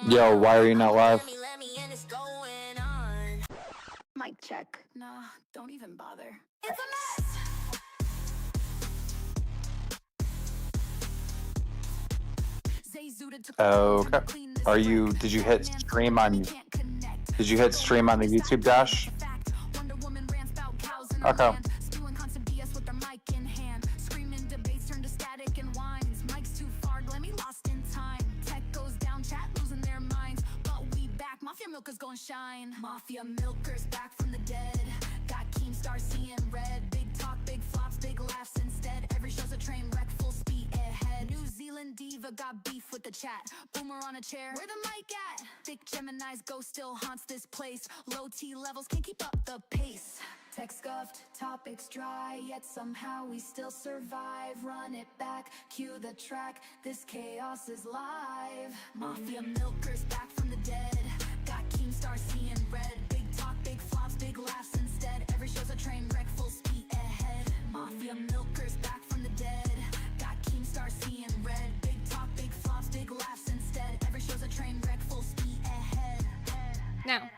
Yo, why are you not live? Mic check. Nah, don't even bother. It's a mess! Okay. Did you hit stream on the YouTube dash? Okay. Mafia milkers gon' shine. Mafia milkers back from the dead. Got Keemstar seeing red. Big talk, big flops, big laughs instead. Every show's a train wreck, full speed ahead. New Zealand diva got beef with the chat. Boomer on a chair, where the mic at? Thick Gemini's ghost still haunts this place. Low T levels can't keep up the pace. Tech scuffed, topics dry, yet somehow we still survive. Run it back, cue the track. This chaos is live. Mafia milkers back from the dead. Got Keemstar seeing red. Big talk, big flops, big laughs instead. Every show's a train wreck, full speed ahead. Mafia milkers back from the dead. Got Keemstar seeing red. Big talk, big flops, big laughs instead. Every show's a train wreck, full speed ahead. Now.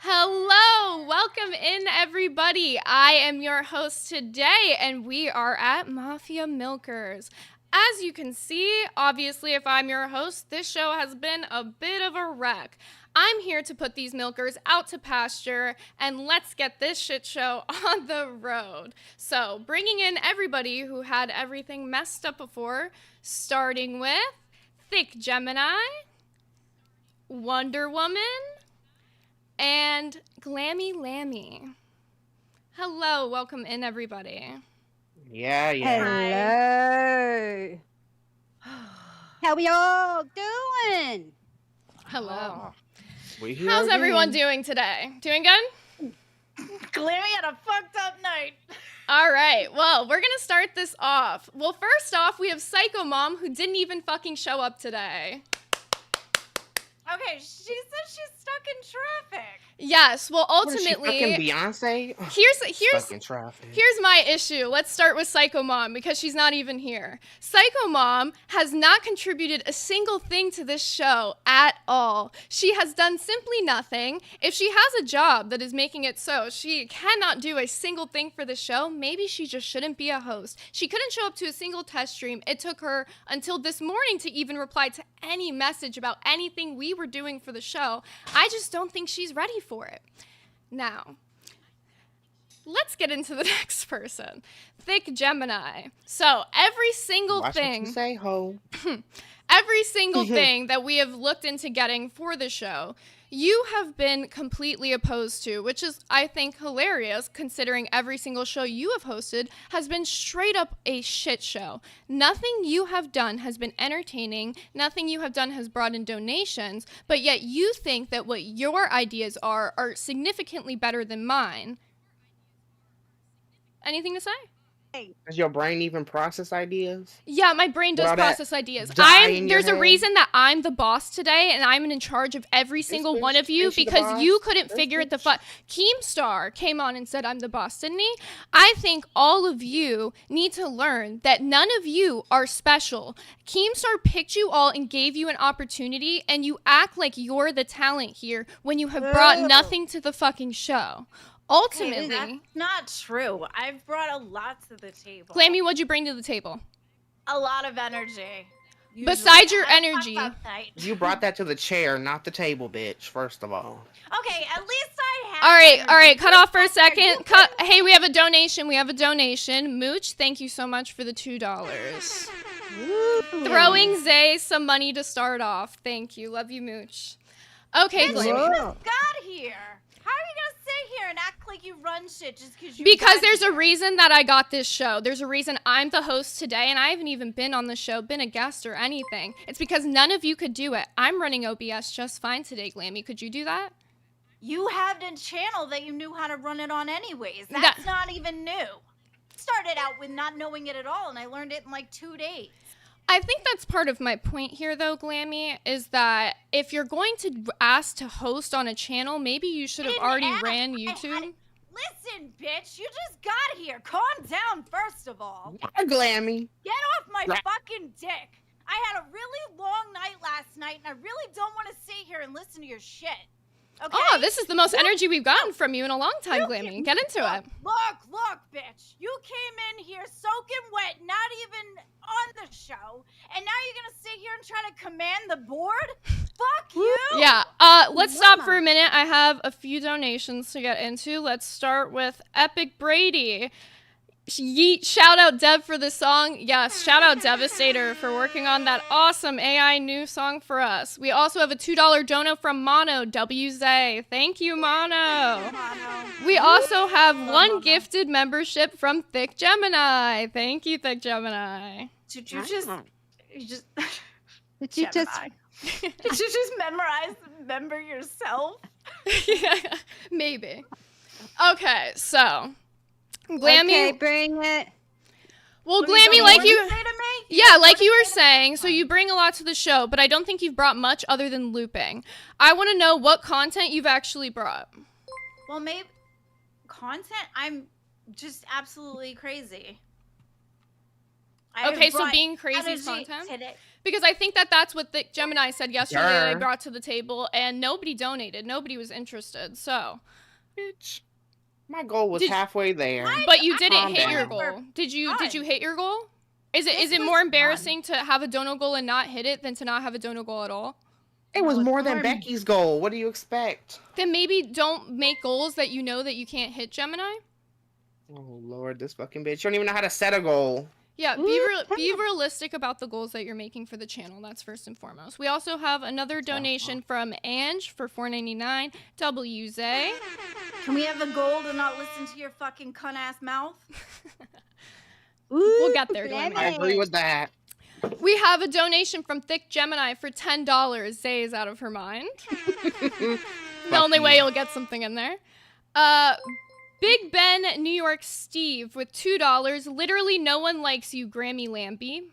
Hello, welcome in everybody. I am your host today and we are at Mafia Milkers. As you can see, obviously if I'm your host, this show has been a bit of a wreck. I'm here to put these milkers out to pasture and let's get this shit show on the road. So bringing in everybody who had everything messed up before, starting with Thick Gemini, Wonder Woman, and Glamy. Hello, welcome in everybody. Yeah. Hello. How we all doing? Hello. How's everyone doing today? Doing good? Glamy had a fucked up night. All right, well, we're gonna start this off. Well, first off, we have Psycho Mom, who didn't even fucking show up today. Okay, she said she's stuck in traffic. Yes, well, ultimately, what is she, fucking Beyonce? Here's my issue. Let's start with Psycho Mom because she's not even here. Psycho Mom has not contributed a single thing to this show at all. She has done simply nothing. If she has a job that is making it so she cannot do a single thing for the show, maybe she just shouldn't be a host. She couldn't show up to a single test stream. It took her until this morning to even reply to any message about anything we were doing for the show. I just don't think she's ready for it. Now, let's get into the next person. Thick Gemini. So every single thing. What you say, ho? Every single thing that we have looked into getting for the show, you have been completely opposed to, which is, I think, hilarious, considering every single show you have hosted has been straight up a shit show. Nothing you have done has been entertaining, nothing you have done has brought in donations, but yet you think that what your ideas are significantly better than mine. Anything to say? Does your brain even process ideas? Yeah, my brain does process ideas. There's a reason that I'm the boss today, and I'm in charge of every single one of you because you couldn't figure it the fuck. Keemstar came on and said I'm the boss, didn't he? I think all of you need to learn that none of you are special. Keemstar picked you all and gave you an opportunity, and you act like you're the talent here when you have brought nothing to the fucking show. Ultimately, that's not true. I've brought a lot to the table. Glamy, what'd you bring to the table? A lot of energy. Besides your energy. You brought that to the chair, not the table, bitch, first of all. Okay, at least I have All right, cut off for a second. Hey, we have a donation. Mooch, thank you so much for the $2. Throwing Zay some money to start off. Thank you. Love you, Mooch. Okay, Glamy. You just got here. How are you gonna sit here and act like you run shit just because you? Because there's a reason that I got this show. There's a reason I'm the host today, and I haven't even been on the show, been a guest or anything. It's because none of you could do it. I'm running OBS just fine today, Glamy. Could you do that? You have a channel that you knew how to run it on anyways. That's not even new. Started out with not knowing it at all, and I learned it in like 2 days. I think that's part of my point here, though, Glamy, is that if you're going to ask to host on a channel, maybe you should have already ran YouTube. Listen, bitch, you just got here. Calm down, first of all. Yeah, Glamy. Get off my fucking dick. I had a really long night last night, and I really don't want to sit here and listen to your shit. Okay? Oh, this is the most energy we've gotten from you in a long time, Glamy. Get into it. Look, bitch. You came in here soaking wet, not even on the show, and now you're gonna sit here and try to command the board? Fuck you! Yeah, let's stop for a minute. I have a few donations to get into. Let's start with Epic Brady. Yeet, shout out Dev for the song. Yes, shout out Devastator for working on that awesome AI new song for us. We also have a $2 dono from Mono WZ. Thank you, Mono. We also have one gifted membership from Thick Gemini. Thank you, Thick Gemini. Did you just Did you just did you just member yourself? Yeah, maybe. Okay, so Glamy. Okay, bring it. Well, What are Glamy, you like gonna you, say to me? yeah, like you were saying, so you bring a lot to the show, but I don't think you've brought much other than looping. I want to know what content you've actually brought. Well, maybe content. I'm just absolutely crazy. Okay, so being crazy is content? Because I think that that's what the Gemini said yesterday that I brought to the table, and nobody donated. Nobody was interested, so. Bitch. My goal was halfway there. But you didn't Calm hit your down. goal. Did you hit your goal? Is it This more was embarrassing to have a dono goal and not hit it than to not have a dono goal at all? It was No, more it's than more- Becky's goal. What do you expect? Then maybe don't make goals that you know that you can't hit, Gemini. Oh, Lord, this fucking bitch. You don't even know how to set a goal. Yeah, be realistic about the goals that you're making for the channel. That's first and foremost. We also have another donation from Ange for $4.99. WZ. Can we have a goal to not listen to your fucking cunt ass mouth? We'll get there, Glamy. Glamy. I agree with that. We have a donation from Thick Gemini for $10. Zay is out of her mind. The only way you'll get something in there. Big Ben, New York Steve with $2. Literally no one likes you, Grammy Lambie.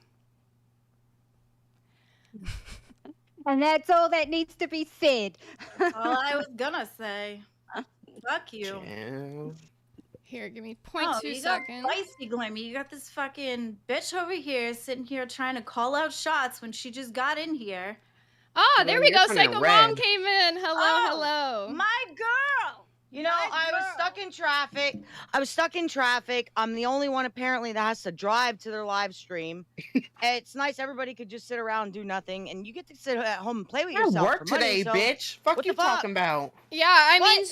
And that's all that needs to be said. All I was gonna say. Fuck you. Yeah. Here, give me Oh, 0.2 you seconds. got spicy, Glamy. You got this fucking bitch over here sitting here trying to call out shots when she just got in here. Ah, there we You're go. kinda Psycho Mom red. came in. Hello. My girl! You know, My I was girl. stuck in traffic. I'm the only one apparently that has to drive to their live stream. It's nice everybody could just sit around and do nothing, and you get to sit at home and play with I yourself. work for money, today, so- bitch. Fuck What you the fuck? talking about? Yeah, I What? mean,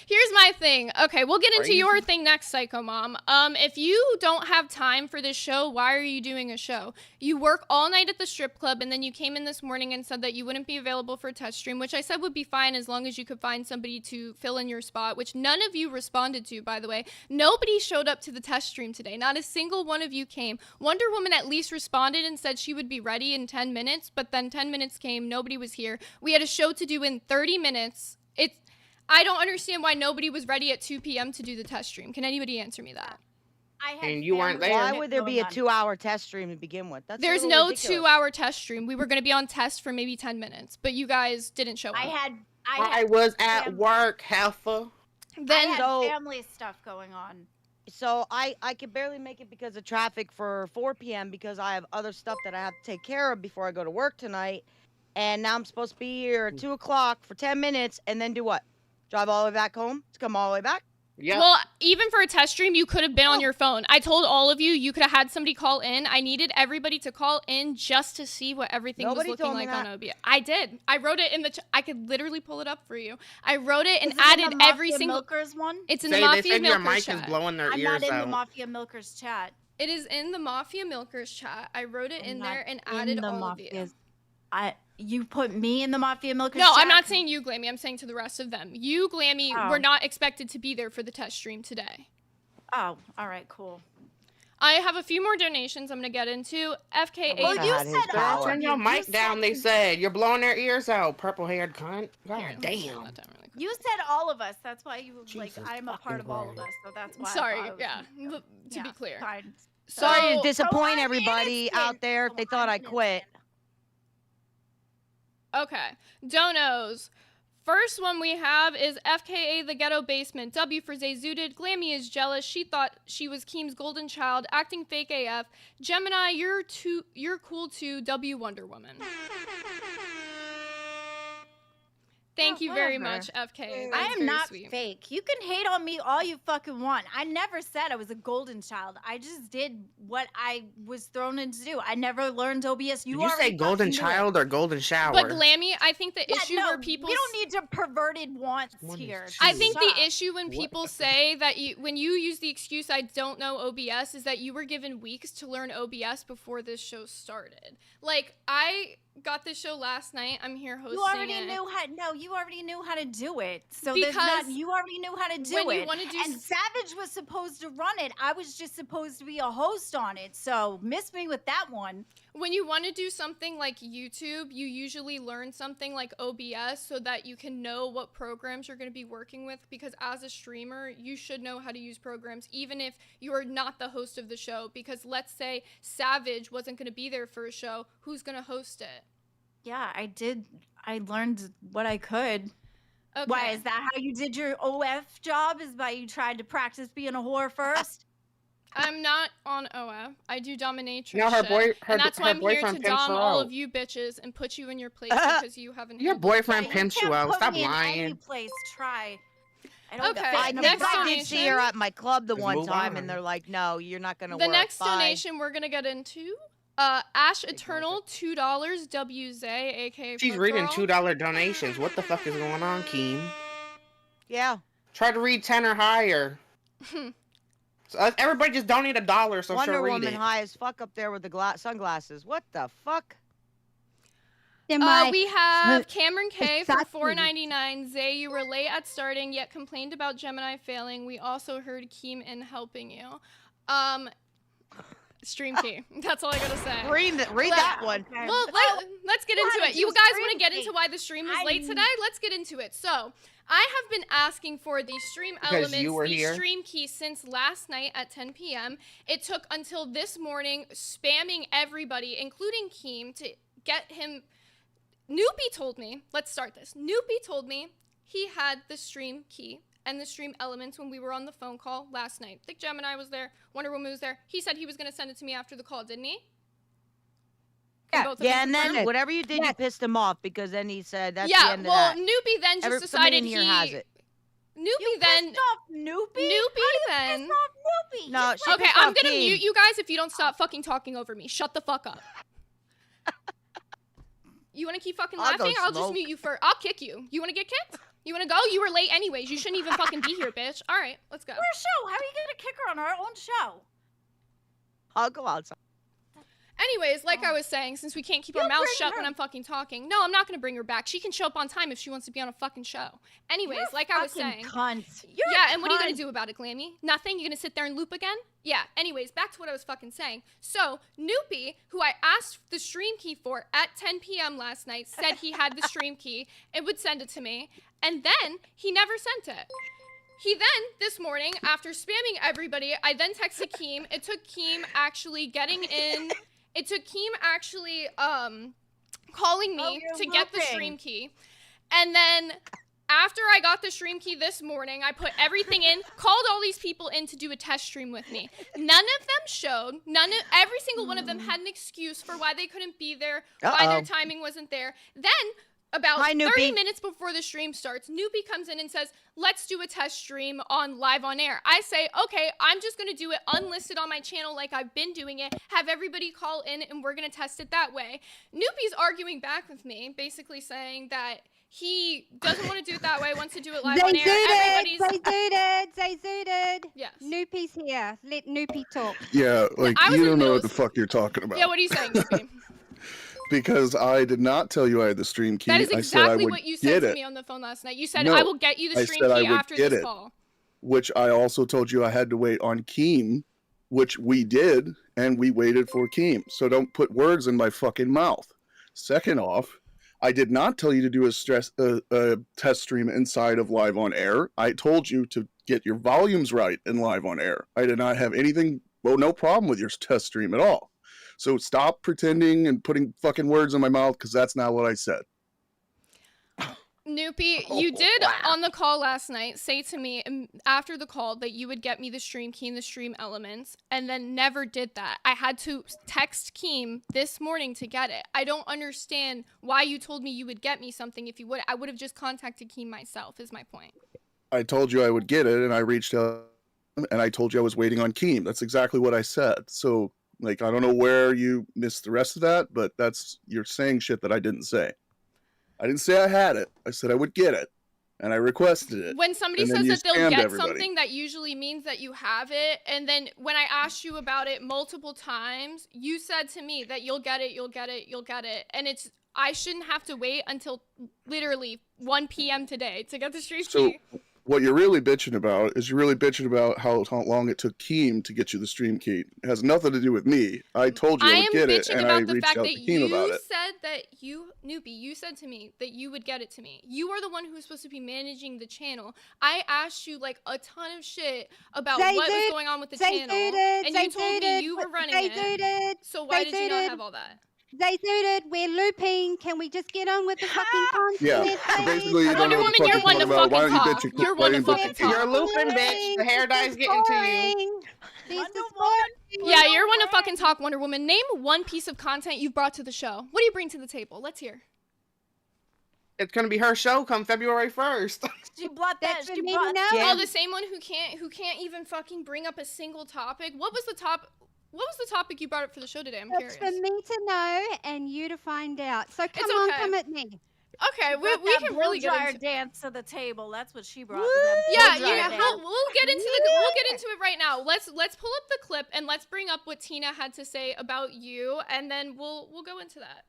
here's my thing. Okay, we'll get into Crazy. your thing next, Psycho Mom. If you don't have time for this show, why are you doing a show? You work all night at the strip club, and then you came in this morning and said that you wouldn't be available for a test stream, which I said would be fine as long as you could find somebody to fill in your spot, which none of you responded to, by the way. Nobody showed up to the test stream today. Not a single one of you came. Wonder Woman at least responded and said she would be ready in 10 minutes, but then 10 minutes came, nobody was here. We had a show to do in 30 minutes. I don't understand why nobody was ready at 2 p.m. to do the test stream. Can anybody answer me that? I had And you weren't family there. Why shit would there be a going on. 2-hour test stream to begin with? That's a There's little no ridiculous. 2-hour test stream. We were going to be on test for maybe 10 minutes, but you guys didn't show up. I was at family- work, Helfer. I Then had So- family stuff going on. So I could barely make it because of traffic for 4 p.m. because I have other stuff that I have to take care of before I go to work tonight. And now I'm supposed to be here at 2 o'clock for 10 minutes and then do what? Drive all the way back home to come all the way back? Yeah. Well, even for a test stream, you could have been on your phone. I told all of you, you could have had somebody call in. I needed everybody to call in just to see what everything Nobody was looking told me like on that. OBS. I did. I wrote it in the. I could literally pull it up for you. I wrote it and Is it in added the every Mafia single. Milkers one? It's in the Say, they Mafia said your Milkers mic chat. is blowing their I'm ears not in out. the Mafia Milkers chat. It is in the Mafia Milkers chat. I wrote it I'm in not there and in added the all of you. Mafias. You put me in the Mafia Milkers No, chat? I'm not saying you, Glamy. I'm saying to the rest of them. You, Glamy, Oh. were not expected to be there for the test stream today. Oh, all right, cool. I have a few more donations I'm going to get into. FK8. Well, you God, his said power. all of Turn you. your You mic down, they said- said. You're blowing their ears out, purple-haired cunt. God Here, let me slow damn. that down really quick. You said all of us. That's why you like. Jesus I'm a part fucking of all of Christ. us, so that's why. I Sorry, thought it was yeah. you. To be Yeah, clear. fine. Sorry So- to disappoint I'm everybody innocent. out there if they thought I I'm quit. innocent. Okay. Donos. First one we have is FKA the Ghetto Basement. W for Zay Zooted. Glamy is jealous. She thought she was Keem's golden child. Acting fake AF. Gemini, you're cool too. W Wonder Woman. Thank you very much, FK. I am not sweet. fake. You can hate on me all you fucking want. I never said I was a golden child. I just did what I was thrown in to do. I never learned OBS. Did you say golden child or golden shower? But Glamy, I think the issue no, where people... We don't need to perverted wants here. I think the issue when people say that when you use the excuse, I don't know OBS, is that you were given weeks to learn OBS before this show started. Like, I got this show last night. I'm here hosting you already it. You already knew how to do it. So because you already knew how to do when it. You want to do and Savage was supposed to run it. I was just supposed to be a host on it. So miss me with that one. When you want to do something like YouTube, you usually learn something like OBS so that you can know what programs you're going to be working with, because as a streamer, you should know how to use programs even if you're not the host of the show, because let's say Savage wasn't going to be there for a show, who's going to host it? Yeah, I did. I learned what I could. Okay. Why, is that how you did your OF job? Is by you tried to practice being a whore first? I'm not on OF. I do dominatrix No, shit. And that's why I'm here to boyfriend pimps dom her all out. of you bitches and put you in your place because you haven't. Your boyfriend Yeah, pimps you you can't out. put Stop me in any lying. place. Try. I don't Okay, get I fake. know, next but I did donation. see her at my club the Just one move time, on. and they're like, "No, you're not gonna The work." next Bye. donation we're gonna get into. Ash Eternal, $2, WZ, aka She's Foot reading Girl. $2 donations. What the fuck is going on, Keem? Yeah. Try to read 10 or higher. So, everybody just donate $1 so Wonder she'll read Woman it. high as fuck up there with the sunglasses. What the fuck? We have Cameron K for Exactly. $4.99. Zay, you were late at starting, yet complained about Gemini failing. We also heard Keem in helping you. Stream key. That's all I gotta say. Read that one. Well, let's get into it. You guys want to get into why the stream was late today? Let's get into it. So, I have been asking for the stream elements, you were the here? stream key, since last night at 10 p.m. It took until this morning, spamming everybody, including Keem, to get him. Noopy told me, let's start this. Noopy told me he had the stream key and the stream elements when we were on the phone call last night. Thick Gemini was there, Wonder Woman was there. He said he was going to send it to me after the call, didn't he? Can both of Yeah, us and then confirm? whatever you did, you Yes. pissed him off because then he said that's the Yeah, end well, of that. Noopy then just Somebody decided in here he... has it. Noopy then... Pissed off Noopy? Noopy then... Pissed off Noopy. No, He's she Okay, pissed I'm off gonna Keem. mute you guys if you don't stop fucking talking over me. Shut the fuck up. You wanna keep fucking I'll go laughing? I'll just smoke. mute you first. I'll kick you. You wanna get kicked? You wanna go? You were late anyways. You shouldn't even fucking be here, bitch. Alright, let's go. Our show. How are you gonna kick her on our own show? I'll go outside. Anyways, like I was saying, since we can't keep our You mouths bring shut her- when I'm fucking talking. No, I'm not gonna bring her back. She can show up on time if she wants to be on a fucking show. Anyways, You're like I was fucking saying. cunt. Yeah, and what are you gonna do about it, Glamy? Nothing? You gonna sit there and loop again? Yeah, anyways, back to what I was fucking saying. So, Noopy, who I asked the stream key for at 10 p.m. last night, said he had the stream key and would send it to me, and then he never sent it. He then, this morning, after spamming everybody, I then texted Keem. It took Keem actually getting in. It took Keem actually calling me you're to get the looping. stream key. And then after I got the stream key this morning, I put everything in, called all these people in to do a test stream with me. None of them showed. Every single one of them had an excuse for why they couldn't be there, why their timing wasn't there. Then, about Hi, 30 Noopy. minutes before the stream starts, Noopy comes in and says, let's do a test stream on live on air. I say, okay, I'm just going to do it unlisted on my channel like I've been doing it, have everybody call in, and we're going to test it that way. Noopy's arguing back with me, basically saying that he doesn't want to do it that way, wants to do it live on air. Zay Zooted. Yes. Noopy's here. Let Noopy talk. Yeah, like I was you in don't the know what middle the of- fuck you're talking about. Yeah, what are you saying, Noopy? Because I did not tell you I had the stream key. That is I said I exactly would what you get said to it, me on the phone last night. You said, No, I will get you the I stream said I key would after get this it. call. which I also told you I had to wait on Keem, which we did, and we waited for Keem. So don't put words in my fucking mouth. Second off, I did not tell you to do a test stream inside of Live on Air. I told you to get your volumes right in Live on Air. I did not have anything, well, no problem with your test stream at all. So stop pretending and putting fucking words in my mouth, because that's not what I said. Noopy, Oh, you did wow. on the call last night say to me after the call that you would get me the stream key and the stream elements, and then never did that. I had to text Keem this morning to get it. I don't understand why you told me you would get me something if you would. I would have just contacted Keem myself, is my point. I told you I would get it, and I reached out, and I told you I was waiting on Keem. That's exactly what I said. So, like, I don't know where you missed the rest of that, but you're saying shit that I didn't say. I didn't say I had it. I said I would get it, and I requested it. When somebody and then says you that they'll spammed get everybody. something, that usually means that you have it. And then when I asked you about it multiple times, you said to me that you'll get it, you'll get it, you'll get it. And I shouldn't have to wait until literally 1 p.m. today to get the stream So key. what you're really bitching about is how long it took Keem to get you the stream key. It has nothing to do with me. I told you I would get it, and I reached out to Keem about it. Said that Noopy, you said to me that you would get it to me. You are the one who was supposed to be managing the channel. I asked you like a ton of shit about what was going on with the channel, and you told me you were running it. So why did you not have all that? They suited. We're looping. Can we just get on with the fucking content? Yeah, so basically, you don't Wonder know Woman, what the you're fuck one to you're talking about. Why fucking don't you talk. bitch? You're one to fucking talk. You're looping, bitch. The hair dye's getting to you. Yeah, you're one to fucking talk, Wonder Woman. Name one piece of content you've brought to the show. What do you bring to the table? Let's hear. It's gonna be her show come February 1st. She brought that. That's She for me brought. to know. Oh, the same one who can't even fucking bring up a single topic. What was the topic you brought up for the show today? I'm That's curious. for me to know and you to find out. So come on, come at me. Okay, we can really get into dance to the table. That's what she brought. Yeah, we'll get into it right now. Let's pull up the clip and let's bring up what Tina had to say about you, and then we'll go into that.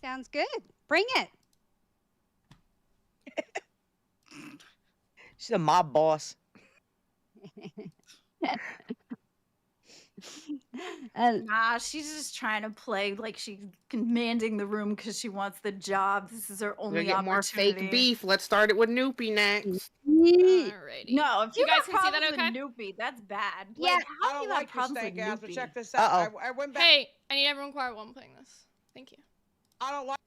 Sounds good. Bring it. She's a mob boss. Nah, she's just trying to play like she's commanding the room because she wants the job. This is her only Get more fake beef. Let's start it with Noopy next. Alrighty. No, if you guys got can see that problems okay? with Noopy, that's bad. Yeah, Like, how I do don't you like have your problems stank with ass, but Noopy? check this out. Uh-oh. I went back. Hey, I need everyone quiet while I'm playing this. Thank you. I don't like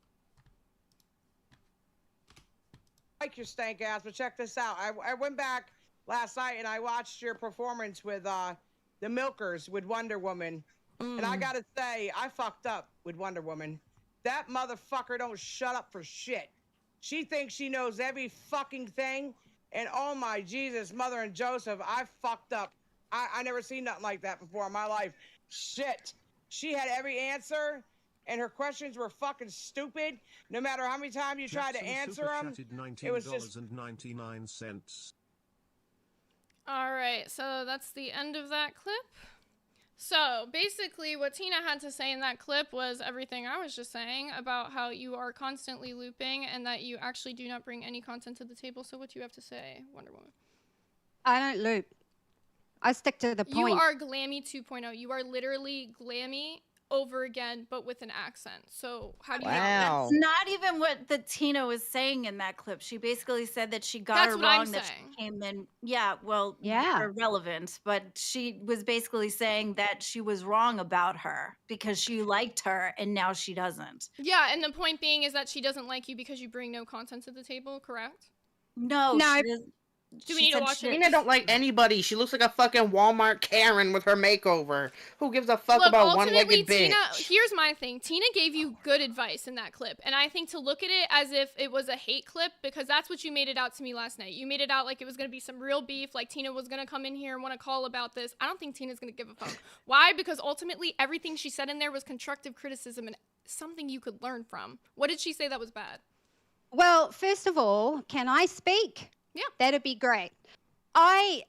your stank ass, but check this out. I went back last night and I watched your performance with the Milkers with Wonder Woman. And I gotta say, I fucked up with Wonder Woman. That motherfucker don't shut up for shit. She thinks she knows every fucking thing. And oh my Jesus, Mother and Joseph, I fucked up. I never seen nothing like that before in my life. Shit. She had every answer, and her questions were fucking stupid. No matter how many times you tried to answer them, it was just... $19.99. All right, so that's the end of that clip. So basically what Tina had to say in that clip was everything I was just saying about how you are constantly looping and that you actually do not bring any content to the table. So what do you have to say, Wonder Woman? I don't loop. I stick to the point. You are Glamy 2.0. You are literally Glamy over again, but with an accent. So how do you know? That's not even what the Tina was saying in that clip. She basically said that she got her wrong, that she came in. Yeah, well, irrelevant. But she was basically saying that she was wrong about her because she liked her and now she doesn't. Yeah, and the point being is that she doesn't like you because you bring no content to the table, correct? No. Do we need to watch it? Tina don't like anybody. She looks like a fucking Walmart Karen with her makeover. Who gives a fuck about one-legged bitch? Tina, here's my thing. Tina gave you good advice in that clip. And I think to look at it as if it was a hate clip, because that's what you made it out to me last night. You made it out like it was going to be some real beef, like Tina was going to come in here and want to call about this. I don't think Tina's going to give a fuck. Why? Because ultimately everything she said in there was constructive criticism and something you could learn from. What did she say that was bad? Well, first of all, can I speak? Yeah. That'd be great. I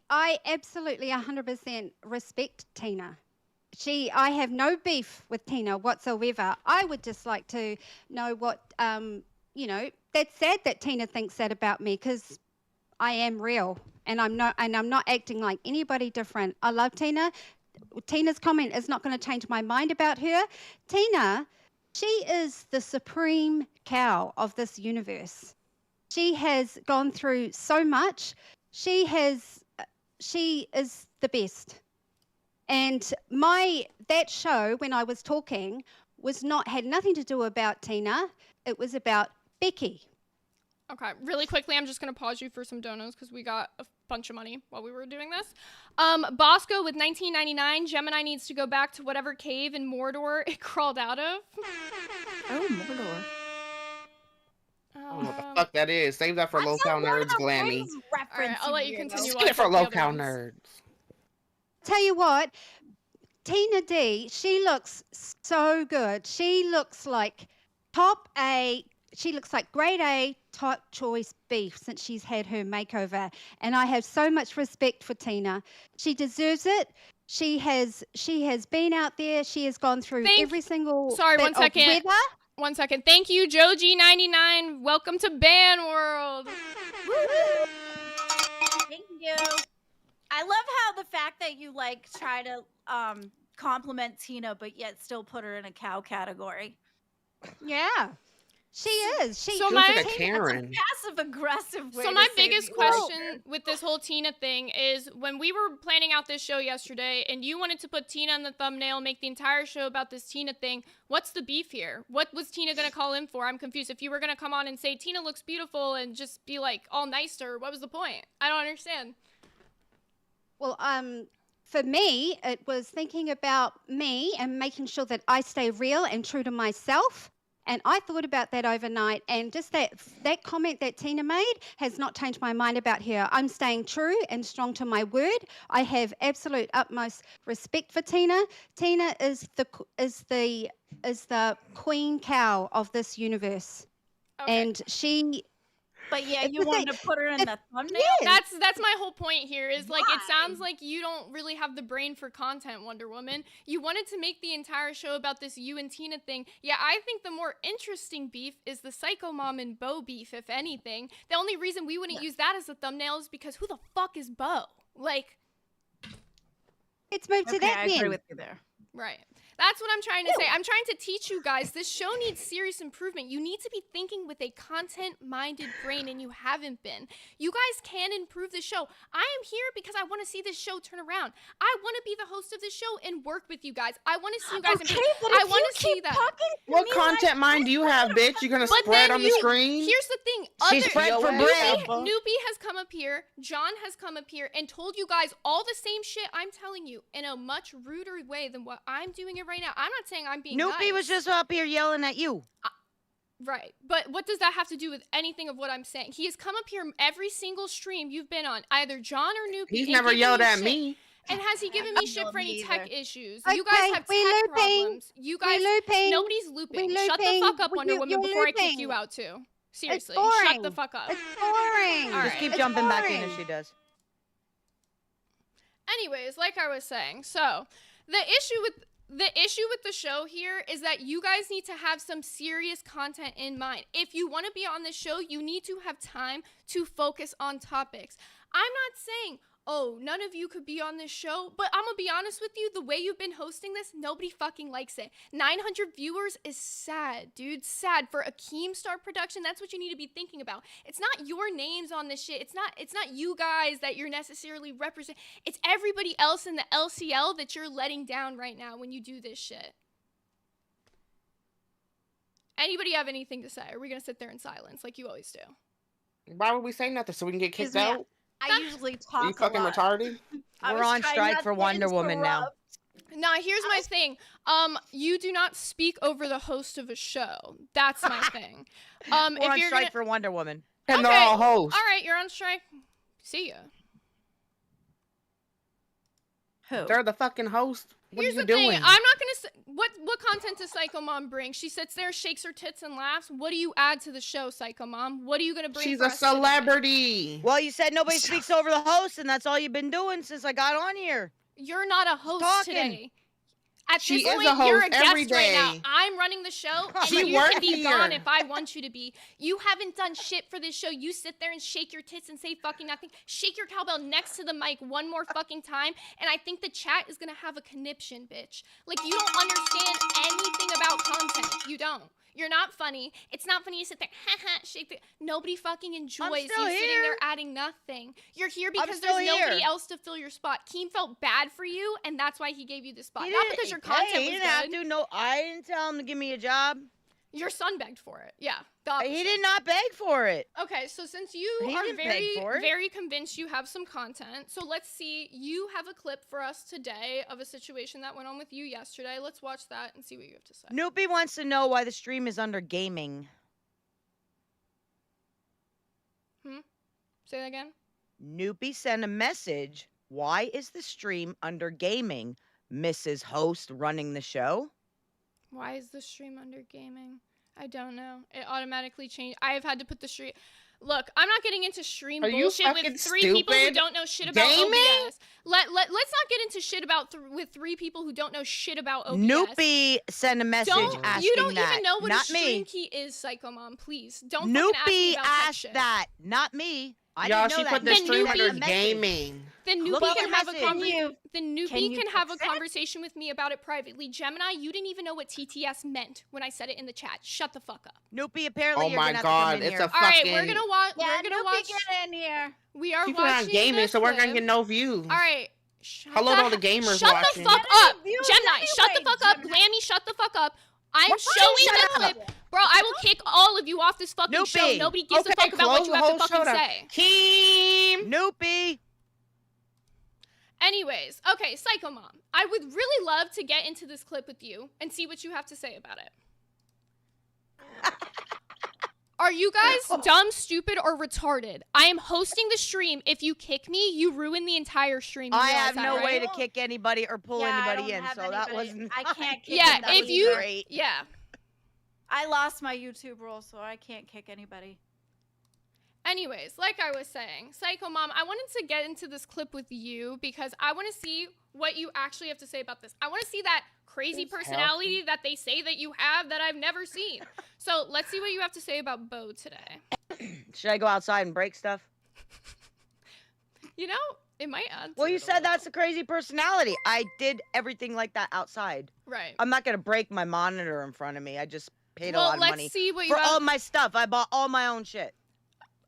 absolutely 100% respect Tina. I have no beef with Tina whatsoever. I would just like to know what, that's sad that Tina thinks that about me because I am real and I'm not acting like anybody different. I love Tina. Tina's comment is not going to change my mind about her. Tina, she is the supreme cow of this universe. She has gone through so much. She is the best. And that show when I was talking had nothing to do about Tina. It was about Becky. Okay, really quickly, I'm just going to pause you for some donos because we got a bunch of money while we were doing this. Bosco with 19.99. Gemini needs to go back to whatever cave in Mordor it crawled out of. Oh, Mordor. I don't know what the fuck that is. Save that for low-cow nerds, Glamy. All right, I'll let you continue. Save it for low-cow nerds. Tell you what, Tina D, she looks so good. She looks like top A. She looks like grade A top choice beef since she's had her makeover. And I have so much respect for Tina. She deserves it. She has been out there. She has gone through every single Sorry, bit 1 second. of weather. 1 second. Thank you, Joji99. Welcome to Ban World. Thank you. I love how the fact that you like try to compliment Tina, but yet still put her in a cow category. Yeah. She is. She So looks my like a Passive Karen. aggressive way. So my to say biggest the question with this whole Tina thing is when we were planning out this show yesterday and you wanted to put Tina in the thumbnail, make the entire show about this Tina thing, what's the beef here? What was Tina going to call in for? I'm confused. If you were going to come on and say Tina looks beautiful and just be like all nice to her, what was the point? I don't understand. Well, for me, it was thinking about me and making sure that I stay real and true to myself. And I thought about that overnight, and just that comment that Tina made has not changed my mind about her. I'm staying true and strong to my word. I have absolute utmost respect for Tina. Tina is the queen cow of this universe, and she. But yeah, you wanted to put her in the thumbnail? That's my whole point here is like it sounds like you don't really have the brain for content, Wonder Woman. You wanted to make the entire show about this you and Tina thing. Yeah, I think the more interesting beef is the Psycho Mom and Bo beef, if anything. The only reason we wouldn't use that as a thumbnail is because who the fuck is Bo? Like, it's moved to that I agree with you there. Right. That's what I'm trying to say. I'm trying to teach you guys. This show needs serious improvement. You need to be thinking with a content-minded brain, and you haven't been. You guys can improve the show. I am here because I want to see this show turn around. I want to be the host of this show and work with you guys. I want to see you guys improve. I want to see that. What content mind do you have, bitch? You're going to spread on the screen? Here's the thing. She spread for bread. Newbie has come up here. John has come up here and told you guys all the same shit I'm telling you in a much ruder way than what I'm doing it right now. I'm not saying I'm being Noopy nice. was just up here yelling at you. Right. But what does that have to do with anything of what I'm saying? He has come up here every single stream you've been on, either John or Noopy. He's never yelled at me. And has he given me shit for any tech issues? Okay, You guys have tech problems. You guys, nobody's looping. Shut the fuck up, Wonder Woman, before I kick you out too. Seriously, shut the fuck up. It's boring. All Just right. keep jumping back in if she does. Anyways, like I was saying, so the issue with the show here is that you guys need to have some serious content in mind. If you want to be on the show, you need to have time to focus on topics. I'm not saying, oh, none of you could be on this show, but I'm gonna be honest with you, the way you've been hosting this, nobody fucking likes it. 900 viewers is sad, dude, sad. For a Keemstar production, that's what you need to be thinking about. It's not your names on this shit. It's not you guys that you're necessarily represent. It's everybody else in the LCL that you're letting down right now when you do this shit. Anybody have anything to say? Or are we gonna sit there in silence like you always do? Why would we say nothing? So we can get kicked out? I usually talk Are you fucking retarded? We're on strike for Wonder Woman now. Nah, here's my thing. You do not speak over the host of a show. That's my thing. We're on if you're strike for Wonder Woman. And they're all hosts. All right, you're on strike. See ya. Who? They're the fucking host. What Here's are you the doing? thing. I'm not gonna say what content does Psycho Mom bring? She sits there, shakes her tits, and laughs. What do you add to the show, Psycho Mom? What are you gonna bring? She's for a us today? celebrity. Well, you said nobody speaks over the host, and that's all you've been doing since I got on here. You're not a host talking. today. At She this is point, a host you're a guest every right now. day. I'm running the show, and She you worked can be here. gone if I want you to be. You haven't done shit for this show. You sit there and shake your tits and say fucking nothing. Shake your cowbell next to the mic one more fucking time, and I think the chat is gonna have a conniption, bitch. Like, you don't understand anything about content. You don't. You're not funny. It's not funny to sit there, shake the... Nobody fucking enjoys you still sitting here. there adding nothing. You're here I'm because still there's nobody here. else to fill your spot. Keem felt bad for you, and that's why he gave you the spot. He Not didn't- because your hey, content he was didn't have good. to. No, I didn't tell him to give me a job. Your son begged for it. Yeah. He did not beg for it. Okay, so since you He are didn't beg very, for it. very convinced you have some content, so let's see. You have a clip for us today of a situation that went on with you yesterday. Let's watch that and see what you have to say. Noopy wants to know why the stream is under gaming. Say that again. Noopy sent a message. Why is the stream under gaming? Mrs. Host running the show? Why is the stream under gaming? I don't know. It automatically changed. I have had to put the stream. Look, I'm not getting into stream bullshit with three people who don't know shit about OBS. Let's not get into shit about with three people who don't know shit about OBS. Noopy sent a message asking that. You don't even know what not a stream me. key is, Psycho Mom. Please don't fucking ask me Noopy about that asked shit. that, not me. I Y'all, didn't know she that. put the Then stream Noopy- under gaming. Then Look Noopy at can the have a message. Noopy can have a conversation with me about it privately. Gemini, you didn't even know what TTS meant when I said it in the chat. Shut the fuck up. Noopy, apparently Oh you're my gonna have God, to come in it's here. a All right, fucking. we're gonna watch. Yeah, We're gonna Noopy, watch. get in here. We are She put it on watching gaming, this so we're gonna clip. get no views. All right. Shut Hello to all the gamers Shut watching. the fuck Get up, any views Gemini. Shut the anyway, fuck up, Gemini. Glamy. Shut the fuck up. I'm showing the clip, bro. I will kick all of you off this fucking show. Noopy. Nobody gives a fuck about what you have to fucking say. Keem. Noopy. Anyways, okay, Psycho Mom. I would really love to get into this clip with you and see what you have to say about it. Are you guys dumb, stupid, or retarded? I am hosting the stream. If you kick me, you ruin the entire stream. You I realize have that, no right? way to kick anybody or pull Yeah, I anybody don't in, have so that anybody- wasn't. I can't kick Yeah, anybody if you, Great. yeah. I lost my YouTube role, so I can't kick anybody. Anyways, like I was saying, Psycho Mom, I wanted to get into this clip with you because I want to see what you actually have to say about this. I want to see that crazy personality that they say that you have that I've never seen. So let's see what you have to say about Bo today. Should I go outside and break stuff? You know, it might add. Well, to you it a said that's little. a crazy personality. I did everything like that outside. Right. I'm not gonna break my monitor in front of me. I just paid a Well, lot of let's money see what you for have. all my stuff. I bought all my own shit.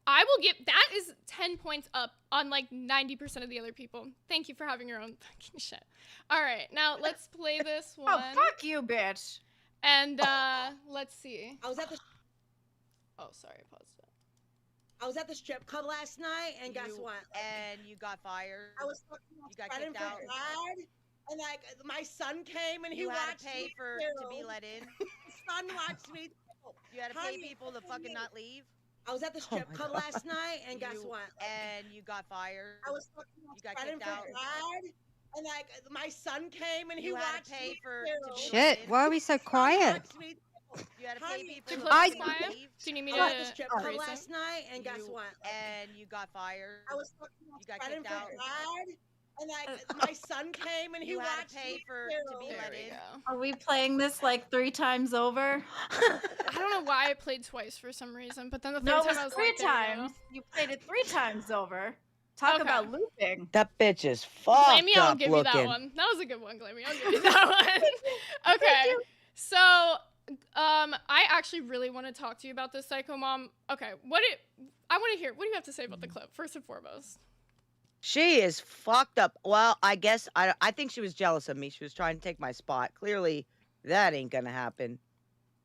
I will give that is 10 points up on like 90% of the other people. Thank you for having your own fucking shit. All right, now let's play this one. Oh, fuck you, bitch. And let's see. I was at the Oh, sorry, I paused it. I was at the strip club last night, and guess what? And you got fired. I was fucking You got spreading kicked for out. God, and like my son came and he You had watched to pay me for too. to be let in. My son watched me. Too. You had to pay Honey, people to fucking not leave. I was at the strip club last night, and guess what? And you got fired. I was fucking You got spreading kicked for out. God, and like my son came and he You had watched to pay me for too. to be Shit, let in. why are we so quiet? Watched me too. You had to pay Honey, people The to clip I- is quiet? leave. Do you need me I was at to the strip club erase it? last night, and guess You- what? And you got fired. I was fucking You got spreading kicked for out. God, and like my son came and he You had watched to pay me for too. to be There let we in. go. Are we playing this like 3 times over? I don't know why I played twice for some reason, but then the third No, it time was I was 3 like, there you go. times. You played it 3 times over. Talk Okay. about looping. That bitch is fucked Glammy, I'll up give looking. you that one. That was a good one, Glammy. I'll give you that one. Okay. So, I actually really want to talk to you about this, Psycho Mom. Okay, I want to hear, what do you have to say about the clip, first and foremost? She is fucked up. Well, I guess I think she was jealous of me. She was trying to take my spot. Clearly, that ain't gonna happen.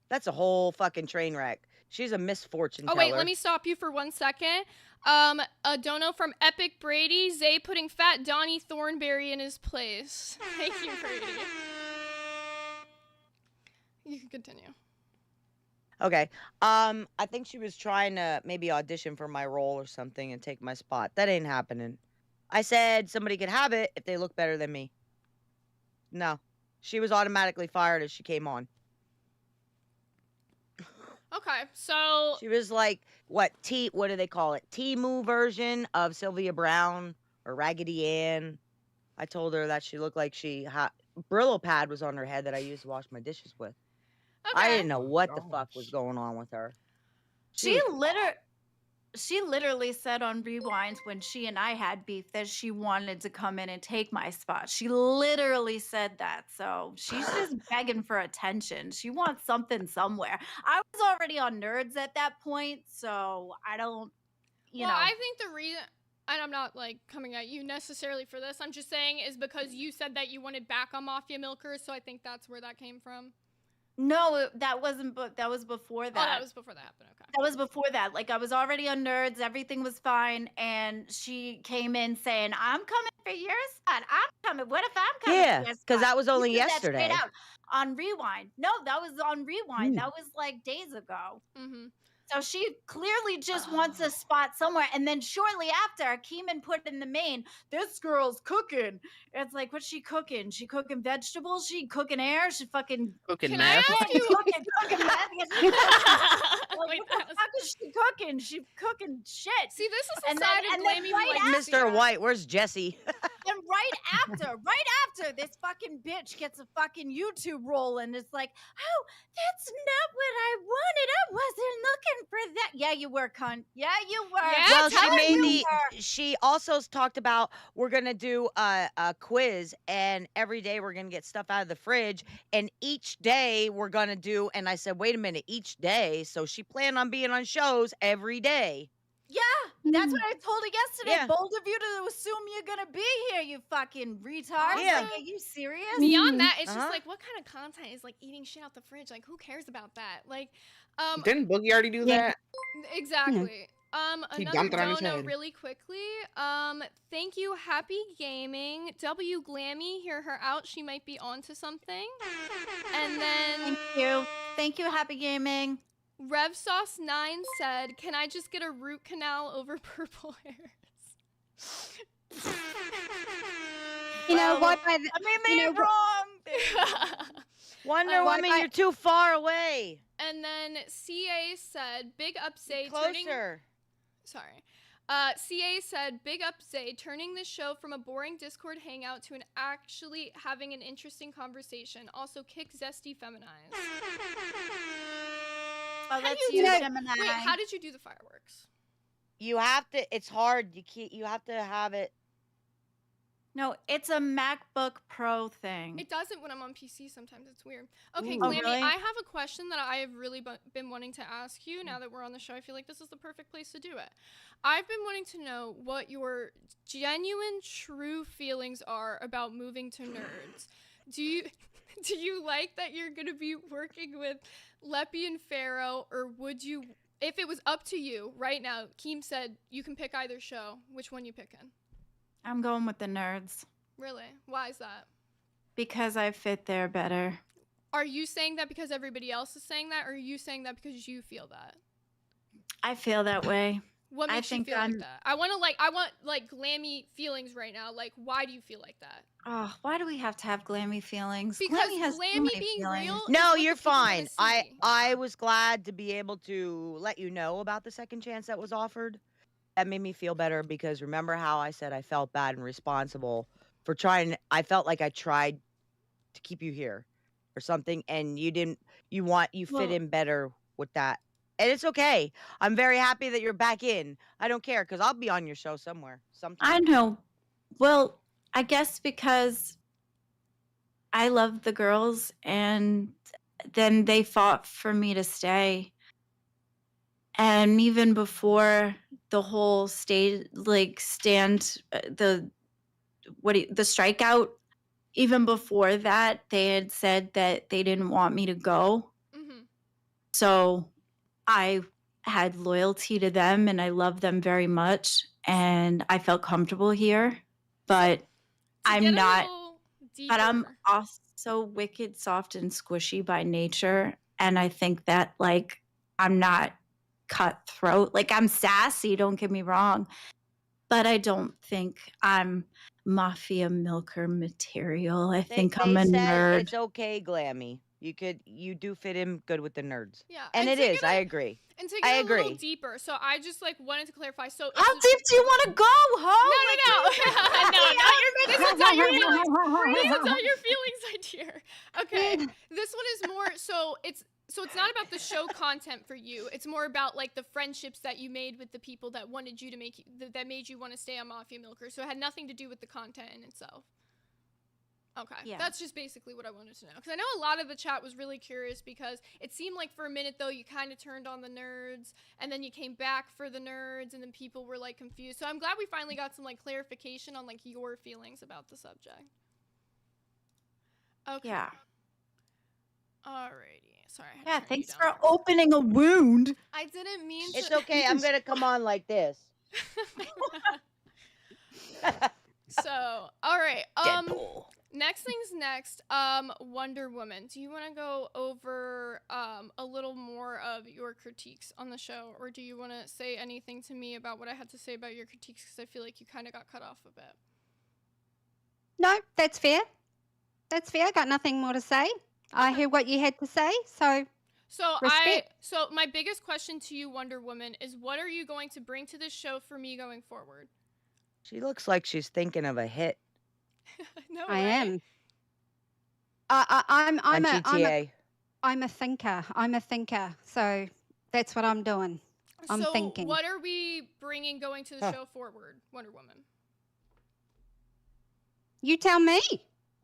That's a whole fucking train wreck. She's a misfortune Oh, teller. wait, let me stop you for 1 second. A dono from Epic Brady. Zay putting fat Donnie Thornberry in his place. Thank you, Brady. You can continue. Okay. I think she was trying to maybe audition for my role or something and take my spot. That ain't happening. I said somebody could have it if they look better than me. No. She was automatically fired as she came on. Okay, so She was like, what do they call it? Timu version of Sylvia Brown or Raggedy Ann. I told her that she looked like she had Brillo pad was on her head that I used to wash my dishes with. I okay. didn't know what the fuck was going on with her. She literally said on Rewind when she and I had beef that she wanted to come in and take my spot. She literally said that. So she's just begging for attention. She wants something somewhere. I was already on Nerds at that point, so I don't, you know. I think the reason, and I'm not like coming at you necessarily for this, I'm just saying is because you said that you wanted back on Mafia Milkers, so I think that's where that came from. No, that wasn't. That was before that. Oh, that was before that happened. Okay. That was before that. Like I was already on Nerds. Everything was fine, and she came in saying, "I'm coming for your spot. I'm coming. What if I'm coming Yeah, for your spot?" because that was She only said that straight yesterday. out on Rewind. No, that was on Rewind. That was like days ago. Mm-hmm. So she clearly just wants a spot somewhere. And then shortly after, Keeman put in the main, "This girl's cooking." It's like, what's she cooking? She cooking vegetables? She cooking air? She fucking Cooking Can meth. I ask you? cooking meth? Like, Wait, what the fuck is she cooking? She cooking shit. See, this is the And side then- of and then Glamy right we like to see. Mr. White, where's Jesse? And right after, this fucking bitch gets a fucking YouTube roll and it's like, "Oh, that's not what I wanted. I wasn't looking for that." Yeah, you were, cunt. Yeah, you were. Yeah, Well, tell she her made you the. She also talked about we're gonna do a quiz, and every day we're gonna get stuff out of the fridge, and each day we're gonna do. And I said, wait a minute, each day. So she planned on being on shows every day. Yeah, that's what I told her yesterday. Yeah. Bold of you to assume you're gonna be here, you fucking retard. Yeah. Like, are you serious? Beyond that, it's Uh-huh. just like, what kind of content is like eating shit out the fridge? Like, who cares about that? Like, Didn't Boogie already do that? exactly. He Another dumped it on his dono head. really quickly. Thank you, Happy Gaming. W Glamy, hear her out. She might be onto something. And then Thank you, Happy Gaming. RevSauce9 said, "Can I just get a root canal over purple hairs?" You know Well, what? I mean, they're wrong. Wonder Why- Woman, you're too far away. And then CA said, "Big up Zay turning." Closer. Sorry. CA said, "Big up Zay, turning this show from a boring Discord hangout to an actually having an interesting conversation. Also, kick Zesty Feminize." Oh, How that's do you, do- Gemini. Wait, how did you do the fireworks? You have to. It's hard. You have to have it. No, it's a MacBook Pro thing. It doesn't when I'm on PC sometimes. It's weird. Okay, Ooh. Glamy, Oh, really? I have a question that I have really been wanting to ask you. Now that we're on the show, I feel like this is the perfect place to do it. I've been wanting to know what your genuine, true feelings are about moving to Nerds. Do you like that you're going to be working with Leppy and Pharaoh, or would you, if it was up to you right now, Keem said you can pick either show, which one you picking? I'm going with the Nerds Really? Why is that? because I fit there better. Are you saying that because everybody else is saying that, or are you saying that because you feel that? I feel that way. What I makes you think feel like I'm- that? I want Glamy feelings right now. Like, why do you feel like that? Oh, why do we have to have Glamy feelings? Because Glamy has so Glamy many being feelings. real is No, what the you're people wanna fine. I see. I was glad to be able to let you know about the second chance that was offered. That made me feel better because remember how I said I felt bad and responsible for trying. I felt like I tried to keep you here or something, and you didn't. You fit Well- in better with that, and it's okay. I'm very happy that you're back in. I don't care because I'll be on your show somewhere. Sometime. I know. Well, I guess because I love the girls and then they fought for me to stay. And even before the whole stand the strikeout, even before that, they had said that they didn't want me to go. Mhm. So I had loyalty to them and I love them very much and I felt comfortable here. But To I'm get a not, little but I'm deeper- also wicked, soft, and squishy by nature. And I think that, like, I'm not cutthroat. Like, I'm sassy, don't get me wrong. But I don't think I'm Mafia milker material. I think I'm a said nerd. it's okay, Glammy. You do fit in good with the nerds. Yeah, And it to is. get I a- agree. And to I get a little agree. deeper, so I just wanted to clarify. So How deep do you want to go, ho? No, not your. This is not your feelings. This is not your feelings idea. Okay, this one is more. So it's not about the show content for you. It's more about like the friendships that you made with the people that wanted you to that made you want to stay on Mafia Milker. So it had nothing to do with the content in itself. Okay, Yeah. that's just basically what I wanted to know. Because I know a lot of the chat was really curious because it seemed like for a minute, though, you kind of turned on the nerds, and then you came back for the nerds, and then people were, like, confused. So I'm glad we finally got some, like, clarification on, like, your feelings about the subject. Okay. Yeah. Alrighty. Sorry. Yeah, thanks for opening a wound. I didn't mean to. It's okay. I'm gonna come on like this. So, all right. Deadpool. Next thing's next. Wonder Woman. Do you want to go over a little more of your critiques on the show, or do you want to say anything to me about what I had to say about your critiques? Because I feel like you kind of got cut off a bit. No, that's fair. That's fair. I got nothing more to say. I hear what you had to say, so respect. So my biggest question to you, Wonder Woman, is what are you going to bring to this show for me going forward? She looks like she's thinking of a hit. No, I right? am. I'm on GTA. I'm a thinker. I'm a thinker. So that's what I'm doing. I'm thinking. What are we bringing going to the show forward, Wonder Woman? You tell me.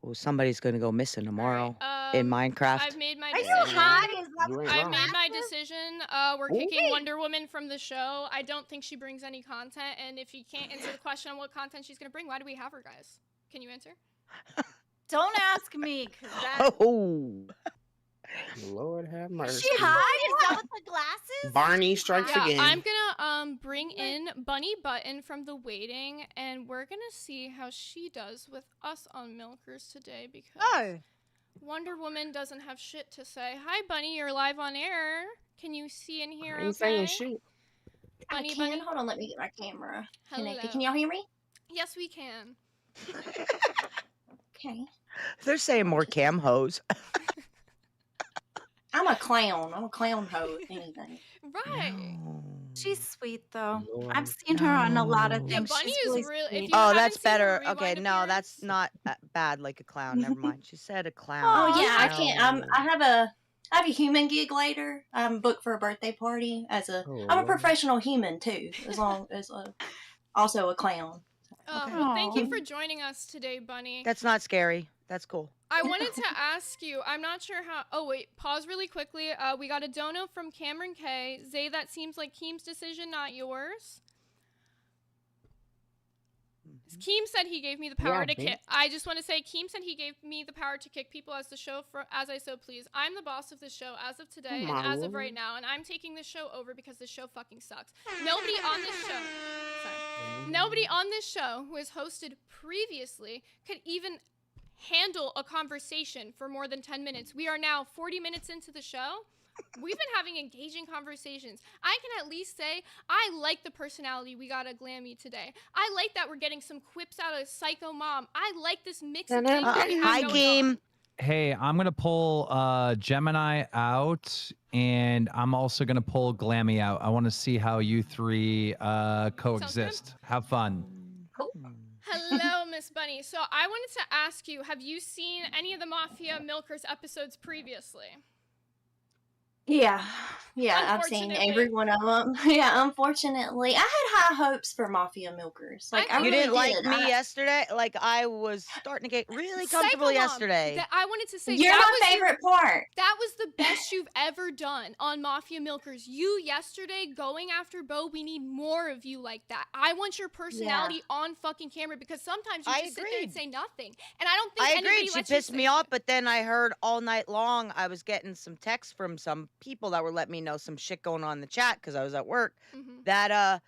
Well, somebody's gonna go missing tomorrow in Minecraft. I've made my Are decision. you high? Is that what I've you're made my after? decision. We're kicking Wonder Woman from the show. I don't think she brings any content, and if you can't answer the question on what content she's gonna bring, why do we have her, guys? Can you answer? Don't ask me, cause that. Oh. Lord have Is mercy. she high? Is that with the glasses? Barney strikes Yeah, again. I'm gonna bring in Bunny Button from the waiting, and we're gonna see how she does with us on Milkers today because Wonder Woman doesn't have shit to say. Hi, Bunny, you're live on air. Can you see and hear? I ain't Okay. saying shit. Bunny, I can. Bunny. Hold on, let me get my camera connected. Hello. Can y'all hear me? Yes, we can. Okay. They're saying more cam hose. I'm a clown. I'm a clown hoe. Anything. Right. She's sweet though. Lord. I've seen her on a lot of Yeah, things. Bunny She's is really real. If sweet. you Oh, haven't that's seen her better. rewind Okay, no, that's appearance- not bad like a clown. Never mind. She said a clown. Oh yeah, I So- can't. I have a human gig later. I'm booked for a birthday party as a. Oh, I'm a Lord. professional human too, as long as also a clown. Well, thank you Aw. for joining us today, Bunny. That's not scary. That's cool. I wanted to ask you, I'm not sure how. Oh, wait, pause really quickly. We got a dono from Cameron K. Zay, that seems like Keem's decision, not yours. Keem said he gave me the power to kick. I just want to say, Keem said he gave me the power to kick people as I so please. I'm the boss of the show as of today and as of right now, and I'm taking this show over because this show fucking sucks. Nobody on this show, nobody on this show who has hosted previously could even handle a conversation for more than 10 minutes. We are now 40 minutes into the show. We've been having engaging conversations. I can at least say I like the personality we got at Glamy today. I like that we're getting some quips out of Psycho Mom. I like this mix of things that we have Hi, going game. on. Hey, I'm gonna pull Gemini out, and I'm also gonna pull Glamy out. I want to see how you three coexist. Have fun. Hello, Miss Bunny. So I wanted to ask you, have you seen any of the Mafia Milkers episodes previously? Yeah, I've seen every one of them. Yeah, unfortunately, I had high hopes for Mafia Milkers. Like, I You really didn't like did. me yesterday? Like, I was starting to get really comfortable Psycho Mom, yesterday. I wanted to say You're that my was favorite part. That was the best you've ever done on Mafia Milkers. You yesterday going after Bo, we need more of you like that. I want your personality on fucking camera because sometimes you just sit there and say nothing. And I don't think I anybody agreed. She lets you pissed say me off, but then I heard all night long I was getting some texts from some people that were letting me know some shit going on in the chat because I was at work. That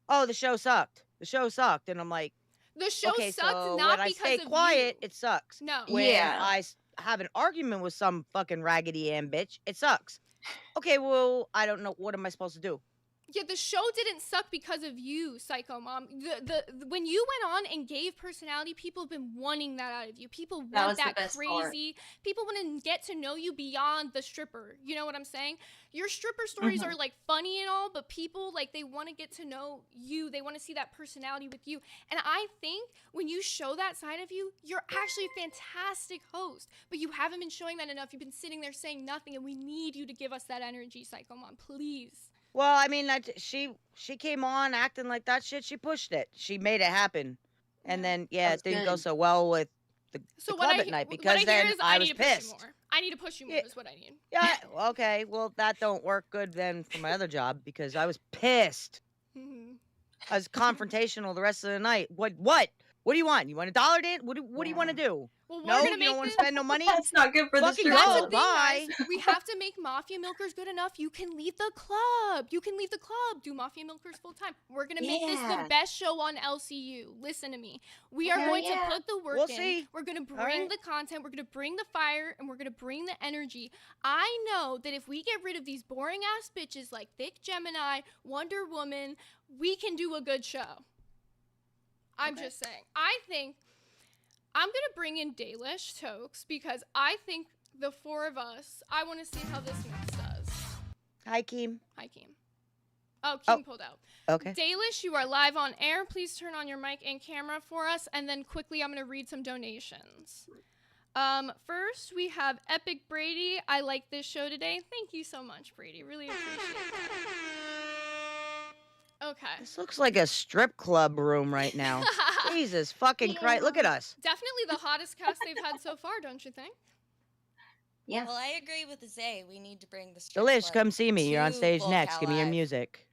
oh, the show sucked. The show sucked, and I'm like, the show okay, sucked so not when because I stay of quiet, you. it sucks. No. When Yeah. I have an argument with some fucking raggedy Ann bitch, it sucks. Okay, well, I don't know. What am I supposed to do? Yeah, the show didn't suck because of you, Psycho Mom. The when you went on and gave personality, people have been wanting that out of you. People That want was the that best crazy. People want to get to know you beyond the stripper. You know what I'm saying? Your stripper stories Mhm. are like funny and all, but people like they want to get to know you. They want to see that personality with you. And I think when you show that side of you, you're actually a fantastic host. But you haven't been showing that enough. You've been sitting there saying nothing, and we need you to give us that energy, Psycho Mom, please. Well, I mean, she came on acting like that shit. She pushed it. She made it happen, and then it didn't go good. so well with the So club what at night what because I hear then is I need was to push you pissed. more. I need to push you more is what I need. Yeah, okay. Well, that don't work good then for my other job because I was pissed. I was confrontational the rest of the night. What? What do you want? You want $1, Dan? What do you want to do? Well, no, gonna you make don't want to this- spend no money? That's not good for the Fucking strip That's club. the thing, Bye. guys. We have to make Mafia Milkers good enough. You can leave the club. You can leave the club. Do Mafia Milkers full time. We're gonna make this the Yeah. best show on LCU. Listen to me. We are Hell going yeah. to put the work We'll in. see. We're gonna bring right. the content. We're gonna bring the fire, and we're gonna bring the energy. I know that if we get rid of these boring ass bitches like Thick Gemini, Wonder Woman, we can do a good show. I'm just saying. I think I'm gonna bring in Dalish Tokes because I think the four of us. I want to see how this mix does. Hi, Keem. Hi, Keem. Oh, Keem pulled out. Okay. Dalish, you are live on air. Please turn on your mic and camera for us, and then quickly, I'm gonna read some donations. First we have Epic Brady. I like this show today. Thank you so much, Brady. Really appreciate that. Okay. This looks like a strip club room right now. Jesus fucking Christ. Look at us. Definitely the hottest cast they've had so far, don't you think? Yeah. Well, I agree with Zay. We need to bring the strip Delish, club come see me. You're on to stage Volcal next. Give me your Live. music.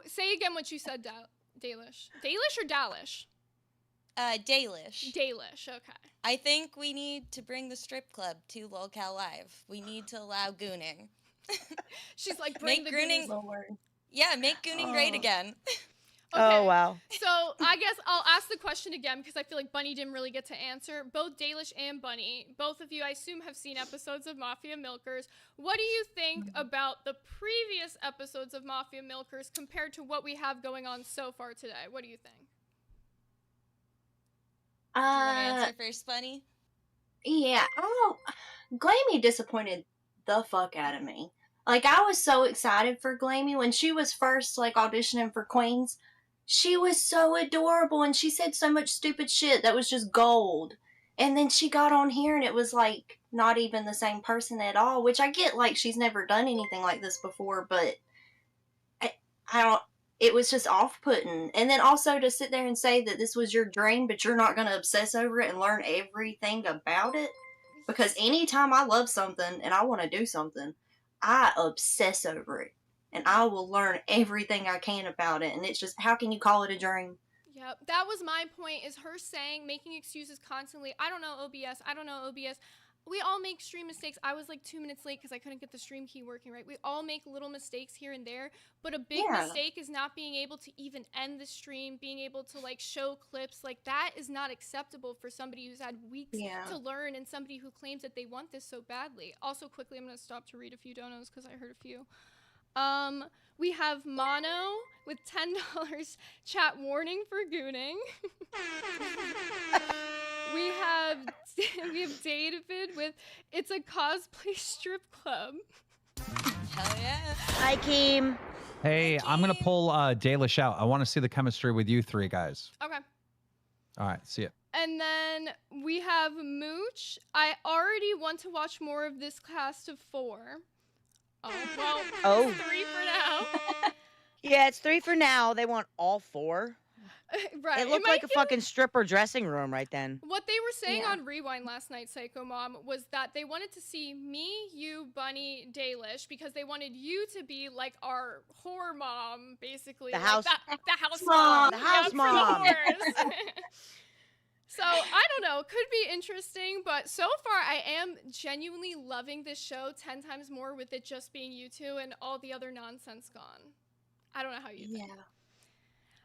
Say again what you said, Dalish. Dalish or Dalish? Dalish. Dalish, okay. I think we need to bring the strip club to Volcal Live. We need to allow gooning. She's like, bring Make the gooning. goonies. Yeah, make gooning great again. Okay. Oh, wow. So I guess I'll ask the question again because I feel like Bunny didn't really get to answer. Both Dalish and Bunny, both of you, I assume, have seen episodes of Mafia Milkers. What do you think about the previous episodes of Mafia Milkers compared to what we have going on so far today? What do you think? Do you want to answer first, Bunny? Yeah. Oh, Glamy disappointed the fuck out of me. Like, I was so excited for Glamy when she was first, like, auditioning for Queens. She was so adorable, and she said so much stupid shit that was just gold. And then she got on here, and it was, like, not even the same person at all, which I get, like, she's never done anything like this before, but I don't, it was just off-putting. And then also to sit there and say that this was your dream, but you're not going to obsess over it and learn everything about it. Because anytime I love something and I want to do something, I obsess over it. And I will learn everything I can about it. And it's just, how can you call it a dream? Yep, that was my point, is her saying, making excuses constantly. I don't know OBS. I don't know OBS. We all make stream mistakes. I was like 2 minutes late because I couldn't get the stream key working right. We all make little mistakes here and there, but a big mistake is not being able to even end the stream, being able to like show clips. Like, that is not acceptable for somebody who's had weeks to learn and somebody who claims that they want this so badly. Also, quickly, I'm going to stop to read a few donos because I heard a few. We have Mono with $10 chat warning for gooning. we have David with it's a cosplay strip club. Hell yeah. Hi, Keem. Hey, I'm gonna pull Dalish out. I want to see the chemistry with you three guys. Okay. All right, see ya. And then we have Mooch. I already want to watch more of this cast of 4. Oh, well, it's 3 for now. Yeah, it's 3 for now. They want all 4. Right. It looked like a fucking stripper dressing room right then. What they were saying on Rewind last night, Psycho Mom, was that they wanted to see me, you, Bunny, Dalish, because they wanted you to be like our whore mom, basically. The like house, the house mom. The house for mom. the whores. So, I don't know. Could be interesting, but so far I am genuinely loving this show 10 times more with it just being you two and all the other nonsense gone. I don't know how you think.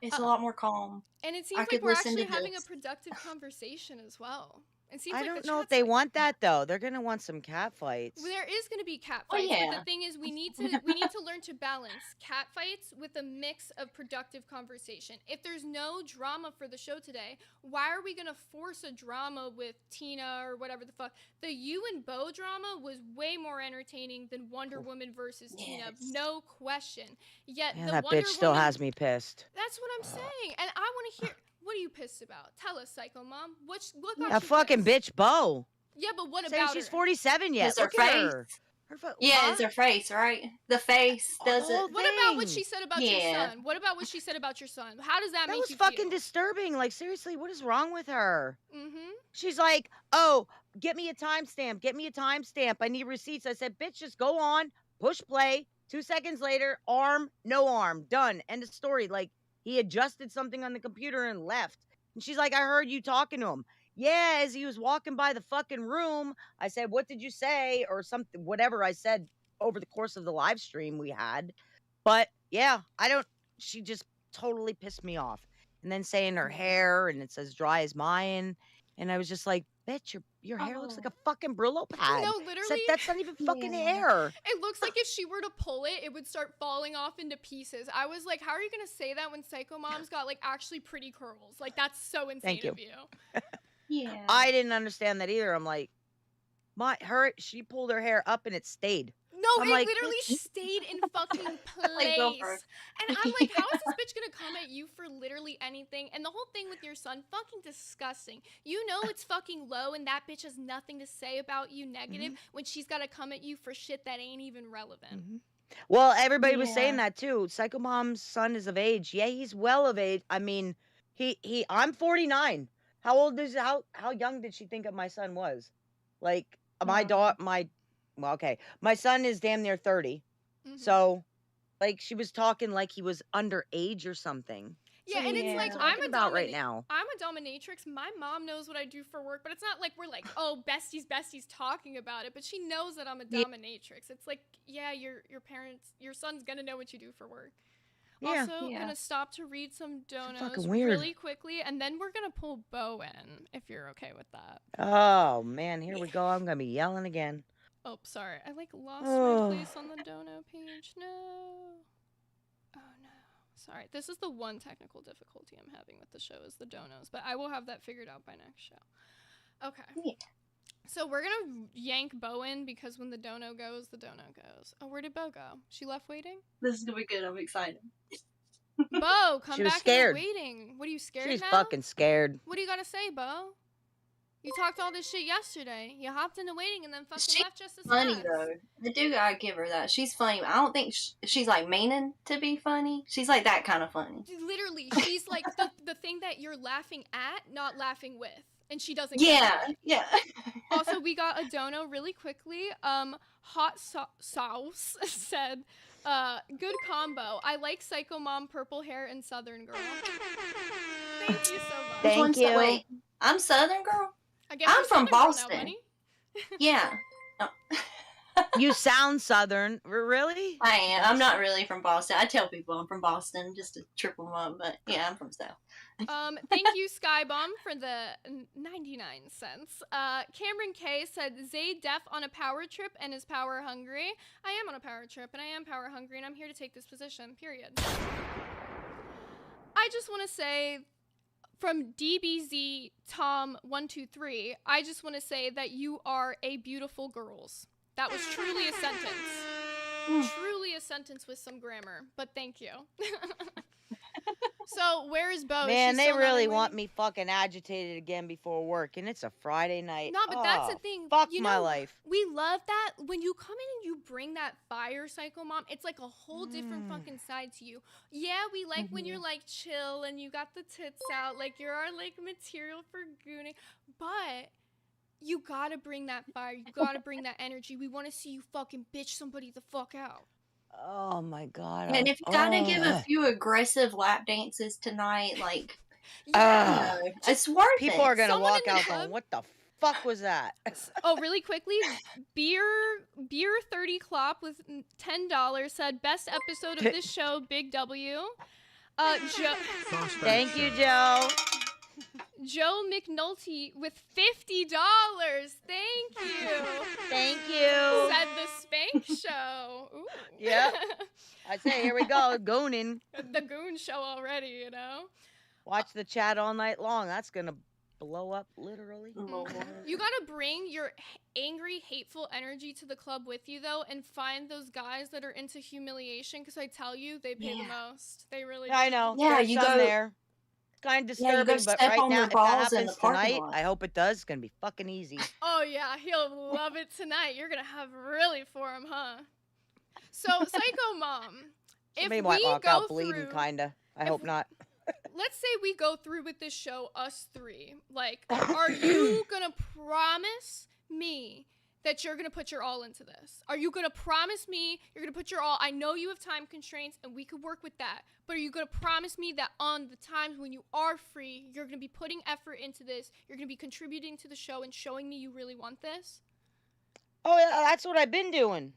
It's a lot more calm. And it seems like we're actually having a productive conversation as well. It seems I like don't know if they want that though. They're gonna want some cat fights. Well, there is going to be cat fights, but the thing is, we need to learn to balance cat fights with a mix of productive conversation. If there's no drama for the show today, why are we going to force a drama with Tina or whatever the fuck? The you and Bo drama was way more entertaining than Wonder Woman versus Tina, no question. Yet Yeah, the that Wonder bitch still Woman, has me pissed. That's what I'm saying, and I want to hear. What are you pissed about? Tell us, Psycho Mom. What got A you fucking pissed? bitch, Bo. Yeah, but what Saying about she's her? 47 yet. It's her Look at face. her. It's her face, right? The face does it. What about what she said about your Yeah. son? What about what she said about your son? How does that That make was you fucking feel? disturbing. Like, seriously, what is wrong with her? Mm-hmm. She's like, oh, get me a timestamp. Get me a timestamp. I need receipts. I said, bitch, just go on, push play. 2 seconds later, arm, no arm, done. End of story. Like, he adjusted something on the computer and left. And she's like, I heard you talking to him. Yeah, as he was walking by the fucking room, I said, what did you say? Or something, whatever I said over the course of the live stream we had. But yeah, she just totally pissed me off. And then saying her hair and it's as dry as mine. And I was just like, bitch, your hair looks like a fucking Brillo pad. No, literally. That's not even fucking hair. It looks like if she were to pull it, it would start falling off into pieces. I was like, how are you going to say that when Psycho Mom's got like actually pretty curls? Like, that's so insane of you. Yeah. I didn't understand that either. I'm like, she pulled her hair up and it stayed. No, I'm it like, literally stayed in fucking place. And I'm like, how is this bitch gonna come at you for literally anything? And the whole thing with your son, fucking disgusting. You know it's fucking low and that bitch has nothing to say about you negative when she's gotta come at you for shit that ain't even relevant. Well, everybody was saying that too. Psycho Mom's son is of age. Yeah, he's well of age. I mean, I'm 49. How young did she think of my son was? Like my son is damn near 30. So like she was talking like he was underage or something. Yeah, So and it's like I'm right now. I'm a dominatrix. My mom knows what I do for work, but it's not like we're like, oh, besties talking about it. But she knows that I'm a dominatrix. It's like, yeah, your son's gonna know what you do for work. Yeah. Also, gonna stop to read some donos fucking weird. really quickly, and then we're gonna pull Bo in if you're okay with that. Oh man, here we go. I'm gonna be yelling again. Oh, sorry, I like lost my place on the dono page. No. Oh no. Sorry, this is the one technical difficulty I'm having with the show is the donos, but I will have that figured out by next show. Okay. Yeah. So we're gonna yank Bo in because when the dono goes, the dono goes. Oh, where did Bo go? She left waiting? This is gonna be good. I'm excited. Bo, come She was back scared. in the waiting. What are you scared She's now? fucking scared. What do you gotta say, Bo? You talked all this shit yesterday. You hopped into waiting and then fucking She's left just as funny fast. though. I do gotta give her that. She's funny. I don't think she's like meaning to be funny. She's like that kind of funny. Literally, she's like the thing that you're laughing at, not laughing with. And she doesn't Yeah, get it. yeah. Also, we got a dono really quickly. Hot Sauce said, good combo. I like Psycho Mom, purple hair, and Southern Girl. Thank you so much. Thank you. Wait, I'm Southern Girl? I guess I'm you're from Southern Girl now, Boston. bunny. Yeah. You sound Southern. Really? I am. I'm not really from Boston. I tell people I'm from Boston just to trip them up, but yeah, I'm from South. Thank you, Skybomb, for the 99 cents. Cameron K said, Zay Def on a power trip and is power hungry. I am on a power trip and I am power hungry and I'm here to take this position, period. I just want to say, from DBZ Tom 123, I just want to say that you are a beautiful girls. That was truly a sentence. Truly a sentence with some grammar, but thank you. So, where is Bo? Man, they really want me fucking agitated again before work, and it's a Friday night. No, but that's the thing. Fuck you my know, life. We love that. When you come in and you bring that fire, Psycho Mom, it's like a whole different fucking side to you. Yeah, we like when you're like chill and you got the tits out, like you're our like material for gooning, but you gotta bring that fire. You gotta bring that energy. We want to see you fucking bitch somebody the fuck out. Oh my god. And if you gotta give a few aggressive lap dances tonight, like, it's worth it. People are gonna Someone walk in the out club- going, what the fuck was that? Oh, really quickly, beer 30 Clop with $10 said best episode of this show, Big W. Joe. Thank you, Joe. Joe McNulty with $50. Thank you. Thank you. Said the Spank Show. Ooh. Yep. I say, here we go, gooning. The Goon Show already, you know? Watch the chat all night long. That's gonna blow up, literally. You gotta bring your angry, hateful energy to the club with you, though, and find those guys that are into humiliation, because I tell you, they pay the most. They really do. I know. Yeah, There's you some go there. Kind of disturbing, but step right on now, their if that balls in the happens parking tonight, lot. I hope it does. It's gonna be fucking easy. Oh, yeah, he'll love it tonight. You're gonna have really for him, huh? So, Psycho Mom, if Somebody we might walk go out bleeding, through, kinda. I hope not. let's say we go through with this show, us three. Like, are you gonna promise me that you're going to put your all into this? Are you going to promise me you're going to put your all? I know you have time constraints and we could work with that, but are you going to promise me that on the times when you are free, you're going to be putting effort into this, you're going to be contributing to the show and showing me you really want this? Oh, yeah, that's what I've been doing.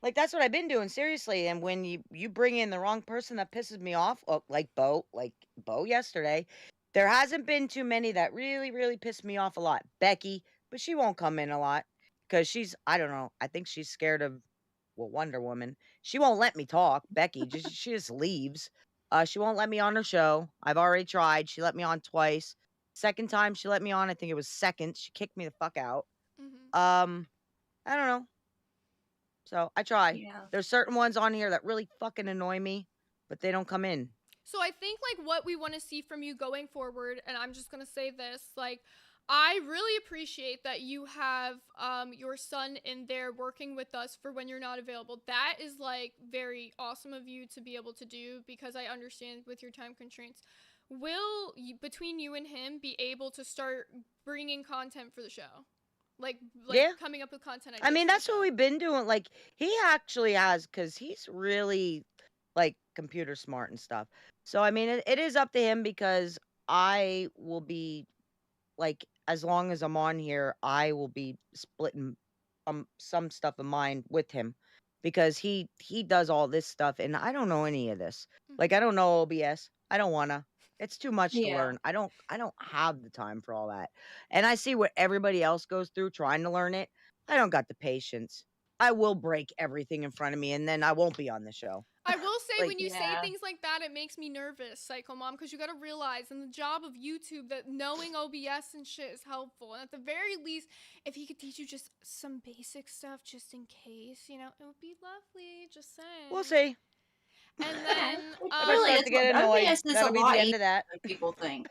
Like, that's what I've been doing, seriously. And when you bring in the wrong person, that pisses me off. Oh, like Bo yesterday. There hasn't been too many that really, really pissed me off a lot. Becky, but she won't come in a lot because she's, I don't know, I think she's scared of, well, Wonder Woman. She won't let me talk. Becky, she just leaves. She won't let me on her show. I've already tried. She let me on twice. Second time she let me on, I think it was second. She kicked me the fuck out. I don't know. So I try. Yeah. There's certain ones on here that really fucking annoy me, but they don't come in. So I think like what we want to see from you going forward, and I'm just going to say this, like I really appreciate that you have your son in there working with us for when you're not available. That is like very awesome of you to be able to do, because I understand with your time constraints. Will you, between you and him, be able to start bringing content for the show? Like Yeah. coming up with content ideas. I mean, that's what we've been doing. Like, he actually has, because he's really, like, computer smart and stuff. So, I mean, it is up to him, because I will be, like, as long as I'm on here, I will be splitting some stuff of mine with him, because he does all this stuff, and I don't know any of this. Like, I don't know OBS. I don't wanna. It's too much to learn. I don't have the time for all that. And I see what everybody else goes through trying to learn it. I don't got the patience. I will break everything in front of me, and then I won't be on the show. I will say, Like, when you say things like that, it makes me nervous, Psycho Mom, because you got to realize in the job of YouTube that knowing OBS and shit is helpful. And at the very least, if he could teach you just some basic stuff just in case, you know, it would be lovely. Just saying. We'll see. And then really, start to get annoyed. OBS is That'll a be lot the end of that. than people think.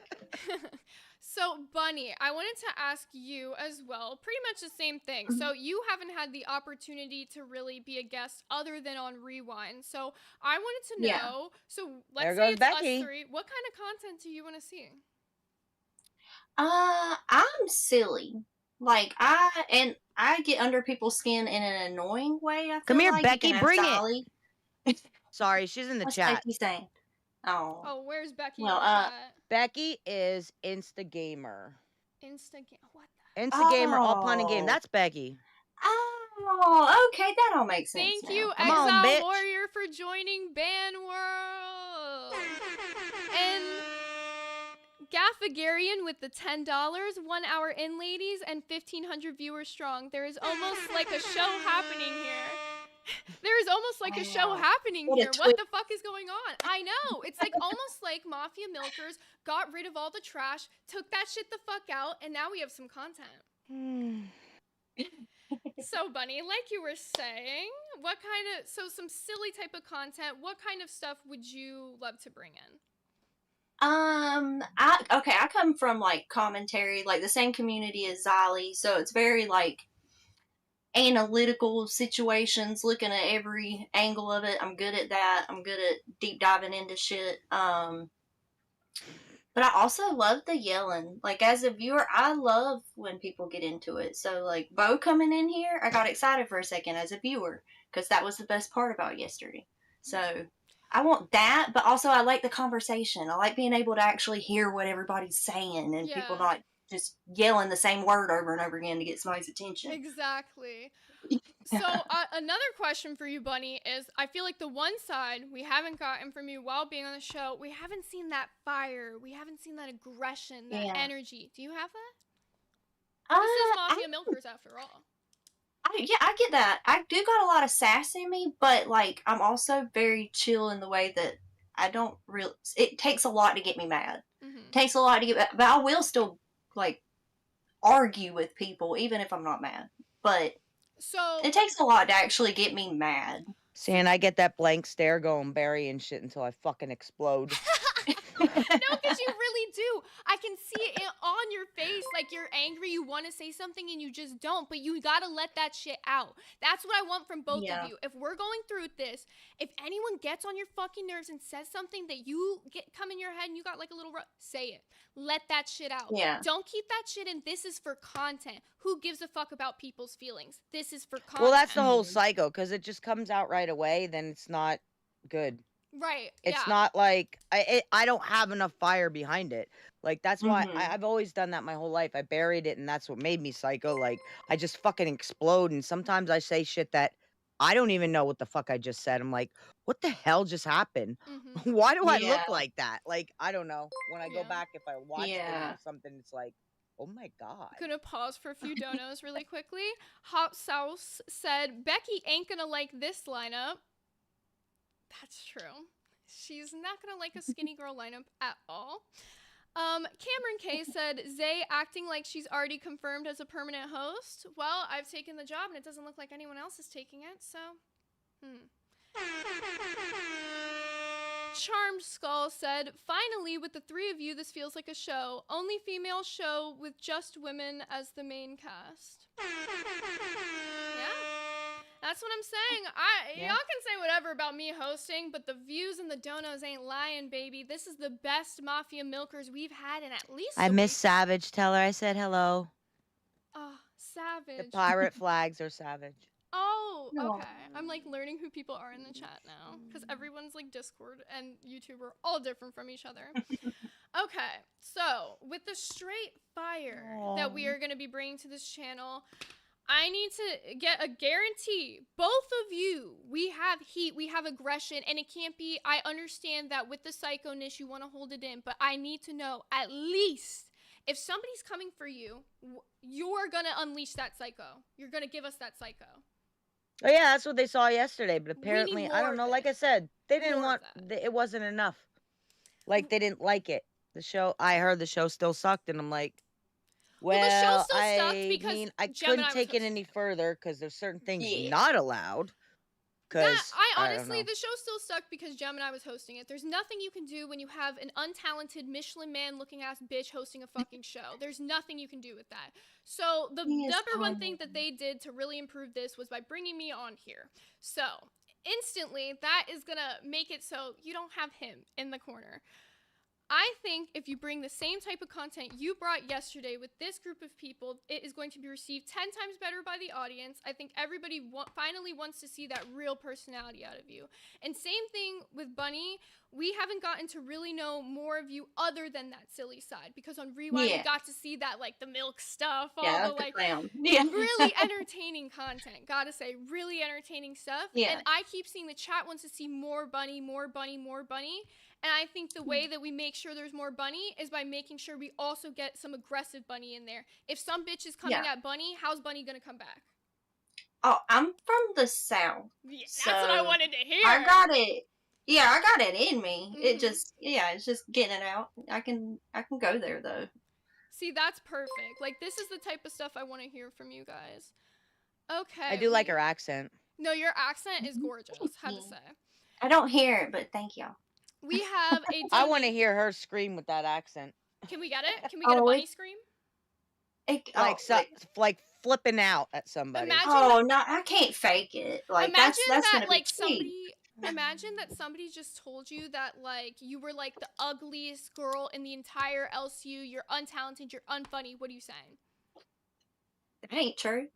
So, Bunny, I wanted to ask you as well, pretty much the same thing. So, you haven't had the opportunity to really be a guest other than on Rewind. So, I wanted to know, so let's say it's Becky. us three, what kind of content do you want to see? I'm silly. Like, I get under people's skin in an annoying way. I feel Come here, like. Becky, You can bring ask it. Sally. Sorry, she's in the What's chat. Becky saying? Oh. Oh, where's Becky? Well, in the chat? Becky is Instagamer. What? Instagamer, all pun and game. Oh. That's Becky. Oh, okay, that all makes sense. Thank now. you, Come on, Exile bitch. Warrior, for joining Ban World. And Gaffagarian with the $10, 1 hour in, ladies, and 1,500 viewers strong. There is almost like a show happening here. There is almost like a show happening here. What the fuck is going on? I know. It's like almost like Mafia Milkers got rid of all the trash, took that shit the fuck out, and now we have some content. So, Bunny, like you were saying, what kind of, so some silly type of content, what kind of stuff would you love to bring in? I come from like commentary, like the same community as Zali, so it's very like analytical situations, looking at every angle of it. I'm good at that. I'm good at deep diving into shit. But I also love the yelling. Like, as a viewer, I love when people get into it. So, like, Bo coming in here, I got excited for a second as a viewer, because that was the best part about yesterday. So, I want that, but also I like the conversation. I like being able to actually hear what everybody's saying, and people not just yelling the same word over and over again to get somebody's attention. Exactly. So another question for you, Bunny, is I feel like the one side we haven't gotten from you while being on the show, we haven't seen that fire. We haven't seen that aggression, that energy. Do you have that? This is Mafia Milkers, after all. I get that. I do got a lot of sass in me, but, like, I'm also very chill in the way that I don't really... It takes a lot to get me mad. It takes a lot to get... But I will still, like, argue with people, even if I'm not mad. But... So it takes a lot to actually get me mad. See, and I get that blank stare going burying shit until I fucking explode. No, because you really do. I can see it on your face. Like, you're angry, you want to say something, and you just don't. But you got to let that shit out. That's what I want from both of you. If we're going through this, if anyone gets on your fucking nerves and says something that you come in your head and you got like a little, say it. Let that shit out. Yeah. Don't keep that shit in. This is for content. Who gives a fuck about people's feelings? This is for content. Well, that's the whole psycho, because it just comes out right away, then it's not good. Right. It's not like I don't have enough fire behind it. Like, that's why I've always done that my whole life. I buried it, and that's what made me psycho. Like, I just fucking explode, and sometimes I say shit that I don't even know what the fuck I just said. I'm like, what the hell just happened? Why do I look like that? Like, I don't know. When I go back, if I watch things or something, it's like, oh my god. Gonna pause for a few donos really quickly. Hot Sauce said, Becky ain't gonna like this lineup. That's true. She's not gonna like a skinny girl lineup at all. Cameron K said, Zay acting like she's already confirmed as a permanent host. Well, I've taken the job and it doesn't look like anyone else is taking it, so Charmed Skull said, finally, with the three of you, this feels like a show. Only female show with just women as the main cast. Yeah. That's what I'm saying. Y'all can say whatever about me hosting, but the views and the donos ain't lying, baby. This is the best Mafia milkers we've had in at least I a miss week. Savage. Tell her I said hello. Oh, Savage. The pirate flags are Savage. Oh, okay. I'm like learning who people are in the chat now, because everyone's like Discord and YouTube are all different from each other. Okay, so with the straight fire that we are going to be bringing to this channel, I need to get a guarantee. Both of you, we have heat, we have aggression, and it can't be, I understand that with the psycho-ness, you want to hold it in, but I need to know at least if somebody's coming for you, you're going to unleash that psycho. You're going to give us that psycho. Oh yeah, that's what they saw yesterday, but apparently, I don't know, like I said, they didn't want, it wasn't enough. Like, they didn't like it. The show, I heard the show still sucked, and I'm like, well, the show still sucked because mean, I Gemini couldn't take it any further because there's certain things not allowed. Because I honestly, the show still stuck because Gemini was hosting it. There's nothing you can do when you have an untalented Michelin man looking ass bitch hosting a fucking show. There's nothing you can do with that. So the number one thing that they did to really improve this was by bringing me on here. So instantly, that is gonna make it so you don't have him in the corner. I think if you bring the same type of content you brought yesterday with this group of people, it is going to be received 10 times better by the audience. I think everybody finally wants to see that real personality out of you. And same thing with Bunny. We haven't gotten to really know more of you other than that silly side, because on Rewind we got to see that, like, the milk stuff, all the like really entertaining content. Gotta say, really entertaining stuff. And I keep seeing the chat wants to see more Bunny, more Bunny, more Bunny. And I think the way that we make sure there's more Bunny is by making sure we also get some aggressive Bunny in there. If some bitch is coming at Bunny, how's Bunny gonna come back? Oh, I'm from the South. Yeah, that's what I wanted to hear. I got it. Yeah, I got it in me. It just, it's just getting it out. I can go there though. See, that's perfect. Like, this is the type of stuff I want to hear from you guys. Okay. I do like her accent. No, your accent is gorgeous, had to say. I don't hear it, but thank y'all. We have a I want to hear her scream with that accent. Can we get it? Can we get a Bunny scream? Like flipping out at somebody. No, I can't fake it. Like, that's gonna be somebody. Imagine that somebody just told you that, like, you were like the ugliest girl in the entire LCU. You're untalented. You're unfunny. What are you saying? That ain't true.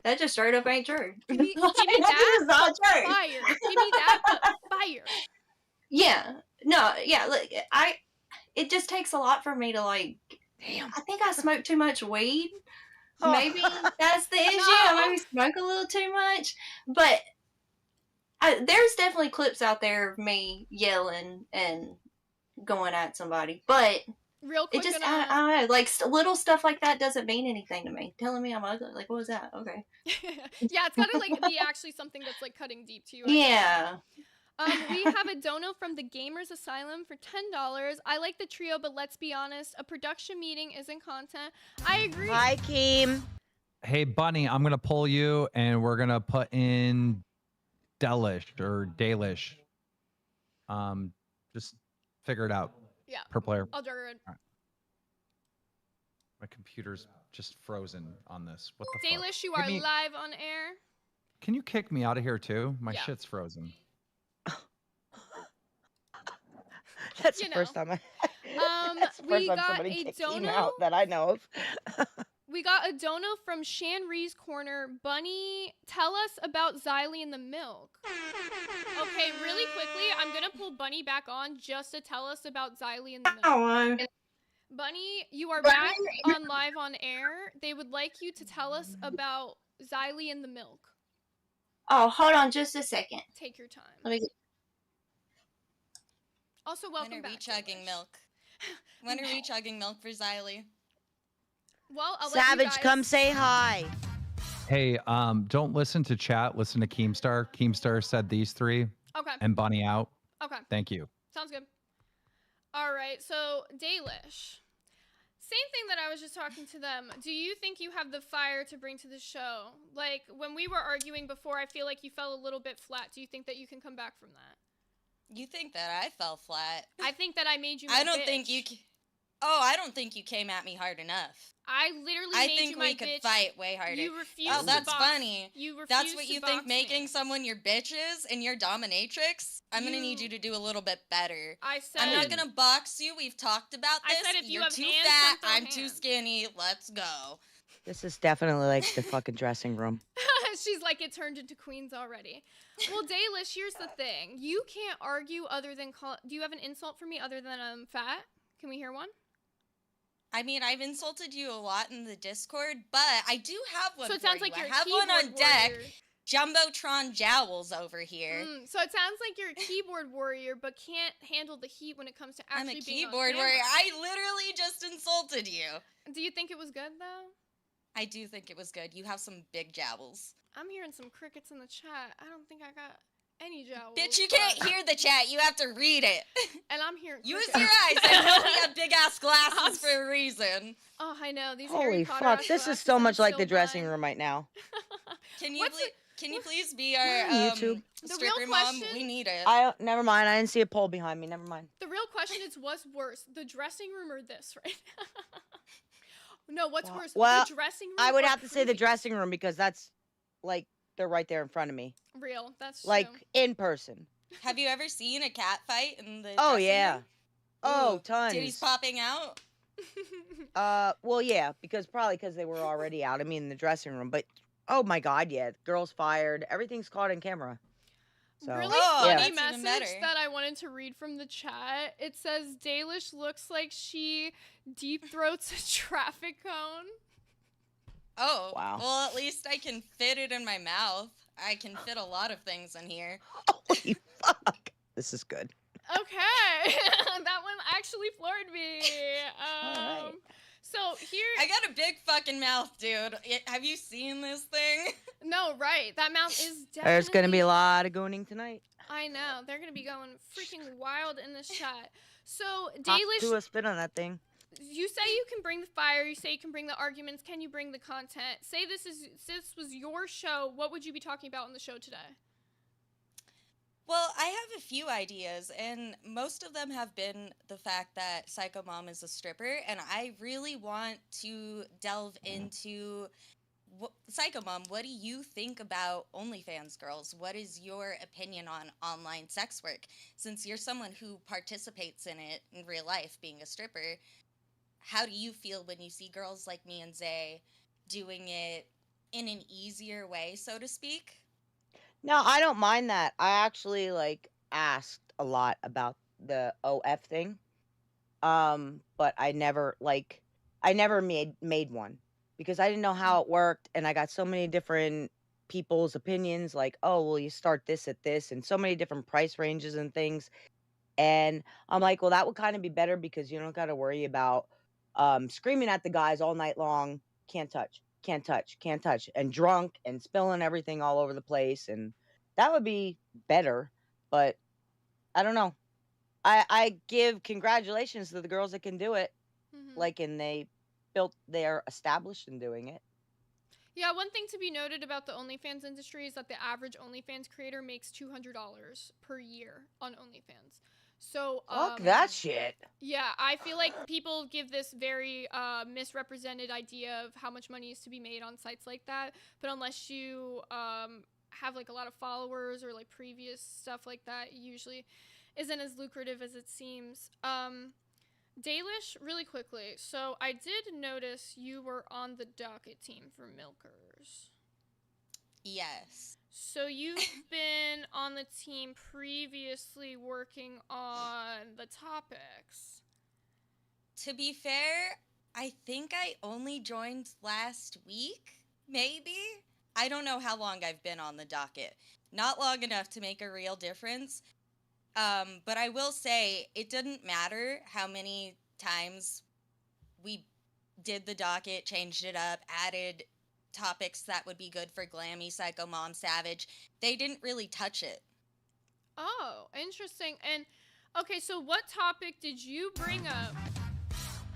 That just straight up ain't true. Give me that. Not true. Fire. Give me that. But fire. Yeah. No. Yeah. Look, it just takes a lot for me to, like. Damn. I think I smoke too much weed. Maybe that's the issue. I maybe smoke a little too much. But there's definitely clips out there of me yelling and going at somebody. But real quick, it just, I don't know. Like, little stuff like that doesn't mean anything to me. Telling me I'm ugly. Like, what was that? Okay. Yeah, it's gotta, like, be actually something that's, like, cutting deep to you. Yeah. We have a dono from the Gamers Asylum for $10. I like the trio, but let's be honest, a production meeting isn't content. I agree. Hi, Keem. Hey, Bunny, I'm going to pull you, and we're going to put in Delish or Dalish. Just figure it out. Yeah. Per player. I'll drag her in. All right. computer's just frozen on this. What the fuck? Dalish, you are live on air. Can you kick me out of here too? My Yeah. shit's frozen. That's the first time that's the first time somebody kicked me out that I know of. We got a dono from Shan Ree's Corner. Bunny, tell us about Xylee and the milk. Okay, really quickly, I'm gonna pull Bunny back on just to tell us about Xylee and the milk. Hello. Bunny, you are back on live on air. They would like you to tell us about Xylee and the milk. Oh, hold on just a second. Take your time. Let me get... Also, welcome When are back. we chugging milk? When are we chugging milk for Xylee? Well, I'll Savage, let you guys... come say hi. Hey, don't listen to chat. Listen to Keemstar. Keemstar said these three. Okay. And Bunny out. Okay. Thank you. Sounds good. All right, so Dalish. Same thing that I was just talking to them. Do you think you have the fire to bring to the show? Like, when we were arguing before, I feel like you fell a little bit flat. Do you think that you can come back from that? You think that I fell flat? I think that I made you my I don't bitch. think you... Oh, I don't think you came at me hard enough. I literally I made think you my we could bitch. fight way harder. You refused Oh, that's to box. funny. You refused That's what to you box think making someone your bitch is and your dominatrix? I'm gonna need you to do a little bit better. I said... I'm not gonna box you. We've talked about this. I said if you You're have too hands, fat. don't throw I'm too hands. skinny. Let's go. This is definitely like the fucking dressing room. She's like, it turned into Queens already. Well, Dalish, here's the thing. You can't argue other than call... Do you have an insult for me other than I'm fat? Can we hear one? I mean, I've insulted you a lot in the Discord, but I do have one. So it sounds for you. like you're I have one on keyboard deck. warrior. Jumbotron Jowls over here. So it sounds like you're a keyboard warrior, but can't handle the heat when it comes to actually I'm a being on keyboard camera. warrior. I literally just insulted you. Do you think it was good, though? I do think it was good. You have some big jowls. I'm hearing some crickets in the chat. I don't think I got any jowls. Bitch, you can't hear the chat. You have to read it. And I'm hearing Use crickets. your eyes. I know we have big-ass glasses for a reason. Oh, I know. These Harry Holy Potter fuck, ass this is glasses, so I'm much like so the dressing blind. room right now. Can you please be our YouTube. stripper real mom? question- We need it. Never mind. I didn't see a pole behind me. Never mind. The real question is, what's worse, the dressing room or this, right? No, what's worse, Well, the dressing room I would or have to say the Provy? dressing room because that's like they're right there in front of me, Real, that's true. like in person. Have you ever seen a cat fight in the Oh dressing yeah. room? Oh, Ooh, tons. Titties popping out? Well, yeah, because they were already out. I mean, in the dressing room, but oh my god, yeah, girls fired. Everything's caught in camera. So, Really Oh, funny that's even message better. that I wanted to read from the chat. It says, Dalish looks like she deep throats a traffic cone. Oh, Wow. well, at least I can fit it in my mouth. I can fit a lot of things in here. Holy fuck, this is good. Okay, that one actually floored me. Alright. So here, I got a big fucking mouth, dude. Have you seen this thing? no, right, that mount is definitely. There's gonna be a lot of gooning tonight. I know, they're gonna be going freaking wild in this chat. So, Hop Dalish, to a spin on that thing. you say you can bring the fire, you say you can bring the arguments, can you bring the content? Say this was your show, what would you be talking about on the show today? Well, I have a few ideas, and most of them have been the fact that Psycho Mom is a stripper, and I really want to delve into Psycho Mom. What do you think about OnlyFans girls? What is your opinion on online sex work? Since you're someone who participates in it in real life, being a stripper, how do you feel when you see girls like me and Zay doing it in an easier way, so to speak? No, I don't mind that. I actually asked a lot about the OF thing. But I never made one because I didn't know how it worked, and I got so many different people's opinions like, "Oh, well, you start this at this," and so many different price ranges and things. And I'm like, "Well, that would kind of be better because you don't got to worry about screaming at the guys all night long, can't touch, can't touch, can't touch, and drunk and spilling everything all over the place, and that would be better." But I don't know. I give congratulations to the girls that can do it, and they're established in doing it. Yeah, one thing to be noted about the OnlyFans industry is that the average OnlyFans creator makes $200 per year on OnlyFans. So fuck that shit. Yeah, I feel like people give this very misrepresented idea of how much money is to be made on sites like that. But unless you have like a lot of followers or like previous stuff like that, usually isn't as lucrative as it seems. Dalish, really quickly. So I did notice you were on the docket team for Milkers. Yes. So you've been on the team previously working on the topics. To be fair, I think I only joined last week, maybe? I don't know how long I've been on the docket. Not long enough to make a real difference. But I will say, it didn't matter how many times we did the docket, changed it up, added topics that would be good for Glamy, Psycho Mom, Savage. They didn't really touch it. Oh, interesting. And, okay, so what topic did you bring up?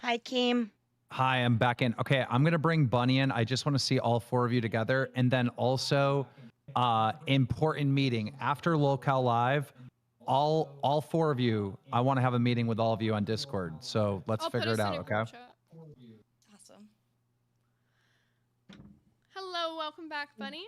Hi, Kim. Hi, I'm back in. Okay, I'm gonna bring Bunny in. I just want to see all 4 of you together, and then also, important meeting after Locale Live. All 4 of you, I want to have a meeting with all of you on Discord. So let's figure it out, okay? Awesome. Hello, welcome back, Bunny.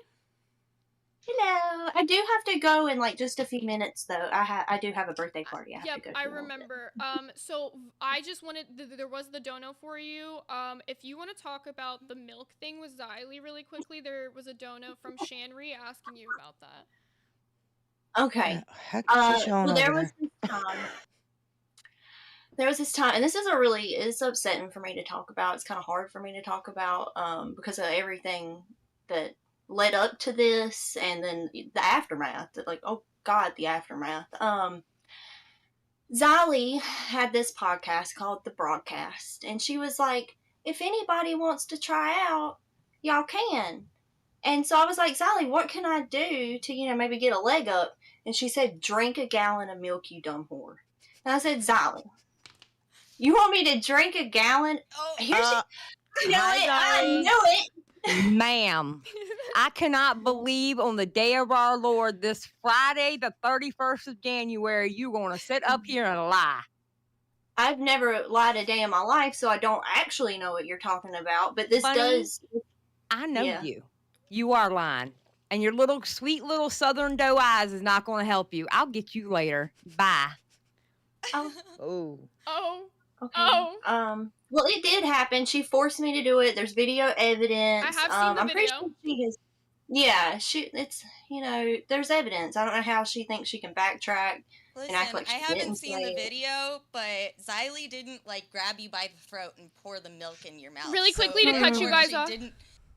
Hello. I do have to go in like just a few minutes though. I do have a birthday party. I have to go to I a little bit. remember. So I just wanted, there was the dono for you. If you want to talk about the milk thing with Xylee really quickly, there was a dono from Shanri asking you about that. Okay. Heck is she showing Well, there over was this time. There was this time, and this is it's upsetting for me to talk about. It's kind of hard for me to talk about because of everything that led up to this, and then the aftermath. Like, oh God, the aftermath. Xylee had this podcast called The Broadcast, and she was like, if anybody wants to try out, y'all can. And so I was like, Xylee, what can I do to, maybe get a leg up? And she said, drink a gallon of milk, you dumb whore. And I said, Xylee, you want me to drink a gallon? Oh, I knew it. Ma'am, I cannot believe on the day of our Lord, this Friday, the 31st of January, you're going to sit up here and lie. I've never lied a day in my life, so I don't actually know what you're talking about. But this does. I know you. You are lying. And your little sweet little Southern doe eyes is not going to help you. I'll get you later. Bye. Oh. Okay. Well, it did happen. She forced me to do it. There's video evidence. I have seen the I'm pretty video. sure she has. Yeah, it's there's evidence. I don't know how she thinks she can backtrack Listen, and act like she I haven't didn't seen say the it. video, but Xylee didn't grab you by the throat and pour the milk in your mouth. Really quickly to cut you guys off. She didn't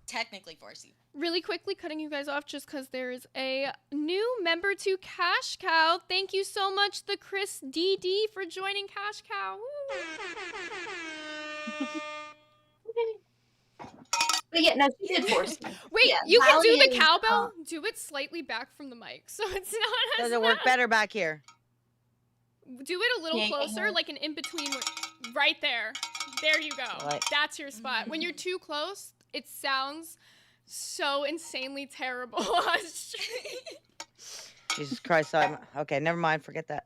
technically force you. Really quickly cutting you guys off just because there's a new member to Cash Cow. Thank you so much, the Chris DD, for joining Cash Cow. But yeah, no, she did force me. Wait, Yeah, you can do Xylee the is, cowbell? Do it slightly back from the mic, so it's not as Does it work loud. better back here? Do it a little Yeah, closer, yeah. like an in-between, right there. There you go. Right. That's your spot. When you're too close, it sounds so insanely terrible. Jesus Christ. Okay, never mind. Forget that.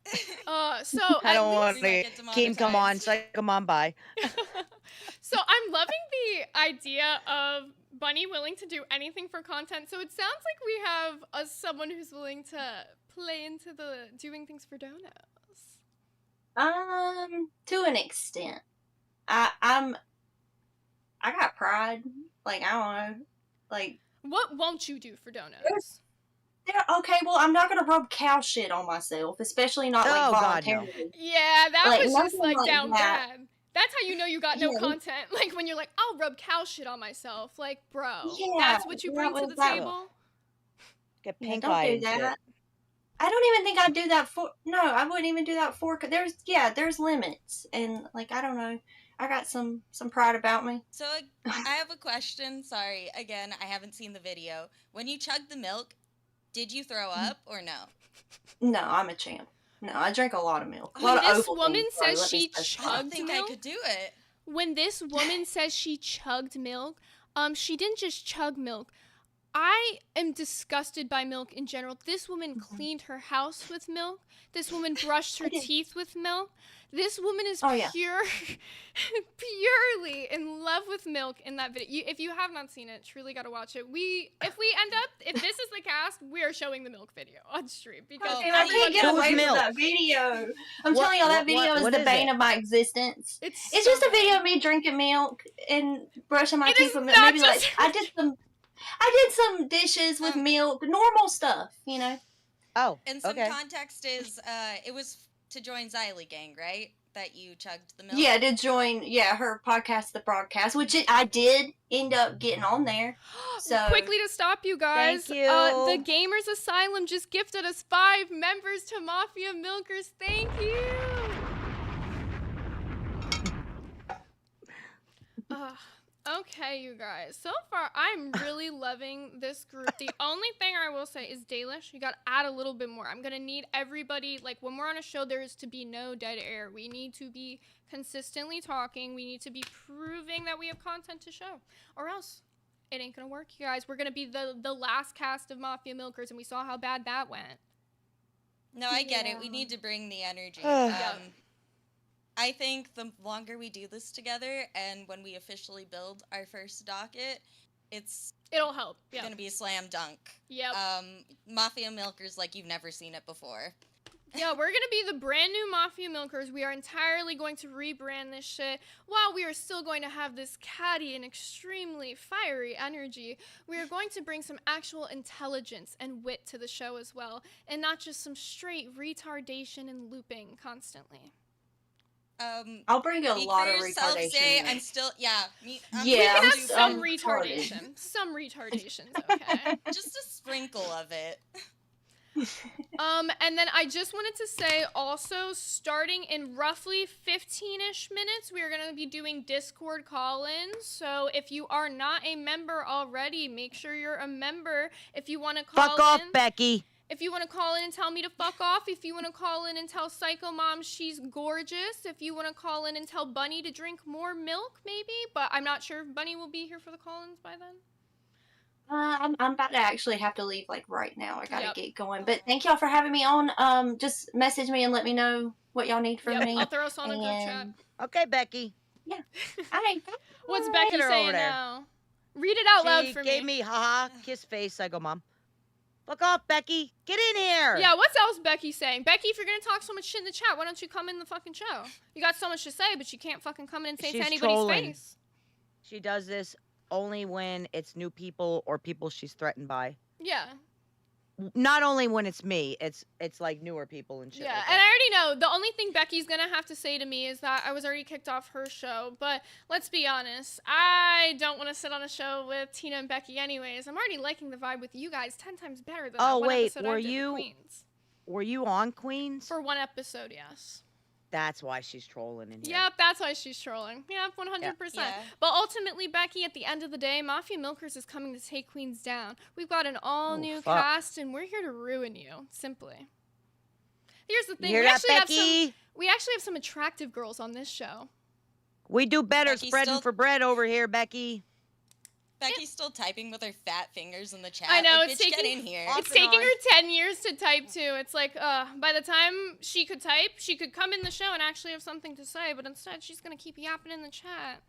So I don't want we might to. get Keem, come on. demonetized. Say, come on, bye. So I'm loving the idea of Bunny willing to do anything for content. So it sounds like we have someone who's willing to play into the doing things for donos. To an extent. I got pride. Like, I don't know. Like, what won't you do for donos? Okay, well, I'm not gonna rub cow shit on myself, especially not like Oh, God, no. voluntarily. Yeah, that Like, was just nothing like like down that. bad. That's how you know you got no Yeah. content. Like when you're like, I'll rub cow shit on myself. Like, bro, Yeah, that's what you that bring to was the that- table. Get Yeah, pink don't eye do and shit. that. I don't even think I'd do that for. No, I wouldn't even do that for. There's limits, and like I don't know. I got some pride about me. So I have a question. Sorry, again, I haven't seen the video. When you chugged the milk, did you throw up or no? No, I'm a champ. No, I drink a lot of milk. A When lot of this Ovaltine, woman sorry, says let me she specify. I don't chugged think milk, I could do it. when this woman says she chugged milk, she didn't just chug milk. I am disgusted by milk in general. This woman cleaned her house with milk. This woman brushed her teeth with milk. This woman is purely in love with milk in that video. If you have not seen it, truly got to watch it. If this is the cast, we are showing the milk video on stream because I can't get away from that video. I'm telling y'all, that video is the bane of my existence. It's just a video of me drinking milk and brushing my teeth with milk. Maybe like I did some dishes with milk, normal stuff, you know. Oh, and some context is it was to join Xylee Gang, right? That you chugged the milk? Yeah, to join her podcast, The Broadcast, which I did end up getting on there. So quickly to stop you guys, thank you. The Gamers Asylum just gifted us 5 members to Mafia Milkers. Thank you. Okay, you guys. So far, I'm really loving this group. The only thing I will say is, Dalish, you gotta add a little bit more. I'm gonna need everybody, like, when we're on a show, there is to be no dead air. We need to be consistently talking. We need to be proving that we have content to show. Or else, it ain't gonna work, you guys. We're gonna be the last cast of Mafia Milkers, and we saw how bad that went. No, I get it. We need to bring the energy. I think the longer we do this together, and when we officially build our first docket, it'll help. It's gonna be a slam dunk. Yep. Mafia Milkers like you've never seen it before. Yeah, we're gonna be the brand new Mafia Milkers. We are entirely going to rebrand this shit. While we are still going to have this catty and extremely fiery energy, we are going to bring some actual intelligence and wit to the show as well, and not just some straight retardation and looping constantly. I'll bring a lot of retardation. Say I'm still, we can have some retardation. Some retardations, okay? Just a sprinkle of it. And then I just wanted to say also, starting in roughly 15-ish minutes, we are going to be doing Discord call-ins. So if you are not a member already, make sure you're a member. If you want to call Fuck off, Becky. If you want to call in and tell me to fuck off, if you want to call in and tell Psycho Mom she's gorgeous, if you want to call in and tell Bunny to drink more milk, maybe, but I'm not sure if Bunny will be here for the call-ins by then. I'm about to actually have to leave like right now. I gotta get going. But thank y'all for having me on. Just message me and let me know what y'all need from me. I'll throw us on a group chat. Okay, Becky. Yeah. All right. What's Becky saying now? Read it out loud for me. She gave me haha kiss face, Psycho Mom. Fuck off, Becky. Get in here. Yeah, what's else Becky saying? Becky, if you're going to talk so much shit in the chat, why don't you come in the fucking show? You got so much to say, but you can't fucking come in and say it to anybody's face. She does this only when it's new people or people she's threatened by. Yeah. Not only when it's me, it's like newer people and shit. Yeah, like and I already know the only thing Becky's gonna have to say to me is that I was already kicked off her show. But let's be honest, I don't want to sit on a show with Tina and Becky anyways. I'm already liking the vibe with you guys 10 times better than that one episode I did with Queens. Were you on Queens? For one episode, yes. That's why she's trolling in here. Yep, that's why she's trolling. Yep, 100%. Yeah. But ultimately, Becky, at the end of the day, Mafia Milkers is coming to take Queens down. We've got an all-new cast, and we're here to ruin you, simply. Here's the thing. We actually have some attractive girls on this show. We do better spreading for bread over here, Becky. Becky's still typing with her fat fingers in the chat. I know, like, it's bitch, taking, get in here. It's taking her 10 years to type, too. It's like, by the time she could type, she could come in the show and actually have something to say, but instead she's going to keep yapping in the chat.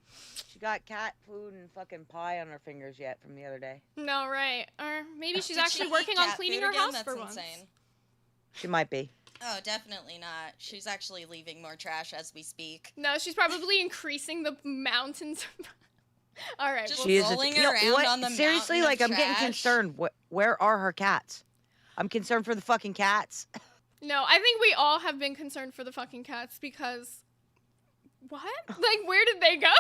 She got cat food and fucking pie on her fingers yet from the other day. No, right. Or maybe she's actually working on cleaning her house for once. She might be. Oh, definitely not. She's actually leaving more trash as we speak. No, she's probably increasing the mountains. All right. Just rolling around on the seriously, like, I'm getting concerned. Where are her cats? I'm concerned for the fucking cats. No, I think we all have been concerned for the fucking cats because... What? Like, where did they go?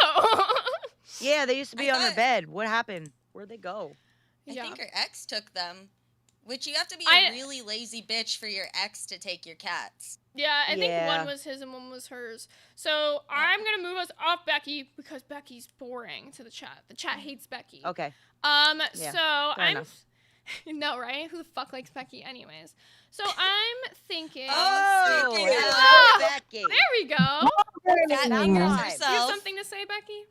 Yeah, they used to be on her bed. What happened? Where'd they go? I think her ex took them. Which you have to be a really lazy bitch for your ex to take your cats. Yeah, I think one was his and one was hers. So I'm going to move us off Becky because Becky's boring to the chat. The chat hates Becky. Okay. So I'm... No, right? Who the fuck likes Becky anyways? So I'm thinking... Becky. There we go. Fat fingers You have herself. something to say, Becky?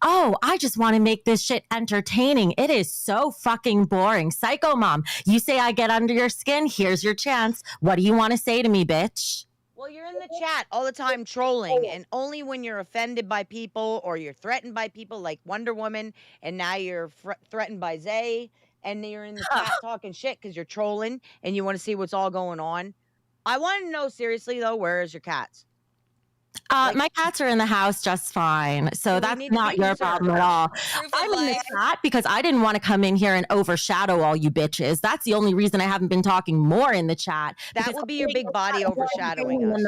Oh, I just want to make this shit entertaining. It is so fucking boring. Psycho Mom, you say I get under your skin. Here's your chance. What do you want to say to me, bitch? Well, you're in the chat all the time trolling, and only when you're offended by people or you're threatened by people like Wonder Woman, and now you're threatened by Zay, and you're in the chat talking shit because you're trolling and you want to see what's all going on. I want to know, seriously, though, where is your cats? My cats are in the house just fine, so that's not your problem at all. I'm in the chat because I didn't want to come in here and overshadow all you bitches. That's the only reason I haven't been talking more in the chat. That would be your big body overshadowing us.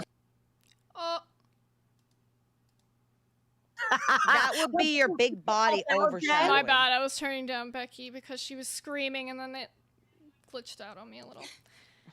That would be your big body overshadowing. My bad. I was turning down Becky because she was screaming, and then it glitched out on me a little.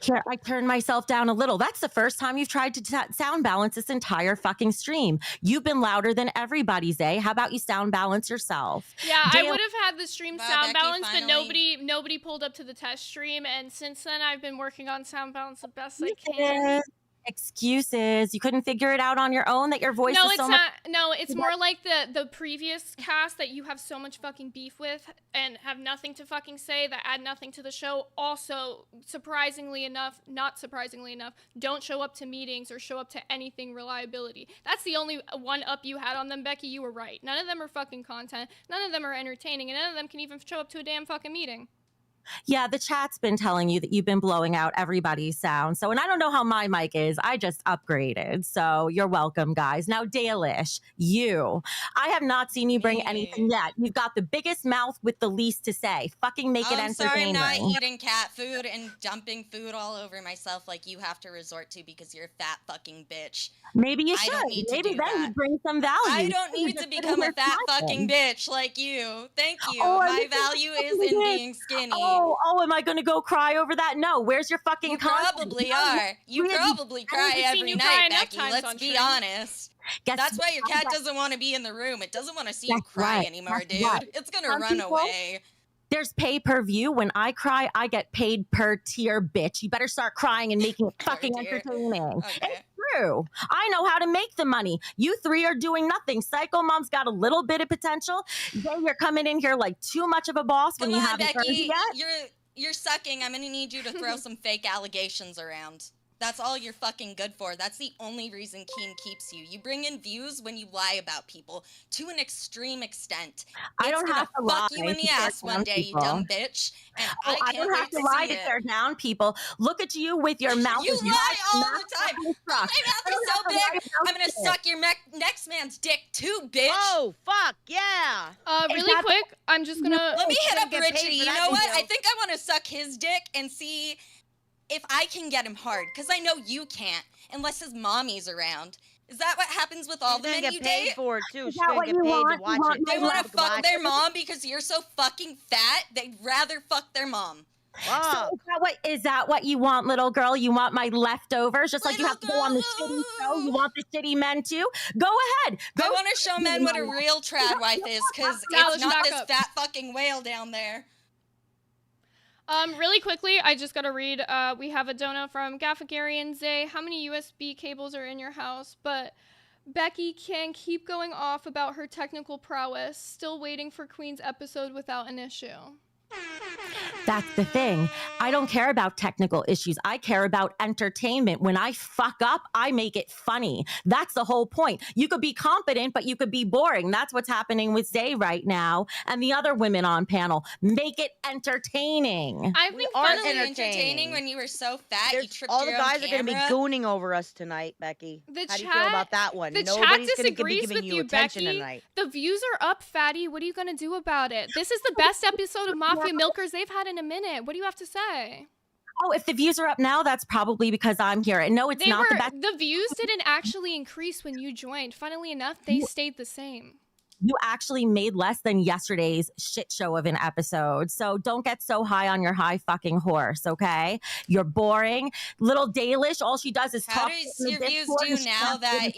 Here, I turned myself down a little. That's the first time you've tried to sound balance this entire fucking stream. You've been louder than everybody, Zay. How about you sound balance yourself? Yeah, I would have had the stream sound balance, but nobody pulled up to the test stream, and since then I've been working on sound balance the best I can. Excuses. You couldn't figure it out on your own that your voice No, is it's so not. much. No, it's more like the previous cast that you have so much fucking beef with and have nothing to fucking say, that add nothing to the show. Also, not surprisingly enough, don't show up to meetings or show up to anything reliability. That's the only one up you had on them, Becky. You were right. None of them are fucking content. None of them are entertaining, and none of them can even show up to a damn fucking meeting. Yeah, the chat's been telling you that you've been blowing out everybody's sound. So, and I don't know how my mic is. I just upgraded. So you're welcome, guys. Now, Dalish, I have not seen you bring anything yet. You've got the biggest mouth with the least to say. Fucking make it entertaining. I'm sorry, I'm not eating cat food and dumping food all over myself like you have to resort to because you're a fat fucking bitch. Maybe you should. I don't need to Maybe do then that. you bring some value. I don't need to become a fat fucking bitch like you. Thank you. My value is in being skinny. Oh, am I going to go cry over that? No. Where's your fucking You content? probably are. You probably cry every night, Becky. Let's be honest. That's why your cat doesn't want to be in the room. It doesn't want to see you cry anymore, dude. It's going to run away. There's pay-per-view. When I cry, I get paid per tier, bitch. You better start crying and making it fucking entertaining. Okay. It's true. I know how to make the money. You three are doing nothing. Psycho Mom's got a little bit of potential. Then you're coming in here like too much of a boss when you haven't earned it yet. You're sucking. I'm gonna need you to throw some fake allegations around. That's all you're fucking good for. That's the only reason Keen keeps you. You bring in views when you lie about people to an extreme extent. I don't have to lie fuck you in the ass one day, you dumb bitch. And I don't have to lie to tear down people. Look at you with your mouth. You lie all the time. My mouth is so big. I'm gonna suck your next man's dick too, bitch. Oh fuck yeah. Really quick, I'm just gonna let me hit up Richie. You know what? I think I want to suck his dick and see if I can get him hard, because I know you can't, unless his mommy's around. Is that what happens with all the men you date? She's gonna get paid for it, too. She's gonna get paid to watch it. They want to fuck their mom because you're so fucking fat, they'd rather fuck their mom. So is that what you want, little girl? You want my leftovers? Just like you have to go on the shitty show, you want the shitty men too? Go ahead. I want to show men what a real trad wife is, because it's not this fat fucking whale down there. Really quickly, I just gotta read. We have a donut from Gaffagarian Zay. How many USB cables are in your house? But Becky can keep going off about her technical prowess. Still waiting for Queen's episode without an issue. That's the thing. I don't care about technical issues. I care about entertainment. When I fuck up, I make it funny. That's the whole point. You could be competent, but you could be boring. That's what's happening with Zay right now and the other women on panel. Make it entertaining. I think funnily entertaining when you were so fat. You tripped all the your own guys are going to be camera. gooning over us tonight, Becky. How do you feel about that one? The Nobody's chat going to be disagrees giving with you you, attention Becky. tonight. The views are up, fatty. What are you gonna do about it? This is the best episode of Mafia Milkers they've had in a minute. What do you have to say? Oh, if the views are up now, that's probably because I'm here. And no, it's not the best. The views didn't actually increase when you joined. Funnily enough, they stayed the same. You actually made less than yesterday's shit show of an episode. So don't get so high on your high fucking horse, okay? You're boring. Little Dalish, all she does is How talk. does your views do now that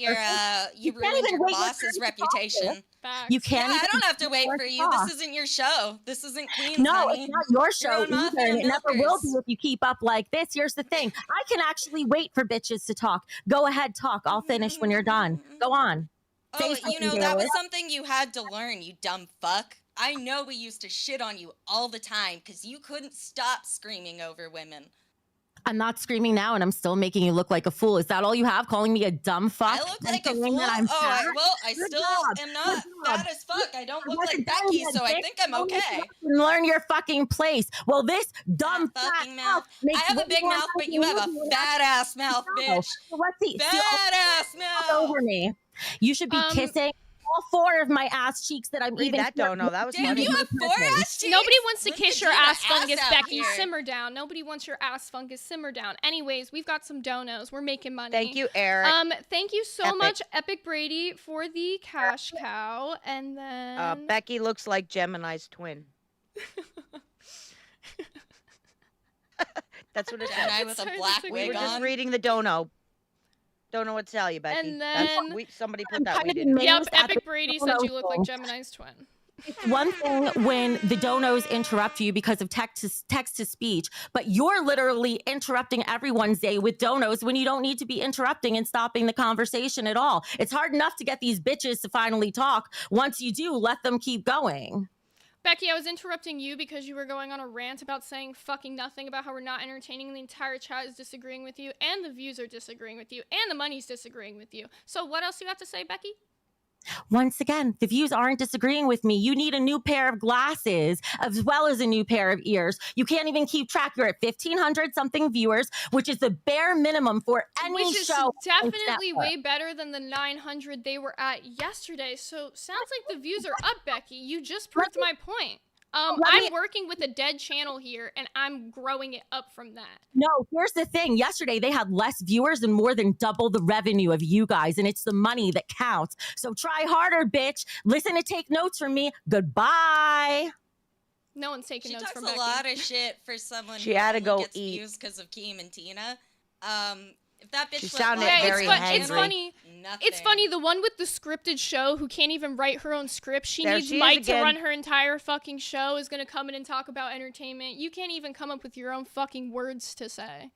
you ruined your boss's reputation? You can't. Yeah, I don't have to wait for you. This isn't your show. This isn't Queen's. No, honey. it's not your show You're on either, Mafia and it never will Milkers. be if you keep up like this. Here's the thing. I can actually wait for bitches to talk. Go ahead, talk. I'll finish when you're done. Go on. Oh, you know, that was something you had to learn, you dumb fuck. I know we used to shit on you all the time because you couldn't stop screaming over women. I'm not screaming now, and I'm still making you look like a fool. Is that all you have? Calling me a dumb fuck? I look like a fool? I still am not fat as fuck. I don't look like Becky, so I think I'm okay. Learn your fucking place. Well, this dumb fucking mouth. I have a big mouth, but you have a fat ass mouth, bitch. Let's see. Fat ass mouth. Over me. You should be kissing all 4 of my ass cheeks that I'm Read even. that dono. That was Damn, funny. you have 4 ass cheeks? Nobody wants to kiss your ass fungus, out Becky. here. Simmer down. Nobody wants your ass fungus. Simmer down. Anyways, we've got some donos. We're making money. Thank you, Eric. Thank you so much, Epic Brady, for the cash cow. And then Becky looks like Gemini's twin. That's what it says. Gemini with a black wig We're just on. reading the dono. Don't know what to tell you, Becky. And That's then- what somebody put that. We didn't. Yep, Epic Brady said you look like Gemini's twin. It's one thing when the donos interrupt you because of text to speech, but you're literally interrupting everyone's day with donos when you don't need to be interrupting and stopping the conversation at all. It's hard enough to get these bitches to finally talk. Once you do, let them keep going. Becky, I was interrupting you because you were going on a rant about saying fucking nothing about how we're not entertaining. The entire chat is disagreeing with you, and the views are disagreeing with you, and the money's disagreeing with you. So what else you got to say, Becky? Once again, the views aren't disagreeing with me. You need a new pair of glasses as well as a new pair of ears. You can't even keep track. You're at 1,500 something viewers, which is the bare minimum for any Which is show. definitely way better than the 900 they were at yesterday. So sounds like the views are up, Becky. You just proved my point. I'm working with a dead channel here, and I'm growing it up from that. No, here's the thing. Yesterday, they had less viewers and more than double the revenue of you guys, and it's the money that counts. So try harder, bitch. Listen to take notes from me. Goodbye. No one's taking notes from She Becky. talks a lot of shit for someone She who had to only go gets eat. views because of Keem and Tina. If that bitch She went sounded live, very It's hangry. funny. Nothing. It's funny. The one with the scripted show who can't even write her own script. She There needs she is Mike to again. run her entire fucking show. Is gonna come in and talk about entertainment. You can't even come up with your own fucking words to say.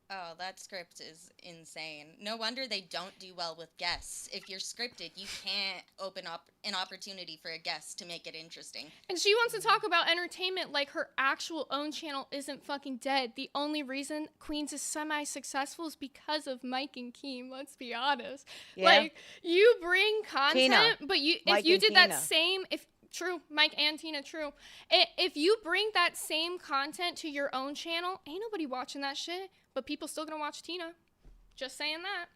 Oh, that script is insane. No wonder they don't do well with guests. If you're scripted, you can't open up an opportunity for a guest to make it interesting. And she wants to talk about entertainment like her actual own channel isn't fucking dead. The only reason Queens is semi-successful is because of Mike and Keem, let's be honest. Yeah. Like, you bring content, Tina. but if Mike you and did that Tina. same, true, Mike and Tina, true. If you bring that same content to your own channel, ain't nobody watching that shit, but people still gonna watch Tina. Just saying that.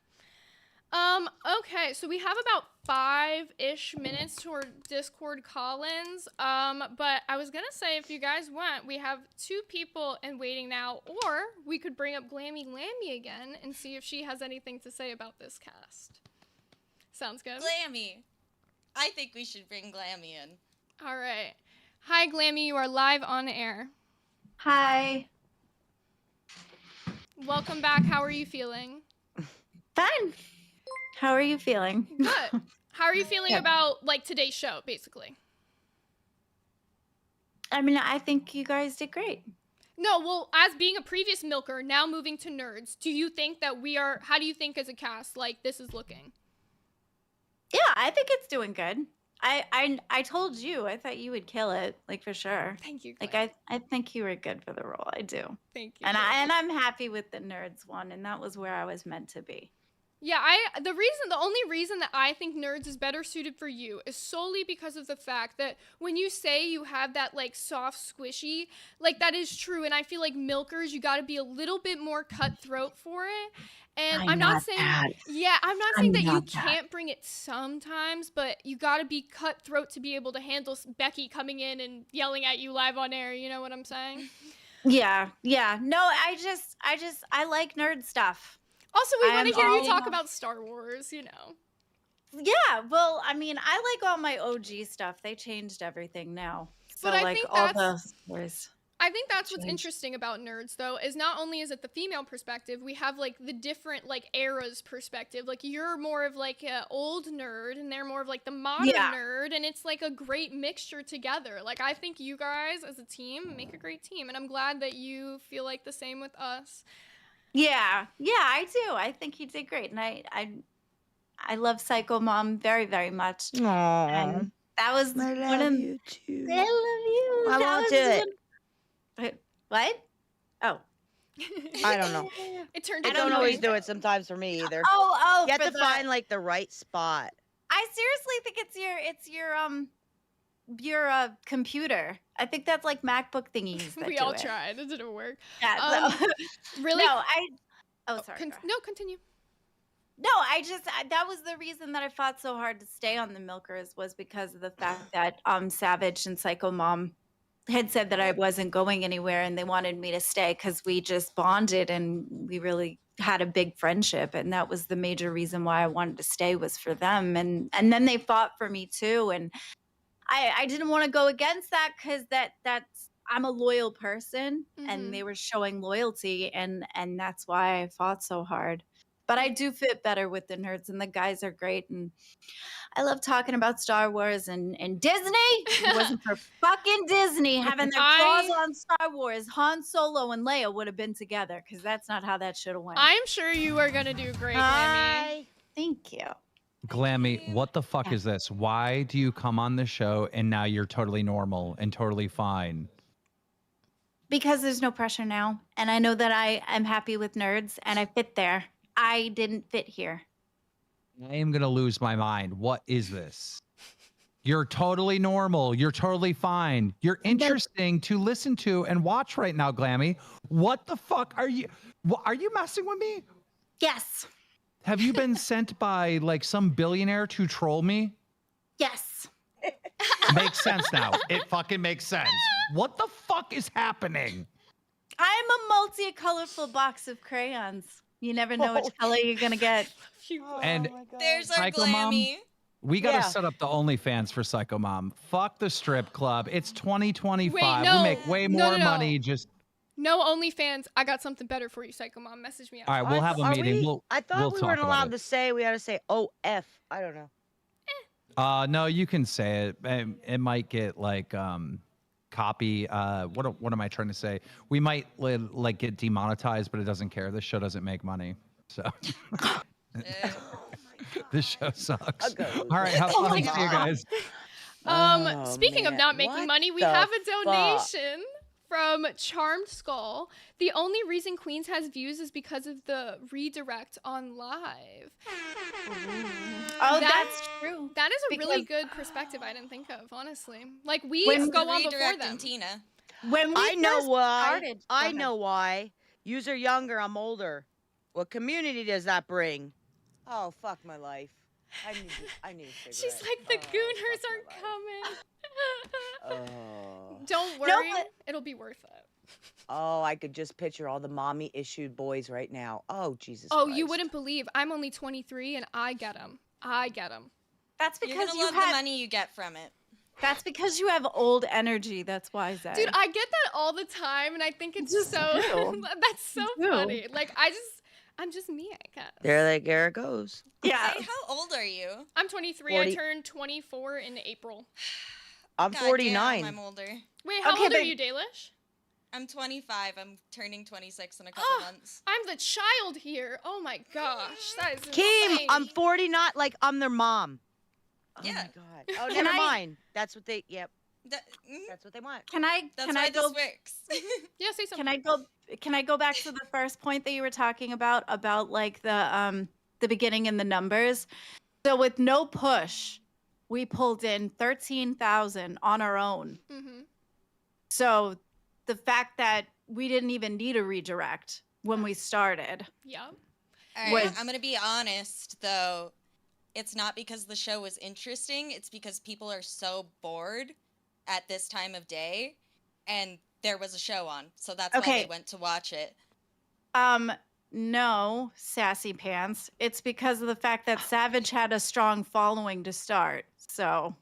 Okay, so we have about 5-ish minutes to our Discord call-ins. But I was gonna say, if you guys want, we have 2 people in waiting now, or we could bring up Glamy again and see if she has anything to say about this cast. Sounds good? Glamy. I think we should bring Glamy in. All right. Hi, Glamy, you are live on air. Hi. Welcome back. How are you feeling? Fine. How are you feeling? Good. How are you feeling Good. about, like, today's show, basically? I mean, I think you guys did great. No, well, as being a previous milker, now moving to nerds, do you think that how do you think as a cast, like, this is looking? Yeah, I think it's doing good. I told you, I thought you would kill it, like, for sure. Thank you, Like, I think you were good for the role. I do. Thank you. And I'm happy with the nerds one, and that was where I was meant to be. Yeah, the only reason that I think nerds is better suited for you is solely because of the fact that when you say you have that, like, soft squishy, like, that is true, and I feel like milkers, you gotta be a little bit more cutthroat for it. And I'm not saying that you can't bring it sometimes, but you gotta be cutthroat to be able to handle Becky coming in and yelling at you live on air, you know what I'm saying? Yeah. No, I like nerd stuff. Also, we want to hear you talk all- about Star Wars, you know. Yeah, well, I mean, I like all my OG stuff. They changed everything now. So, But I like, think all that's- the stories. I think that's what's interesting about nerds, though, is not only is it the female perspective, we have, like, the different, like, eras perspective. Like, you're more of, like, an old nerd, and they're more of, like, the modern nerd, and it's, like, a great mixture together. Like, I think you guys, as a team, make a great team, and I'm glad that you feel like the same with us. Yeah, I do. I think he did great, and I love Psycho Mom very, very much. Aww. And that was I one love of you too. I love you. I That won't was do it. What? Oh. I don't know. It turned. I don't always do it sometimes for me either. Oh, You have for to find like the right spot. I seriously think it's your computer. I think that's like MacBook thingies. That We do all it. tried. It didn't work. Yeah, Really? No, sorry. No, continue. No, that was the reason that I fought so hard to stay on the Milkers was because of the fact that Savage and Psycho Mom had said that I wasn't going anywhere and they wanted me to stay because we just bonded and we really had a big friendship, and that was the major reason why I wanted to stay was for them, and then they fought for me too, and I didn't want to go against that because that's I'm a loyal person and they were showing loyalty, and that's why I fought so hard. But I do fit better with the nerds, and the guys are great, and I love talking about Star Wars and Disney. If it wasn't for fucking Disney having their claws on Star Wars, Han Solo and Leia would have been together because that's not how that should have went. I'm sure you are gonna do great, Glammy. Thank you. Glammy, what the fuck is this? Why do you come on the show and now you're totally normal and totally fine? Because there's no pressure now, and I know that I am happy with nerds, and I fit there. I didn't fit here. I am going to lose my mind. What is this? You're totally normal. You're totally fine. You're interesting to listen to and watch right now, Glammy. What the fuck are you? Are you messing with me? Yes. Have you been sent by like some billionaire to troll me? Yes. Makes sense now. It fucking makes sense. What the fuck is happening? I'm a multi-colorful box of crayons. You never know which color you're gonna get. And there's our Psycho Mom, Glammy. we gotta set up the OnlyFans for Psycho Mom. Fuck the strip club. It's 2025. Wait, no. We make way more money. Just no OnlyFans. I got something better for you, Psycho Mom. Message me out. all right. We'll have a meeting. I thought we'll we talk weren't about allowed it. to say. We had to say OF. I don't know. No, you can say it. It might get like copy. What am I trying to say? We might like get demonetized, but it doesn't care. This show doesn't make money, so this show sucks. All right, have fun. See you guys. Speaking of not making money, we have a donation from Charmed Skull. The only reason Queens has views is because of the redirect on live. Oh, that's true. That is a really good perspective I didn't think of, honestly. Like, we When go on before redirecting them. Tina. When we I know first why. started- I know why. Yous are younger. I'm older. What community does that bring? Oh, fuck my life. I need a cigarette. She's like, the Gooners are coming. Oh. Don't worry, it'll be worth it. Oh, I could just picture all the mommy issued boys right now. Oh, Jesus Oh, Christ. you wouldn't believe. I'm only 23 and I get them. That's You're because gonna you love have the money you get from it. That's because you have old energy. That's why, Zay. Dude, I get that all the time, and I think it's Just so. do. That's so Do. funny. Like, I'm just me, I guess. There it goes. Yeah. Hey, how old are you? I'm 23. 40. I turned 24 in April. I'm God 49. Damn, I'm older. Wait, how Okay, old are but- you, Dalish? I'm 25. I'm turning 26 in a couple months. I'm the child here. Oh my gosh, that is Kim, insane. I'm 49. Like, I'm their mom. Yeah. Oh, my God. Oh, Can never I- mind. That's what they, yep. That, That's what they want. Can I? that's Can why I go? this works. Yeah, say something. Can I go back to the first point that you were talking about like the beginning and the numbers? So with no push, we pulled in 13,000 on our own. Mm-hmm. So the fact that we didn't even need a redirect when we started. Yeah. All right, I'm gonna be honest though. It's not because the show was interesting. It's because people are so bored at this time of day, and there was a show on, so that's why Okay. they went to watch it. No, sassy pants. It's because of the fact that Savage had a strong following to start. So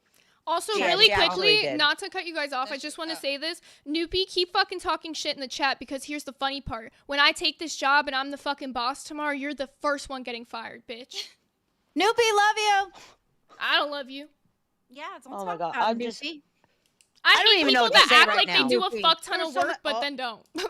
Also, Yeah, really they actually quickly, did. not to cut you guys off, I just want to say this. Noopy, keep fucking talking shit in the chat because here's the funny part. When I take this job and I'm the fucking boss tomorrow, you're the first one getting fired, bitch. Noopy, love you. I don't love you. Yeah, don't Oh talk my God, about I'm Noopy. just- I don't hate even know people what to that say act right like now. they do a Noopy. fuck ton There's of work, some- but oh. then don't. Yeah,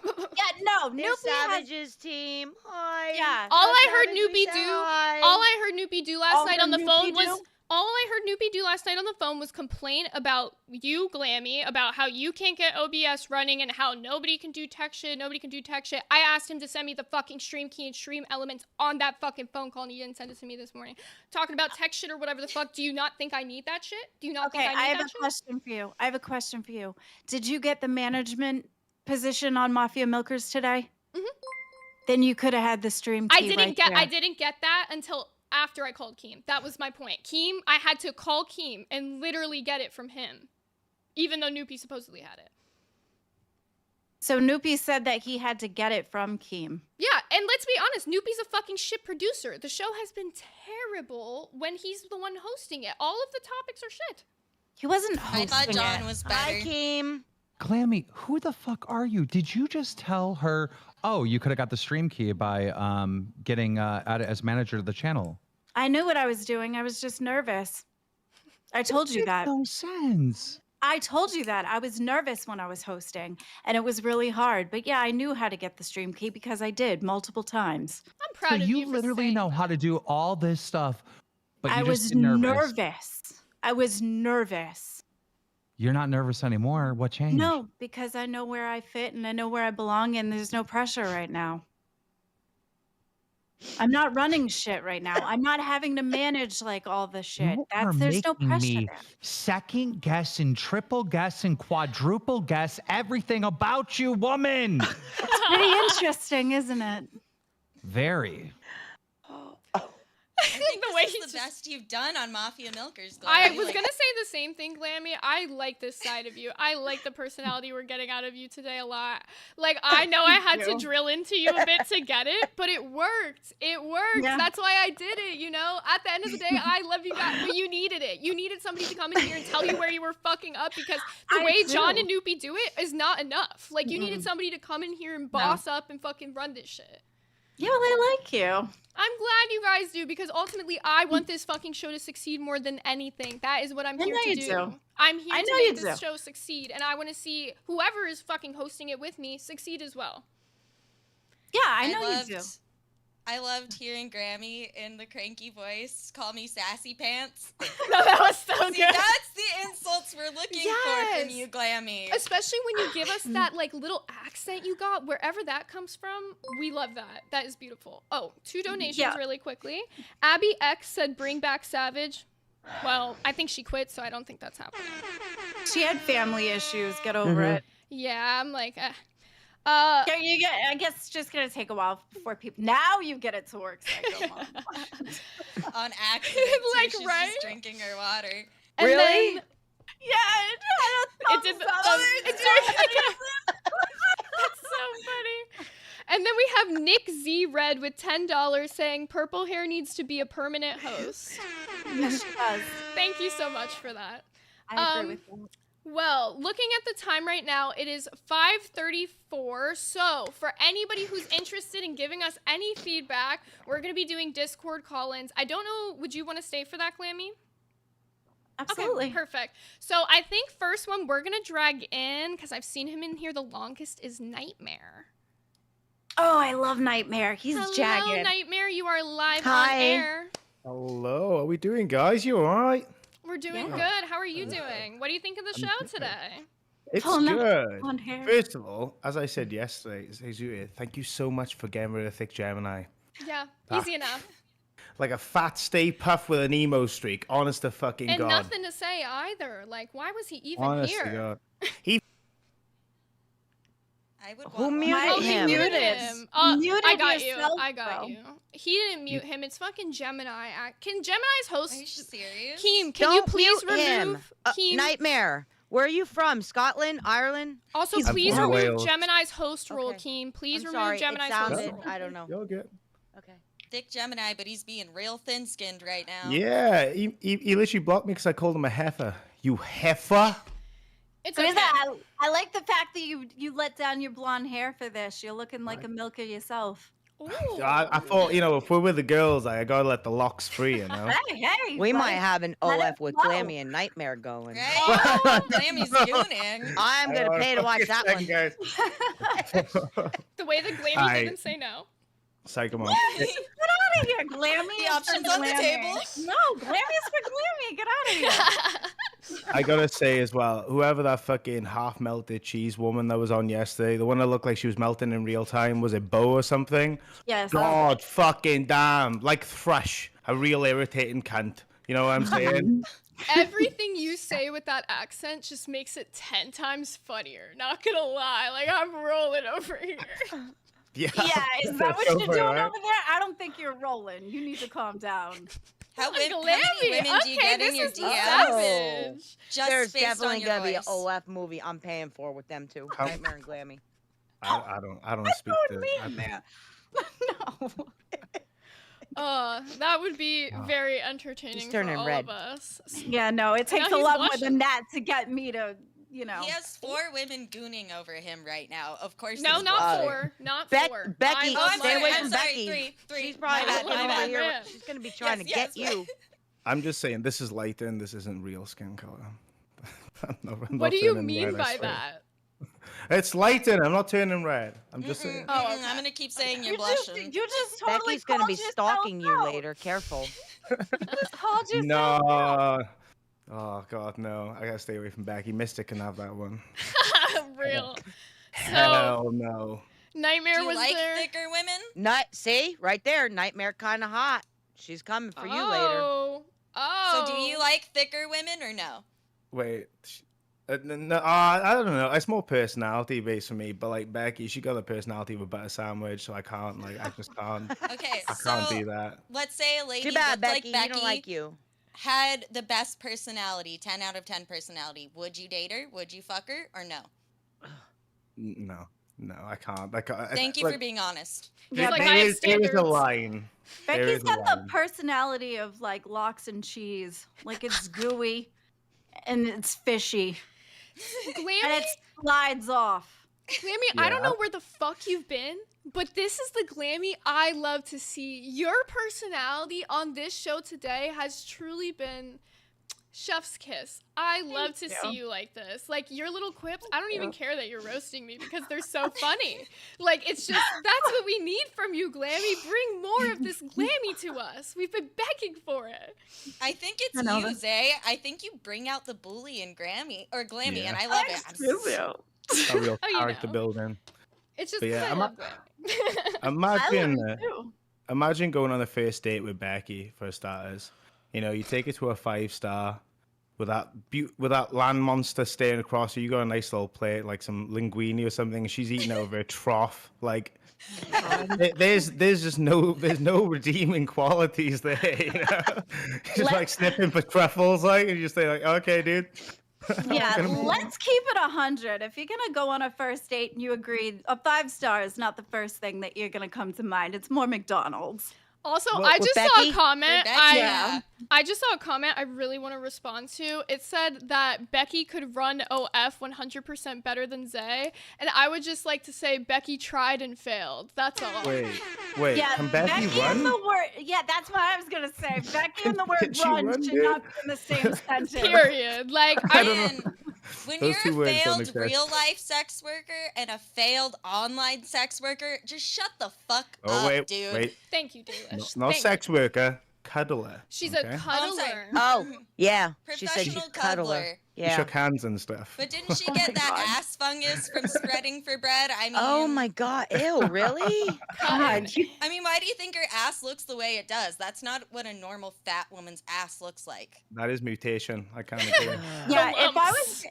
no, There's Noopy has Savage's team. Hi. Yeah. All Tell I heard Savage we Noopy said do, hi. all I heard Noopy do last All night her on the phone Noopy was, do? all I heard Noopy do last night on the phone was complain about you, Glamy, about how you can't get OBS running and how nobody can do tech shit, I asked him to send me the fucking stream key and stream elements on that fucking phone call, and he didn't send it to me this morning. Talking about tech shit or whatever the fuck. Do you not think I need that shit? Do you not think I need I have that a shit? question for you. I have a question for you. Did you get the management position on Mafia Milkers today? Mhm. Then you could have had the stream key I didn't right get that until after I called Keem. That was my point. Keem, I had to call Keem and literally get it from him, even though Noopy supposedly had it. So Noopy said that he had to get it from Keem. Yeah, and let's be honest, Noopy's a fucking shit producer. The show has been terrible when he's the one hosting it. All of the topics are shit. He wasn't I hosting thought John it. was better. Hi, Keem. Glammy, who the fuck are you? Did you just tell her, oh, you could have got the stream key by getting out as manager of the channel? I knew what I was doing. I was just nervous. I told you that. No sense. I told you that. I was nervous when I was hosting, and it was really hard. But yeah, I knew how to get the stream key because I did multiple times. I'm proud So of you you for literally saying know how to do all this stuff, but you I just was get nervous. nervous. I was nervous. You're not nervous anymore. What changed? No, because I know where I fit and I know where I belong, and there's no pressure right now. I'm not running shit right now. I'm not having to manage like all the shit. You are There's no making pressure me there. second guess and triple guess and quadruple guess everything about you, woman. It's pretty interesting, isn't it? Very. I think the way this is the best you've done on Mafia Milkers. I Glammy. was gonna say the same thing, Glammy. I like this side of you. I like the personality we're getting out of you today a lot. Like, I know I had to drill into you a bit to get it, but it worked. It worked. Yeah. That's why I did it, you know? At the end of the day, I love you guys, but you needed it. You needed somebody to come in here and tell you where you were fucking up, because the I way do. John and Noopy do it is not enough. Like, you needed somebody to come in here and boss up and fucking run this shit. Yeah, well, I like you. I'm glad you guys do, because ultimately I want this fucking show to succeed more than anything. That is what I'm here know to you do. do. I'm here I to know make you this do. show succeed, and I want to see whoever is fucking hosting it with me succeed as well. Yeah, I know you do. I loved hearing Grammy in the cranky voice call me sassy pants. No, that was so See, good. that's the insults we're looking for from Yes. you, Glammy. Especially when you give us that like little accent you got, wherever that comes from. We love that. That is beautiful. Oh, 2 donations really quickly. Abby X said, "Bring back Savage." Well, I think she quit, so I don't think that's happening. She had family issues. Get over it. Yeah, I'm like, Yeah, I guess it's just gonna take a while before people. Now you get it to work, Psycho Mom. On accident, Like, too. She's right? just drinking her water. And Really? then- Yeah, it did the That's so funny. And then we have Nick Z Red with $10 saying purple hair needs to be a permanent host. Yes, she does. Thank you so much for that. I agree with you. Well, looking at the time right now, it is 5:34. So, for anybody who's interested in giving us any feedback, we're going to be doing Discord call-ins. I don't know, would you want to stay for that, Glammy? Absolutely. Okay, perfect. So, I think first one we're going to drag in, because I've seen him in here the longest, is Nightmare. Oh, I love Nightmare. He's Hello, jagged. Nightmare. You are live Hi. on air. Hello, how are we doing, guys? You all right? We're doing good. How are you doing? What do you think of the show today? It's Oh, no. good. On hair. First of all, as I said yesterday, Zezua, thank you so much for getting rid of Thick Gemini. Yeah, Ah. easy enough. Like a fat Stay Puff with an emo streak. Honest to fucking And God. nothing to say either. Like, why was he even Honest here? to God. He I would Who want one. muted Oh, he him? muted him. I Muted got you. yourself, I got bro. you. He didn't mute him. It's fucking Gemini. Can Gemini's host? Are you serious? Keem, can you Don't please mute him. remove Keem? Nightmare. Where are you from? Scotland? Ireland? Also, I'm please from remove Wales. Gemini's host role, Okay. Keem. Please I'm remove sorry. Gemini's it host sounded, role. I don't know. You're good. Okay. Thick Gemini, but he's being real thin-skinned right now. Yeah, he literally blocked me because I called him a heifer. You heifer? It's So okay. is that, I like the fact that you let down your blonde hair for this. You're looking like a milker yourself. I thought, if we're with the girls, I gotta let the locks free, Hey, We might let have an let it OF with flow. Glammy and Nightmare going. Right? Glammy's gooning. I'm gonna pay to watch that one. Guys. The way that Glamy Aight. didn't say no. Psycho Mom. Get out of here, Glammy. The is options for on the Glammy. table. No, Glammy's for Glammy. Get out of here. I gotta say as well, whoever that fucking half melted cheese woman that was on yesterday, the one that looked like she was melting in real time, was it Bo or something? Yes. God fucking damn. Like Thrush, a real irritating cunt. You know what I'm saying? Everything you say with that accent just makes it 10 times funnier. Not gonna lie, like I'm rolling over here. Yeah. Yeah, is that what Go you're for it, doing right? over there? I don't think you're rolling. You need to calm down. How many Glammy, women do you okay, get in this your is DMs? savage. Just There's based definitely on your gonna be an voice. OF movie I'm paying for with them too. How- Nightmare and Glammy. I don't speak to Me in there. No. That would be very entertaining He's for turning all red. of us. Yeah, no, it takes a he's lot more blushing. than that to get me to, He has 4 women gooning over him right now. Of course. No, he's not blushing. 4. Not Becky, 4. Becky, Oh, I'm stay sorry, away I'm from sorry, Becky. 3. She's probably My bad, looking my over bad. here. She's gonna be trying to Yes, get you. I'm just saying, this is lighting. This isn't real skin color. I'm What not do you turning mean red, I by swear. that? It's lighting. I'm not turning red. I'm just saying. I'm gonna keep saying you're blushing. You just totally Becky's gonna be called yourself stalking you out. later. Careful. Just called yourself out. No. Oh God, no! I gotta stay away from Becky. Mystic can have that one. Real. So, Hell no. Nightmare Do you was like there. thicker women? See, right there, Nightmare kind of hot. She's coming for you later. Oh. So do you like thicker women or no? Wait. No, I don't know. It's more personality based for me. But like Becky, she got a personality of a butter sandwich, so I can't. Like, I just can't. Okay, I can't do that. let's say a lady Too bad, looked Becky. like Becky You don't like you. had the best personality, 10 out of 10 personality. Would you date her? Would you fuck her or no? No, I can't. Thank you for being honest. Yeah, like, there I have is a standards. line. There Becky's is a got the line. personality of like lox and cheese. Like it's gooey and it's fishy. Glammy, And it slides off. Glammy, I don't Yeah. know where the fuck you've been, but this is the Glammy I love to see. Your personality on this show today has truly been chef's kiss. I love to see you like this. Like your little quips, I don't even care that you're roasting me because they're so funny. Like it's just, that's what we need from you, Glammy. Bring more of this Glammy to us. We've been begging for it. I think it's you, Zay. I think you bring out the bully in Glammy, and I love it. A real Oh, you character know. building. It's just But yeah, because I I'm love Glammy. Imagine going on a first date with Becky for starters. You know, you take her to a 5-star with that land monster staring across you. You got a nice little plate, like some linguine or something. And she's eating over a trough. Like, there's just no redeeming qualities there. You know, just like sniffing for truffles, like, and you just say like, okay, dude. Yeah, let's keep it 100. If you're gonna go on a first date and you agree, a 5-star is not the first thing that you're gonna come to mind. It's more McDonald's. Also, What, I with just saw Becky? a comment. For Becky, I just saw a comment I really want to respond to. It said that Becky could run OF 100% better than Zay, and I would just like to say Becky tried and failed. That's all. Wait, Yeah, can Becky run? and the word. Yeah, that's what I was gonna say. Becky and the word Can she run run, should dude? not be in the same sentence. Period. Like I I don't know. And when Those two you're a words don't failed exist. real life sex worker and a failed online sex worker, just shut the fuck Oh up, wait, dude. wait. thank you, Dalish. Not Thank sex worker, cuddler. She's okay? a I'm cuddler. sorry. Oh, yeah. She said Professional she's cuddler. cuddler. We Yeah. shook hands and stuff. But didn't she get that ass fungus from spreading for bread? I mean, Oh my God. Ew, really? God, I mean, why do you think her ass looks the way it does? That's not what a normal fat woman's ass looks like. That is mutation. I can't agree. yeah. lumps.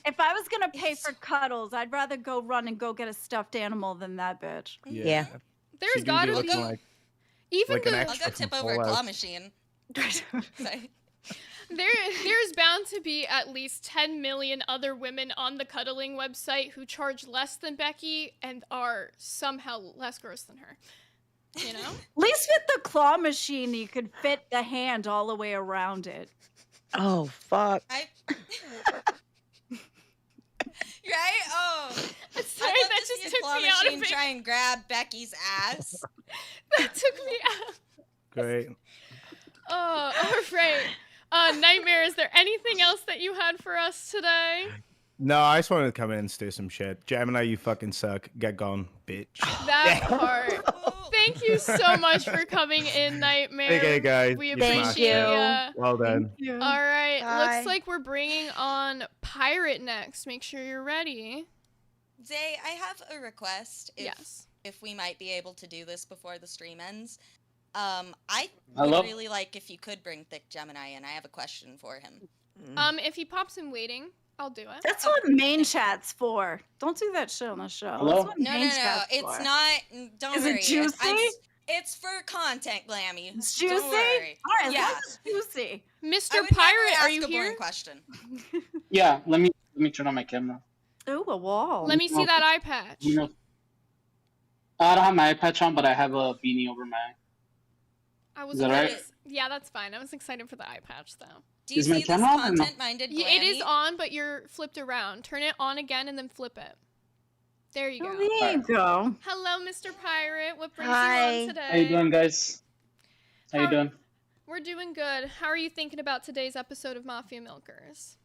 If I was gonna pay for cuddles, I'd rather go run and go get a stuffed animal than that bitch. Yeah. There's She do be gotta looking be like even like an the ex- I'll go From tip over a claw Fallout. machine. Sorry. there's bound to be at least 10 million other women on the cuddling website who charge less than Becky and are somehow less gross than her. You know? At least with the claw machine, you could fit the hand all the way around it. Oh, fuck. Right? Oh. Sorry, I'd love that to see just a took claw me out of machine it. try and grab Becky's ass. That took me out. Great. All right. Nightmare, is there anything else that you had for us today? No, I just wanted to come in and do some shit. Gemini, you fucking suck. Get gone, bitch. That part. Thank you so much for coming in, Nightmare. Okay, guys. We you appreciate smashed you. it. Well done. All right. Bye. Looks like we're bringing on Pirate next. Make sure you're ready. Zay, I have a request. Yes. If we might be able to do this before the stream ends. I would really like if you could bring Thick Gemini in. I have a question for him. If he pops in waiting, I'll do it. That's what main chat's for. Don't do that shit on the show. Hello? That's what No, main no, chat's it's for. not. Don't Is worry. it juicy? It's for content, Glamy. It's juicy? Don't worry. All right, Yeah. it's juicy. Mr. I would never Pirate, are ask you a boring here? question. Yeah, let me turn on my camera. Ooh, a wall. Let me see that eye patch. You know, I don't have my eye patch on, but I have a beanie over my eye. Is that right? Yeah, that's fine. I was excited for the eye patch, though. Do you Is my see this camera on or no? content-minded Yeah, it is Glammy? on, but you're flipped around. Turn it on again and then flip it. There you go. Oh, there you go. Hello, Mr. Pirate. What brings Hi. you on today? How you doing, guys? How you doing? We're doing good. How are you thinking about today's episode of Mafia Milkers?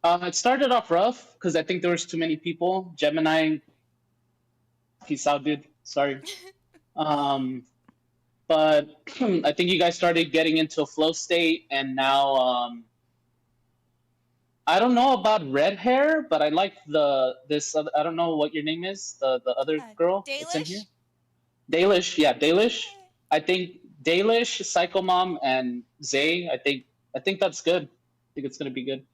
It started off rough because I think there was too many people. Gemini, peace out, dude. Sorry. But I think you guys started getting into a flow state, and now I don't know about red hair, but I like this. I don't know what your name is. The other girl that's in here. Dalish, yeah, Dalish. I think Dalish, Psycho Mom, and Zay. I think that's good. I think it's gonna be good.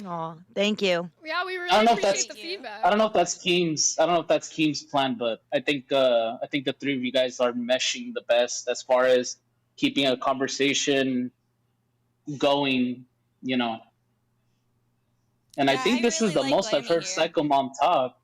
Aw, thank you. Yeah, we I really don't know if that's appreciate the feedback. I don't know if that's Keem's plan, but I think the three of you guys are meshing the best as far as keeping a conversation going, you know. And I think this is the most I've heard Psycho Mom talk.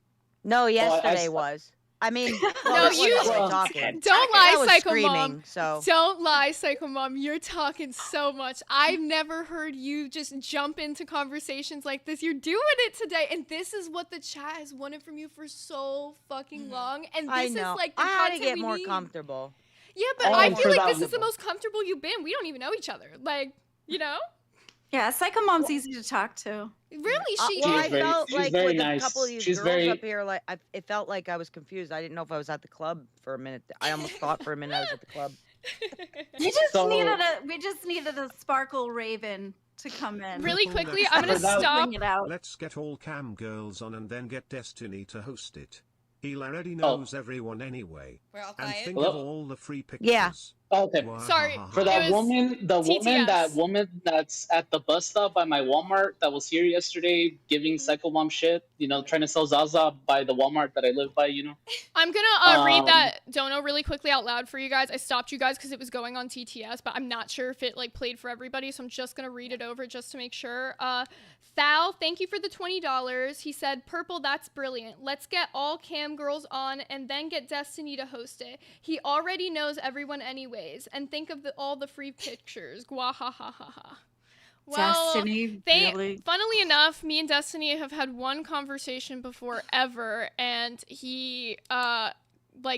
No, yesterday I- was. I mean, No, you talking. don't I lie, was Psycho screaming, Mom. so. Don't lie, Psycho Mom. You're talking so much. I've never heard you just jump into conversations like this. You're doing it today, and this is what the chat has wanted from you for so fucking long. And this I is know. like the I had to content get we more need. comfortable. Yeah, but Oh, I for feel like that this one. is the most comfortable you've been. We don't even know each other. Like, you know? Yeah, Psycho Mom's easy to talk to. Really, she Well, She's I very- felt she's like very with nice. a couple of these She's girls very- up here, like it felt like I was confused. I didn't know if I was at the club for a minute. I almost thought for a minute I was at the club. We just So- needed a sparkle raven to come in. Really quickly, I'm gonna For that- stop. Bring it out. Let's get all cam girls on and then get Destiny to host it. He already Oh. knows everyone anyway. We're all And quiet. think Hello? of all the free pictures. Yeah. Okay. Sorry. For that It was woman, TTS. that woman that's at the bus stop by my Walmart that was here yesterday giving Psycho Mom shit, you know, trying to sell Zaza by the Walmart that I live by, you know. I'm gonna read Um, that dono really quickly out loud for you guys. I stopped you guys because it was going on TTS, but I'm not sure if it like played for everybody, so I'm just gonna read it over just to make sure. Thal, thank you for the $20. He said, "Purple, that's brilliant. Let's get all cam girls on and then get Destiny to host it. He already knows everyone anyways. And think of all the free pictures. Gwa ha ha ha ha." Well, Destiny, really? funnily enough, me and Destiny have had one conversation before ever, and he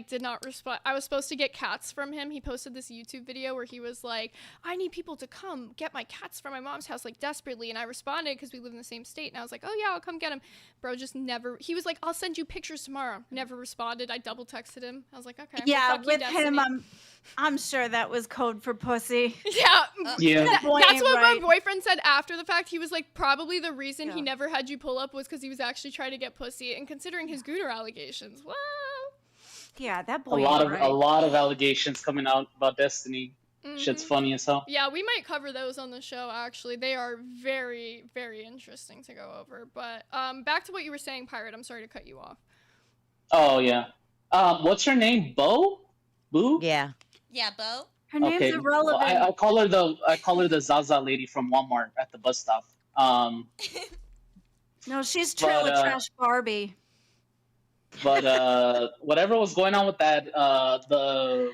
did not respond. I was supposed to get cats from him. He posted this YouTube video where he was like, "I need people to come get my cats from my mom's house like desperately," and I responded because we live in the same state, and I was like, "Oh yeah, I'll come get him." Bro just never. He was like, "I'll send you pictures tomorrow." Never responded. I double texted him. I was like, "Okay." Yeah, well, fuck you, with him, Destiny." I'm sure that was code for pussy. Yeah, Yeah. That boy that's ain't what right. my boyfriend said after the fact. He was like, probably the reason he never had you pull up was because he was actually trying to get pussy. And considering his Gooner allegations, well, Yeah, that A boy. lot ain't of right. a lot of allegations coming out about Destiny. Shit's funny as hell. yeah, we might cover those on the show. Actually, they are very, very interesting to go over. But back to what you were saying, Pirate. I'm sorry to cut you off. Oh yeah. What's her name? Bo? Boo? Yeah. Yeah, Bo. Her name's Okay. irrelevant. I call her the Zaza lady from Walmart at the bus stop. No, she's Trailer Trash Barbie. But whatever was going on with that, the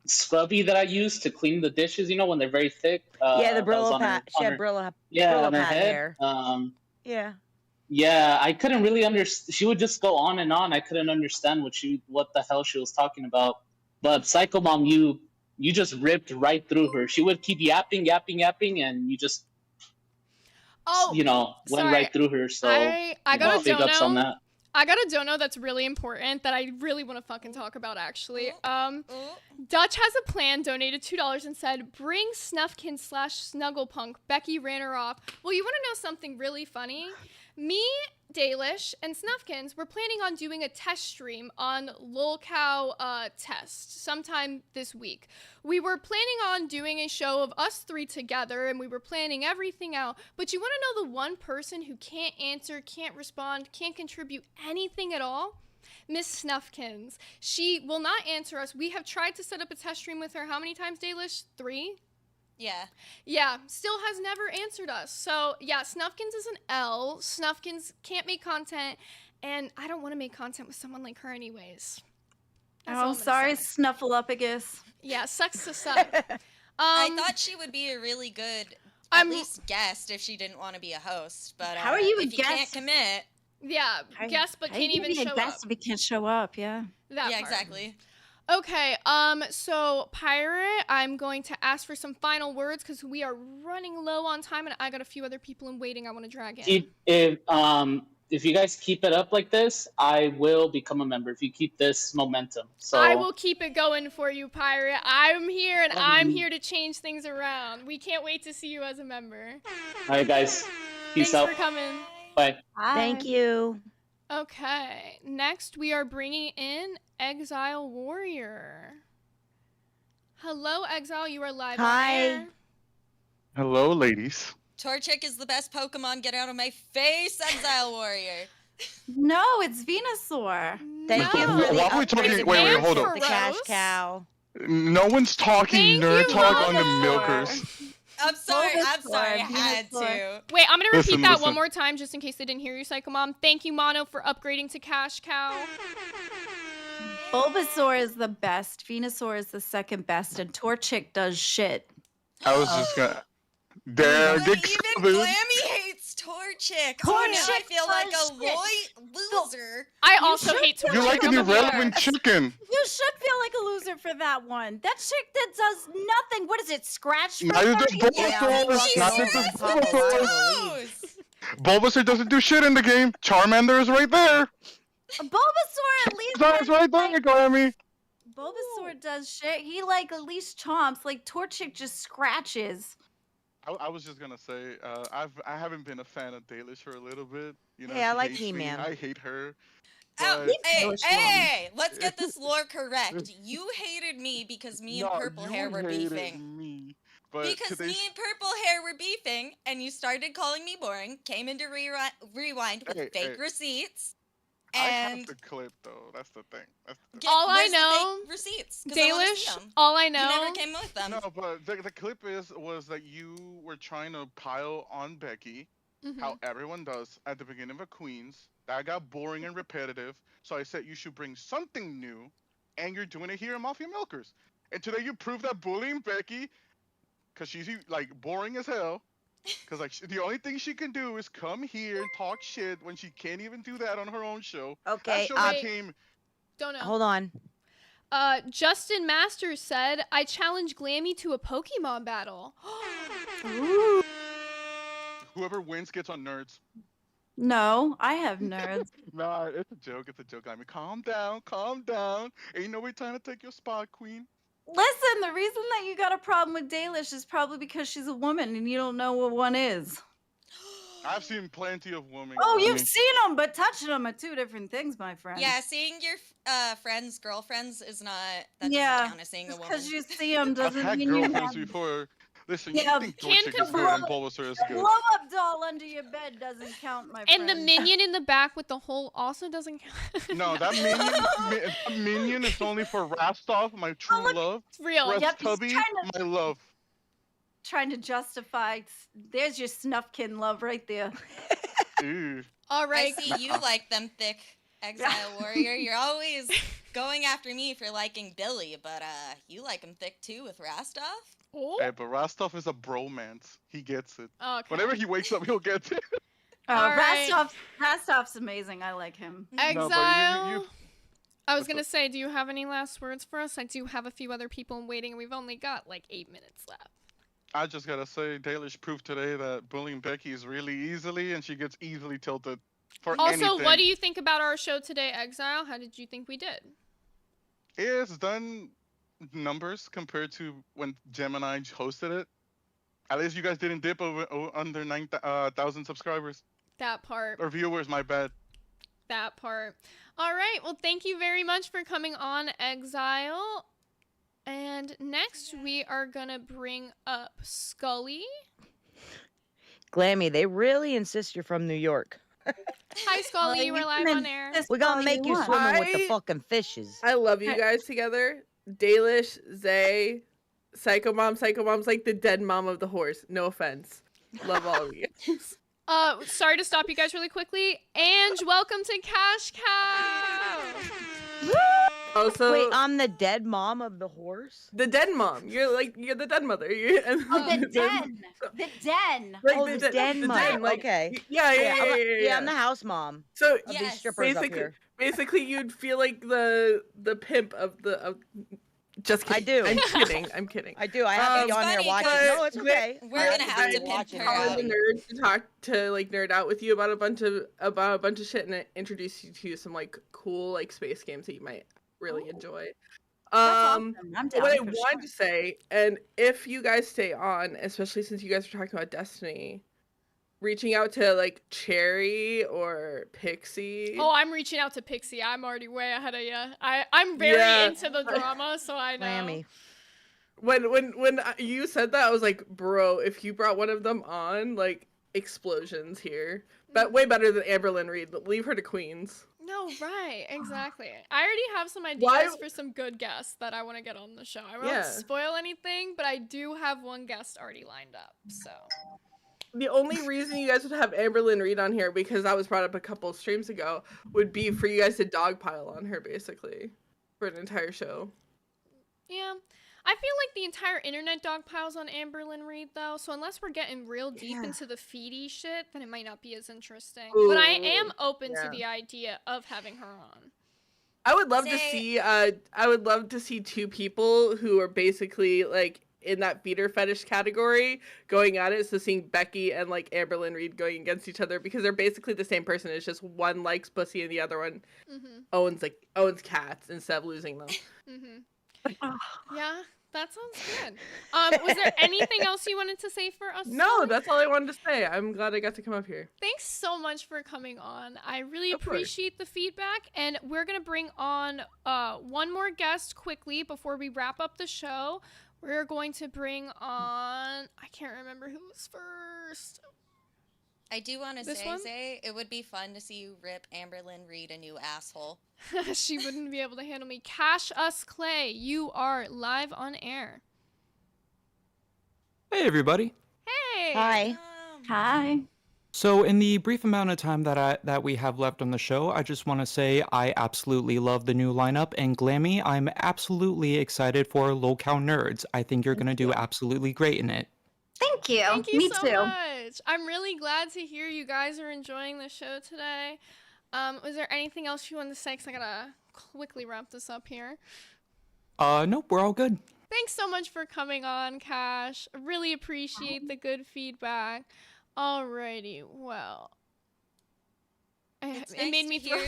scrubby that I use to clean the dishes, you know, when they're very thick. Yeah, the that was Brillo on her- pat. She on had her- Brillo. Yeah, Brillo on her pat head. hair. Yeah. Yeah, I couldn't really understand. She would just go on and on. I couldn't understand what the hell she was talking about. But Psycho Mom, you just ripped right through her. She would keep yapping, and you just went sorry. right through her. So I got a big ups on dono. that. I got a dono that's really important that I really want to fucking talk about, actually. Dutch has a plan, donated $2 and said, bring Snuffkin / Snugglepunk. Becky ran her off. Well, you want to know something really funny? Me, Dalish, and Snuffkins were planning on doing a test stream on LolCow test sometime this week. We were planning on doing a show of us three together, and we were planning everything out. But you want to know the one person who can't answer, can't respond, can't contribute anything at all? Miss Snuffkins. She will not answer us. We have tried to set up a test stream with her how many times, Dalish? 3? Yeah, still has never answered us. So, yeah, Snuffkins is an L. Snuffkins can't make content, and I don't want to make content with someone like her anyways. Oh, sorry, Snuffleupagus. Yeah, sucks to suck. I thought she would be a really good, at least guest if she didn't want to be a host. But How are you a if you guest? can't commit. Yeah, guest, but can't even show up. If we can't show up, yeah. That yeah, part. exactly. Okay, so Pirate, I'm going to ask for some final words because we are running low on time, and I got a few other people in waiting I want to drag in. If you guys keep it up like this, I will become a member. If you keep this momentum, so I will keep it going for you, Pirate. I'm here, and I'm here to change things around. We can't wait to see you as a member. All right, guys, peace out. Thanks for coming. Bye. Thank you. Okay, next we are bringing in Exile Warrior. Hello, Exile. You are live on air. Hello, ladies. Torchic is the best Pokemon. Get out of my face, Exile Warrior. No, it's Venusaur. Thank you for Why the are we talking? upgrade Wait, hold the on. cash cow. No one's talking nerd talk on the Venusaur. milkers. I'm sorry, Bulbasaur, I had Venusaur. to. Wait, I'm going to repeat that Listen. one more time just in case they didn't hear you, Psycho Mom. Thank you, Mono, for upgrading to Cash Cow. Bulbasaur is the best. Venusaur is the second best, and Torchic does shit. I was just gonna. There, But get even covered. Glammy hates Torchic. Oh, now I Torchic feel like does a loser. I also hate Torchic. You like an I'm aware. irrelevant chicken. You should feel like a loser for that one. That chick that does nothing. What is it? Scratch? For Neither does 30 Bulbasaur. days? Neither does Bulbasaur. Lose. Bulbasaur doesn't do shit in the game. Charmander is right there. Bulbasaur at least. Charizard is right there, Glammy. Bulbasaur does shit. He like at least chomps. Like Torchic just scratches. I was just gonna say, I haven't been a fan of Dalish for a little bit. You know, Hey, I she like hates me, He-Man. I hate her. Oh, But hey, let's get this lore correct. You hated me because me and No, Purple you Hair were hated beefing. me. But Because today's me and Purple Hair were beefing, and you started calling me boring, came into rewind with Hey, fake hey. receipts, I have and the clip though. That's the thing. All I where's the know, fake receipts? 'Cause I wanna see Dalish, 'em. all I You know. never came with them. No, but the clip was that you were trying to pile on Becky, how everyone does at the beginning of a Queens. That got boring and repetitive. So I said you should bring something new, and you're doing it here in Mafia Milkers. And today you proved that bullying Becky, cause she's like boring as hell. Cause like the only thing she can do is come here and talk shit when she can't even do that on her own show. Okay, That show became. Don't know. Hold on. Justin Masters said, I challenge Glammy to a Pokemon battle. Whoever wins gets on nerds. No, I have nerds. Nah, it's a joke. It's a joke. I mean, calm down, calm down. Ain't nobody trying to take your spot, Queen. Listen, the reason that you got a problem with Dalish is probably because she's a woman and you don't know what one is. I've seen plenty of women. Oh, you've Glammy. seen them, but touching them are two different things, my friend. Yeah, seeing your friends' girlfriends is not. That Yeah, doesn't count as seeing a just woman. because you see them I've doesn't had mean you girlfriends have. before. Listen, Yeah, you think Torchic is good and Bulbasaur is The good. blow-up doll under your bed doesn't count, my friend. And the minion in the back with the hole also doesn't count. No, that minion is only for Rastov, my true love. It's real. Rest Yep, he's Tubby, trying to- my love. Trying to justify. There's your Snuffkin love right there. Ew. All right. I see you like them thick, Exile Warrior. You're always going after me for liking Billy, but you like him thick too with Rastov? Oh. Hey, but Rastov is a bromance. He gets it. Okay. Whenever he wakes up, he'll get it. All right. Rastov's amazing. I like him. Exile. No, but I was going to say, do you have any last words for us? I do have a few other people in waiting, and we've only got like 8 minutes left. I just gotta say, Dalish proved today that bullying Becky is really easily, and she gets easily tilted for anything. Also, what do you think about our show today, Exile? How did you think we did? It's done numbers compared to when Gemini hosted it. At least you guys didn't dip under 9,000 subscribers. That part. Or viewers, my bad. That part. All right. Well, thank you very much for coming on, Exile. And next, we are going to bring up Scully. Glamy, they really insist you're from New York. Hi, Scully. You were live on air. We're going to make you swimming with the fucking fishes. I love you guys together. Dalish, Zay, Psycho Mom. Psycho Mom's like the dead mom of the horse. No offense. Love all of you. Sorry to stop you guys really quickly. Ange, welcome to Cash Cow. Also, wait, I'm the dead mom of the horse? The dead mom. You're the dead mother. The den. The den. Like the den mom. like, okay. Yeah, I'm the house mom. So of these strippers up here. Basically, you'd feel like the pimp of the. Just kidding. I do. I'm kidding. I do. I have to be on here watching. No, it's okay. We're gonna have to pimp her out. The nerd to talk to like nerd out with you about a bunch of shit and introduce you to some like cool like space games that you might really enjoy. Awesome. I'm down What I for wanted to say, and if you guys stay on, especially since you guys are talking about Destiny, reaching out to like Cherry or Pixie. Oh, I'm reaching out to Pixie. I'm already way ahead of you. I'm very into the drama, so I know. Grammy. When you said that, I was like, bro, if you brought one of them on, like explosions here. But way better than Amberlynn Reed. Leave her to Queens. No, right, exactly. I already have some ideas for some good guests that I want to get on the show. I won't spoil anything, but I do have one guest already lined up. So the only reason you guys would have Amberlynn Reed on here, because that was brought up a couple of streams ago, would be for you guys to dogpile on her basically for an entire show. Yeah. I feel like the entire internet dogpiles on Amberlynn Reed, though, so unless we're getting real deep into the feedy shit, then it might not be as interesting. Ooh, but I am open to the idea of having her on. I would love to see two people who are basically like in that feeder fetish category going at it. So seeing Becky and like Amberlynn Reed going against each other, because they're basically the same person. It's just one likes pussy and the other one owns cats instead of losing them. Yeah. That sounds good. Was there anything else you wanted to say for us? No, that's all I wanted to say. I'm glad I got to come up here. Thanks so much for coming on. I really appreciate the feedback. And we're going to bring on one more guest quickly before we wrap up the show. We're going to bring on... I can't remember who was first. I do want to say, it would be fun to see you rip Amberlynn Reed a new asshole. She wouldn't be able to handle me. Cash Us Clay, you are live on air. Hey, everybody. Hey. Hi. Hi. So in the brief amount of time that we have left on the show, I just want to say I absolutely love the new lineup. And Glamy, I'm absolutely excited for Locale Nerds. I think you're going to do absolutely great in it. Thank you. Thank you Me so too. much. I'm really glad to hear you guys are enjoying the show today. Was there anything else you wanted to say? Because I gotta quickly wrap this up here. Nope, we're all good. Thanks so much for coming on, Cash. I really appreciate the good feedback. Alrighty, well. It made me throw...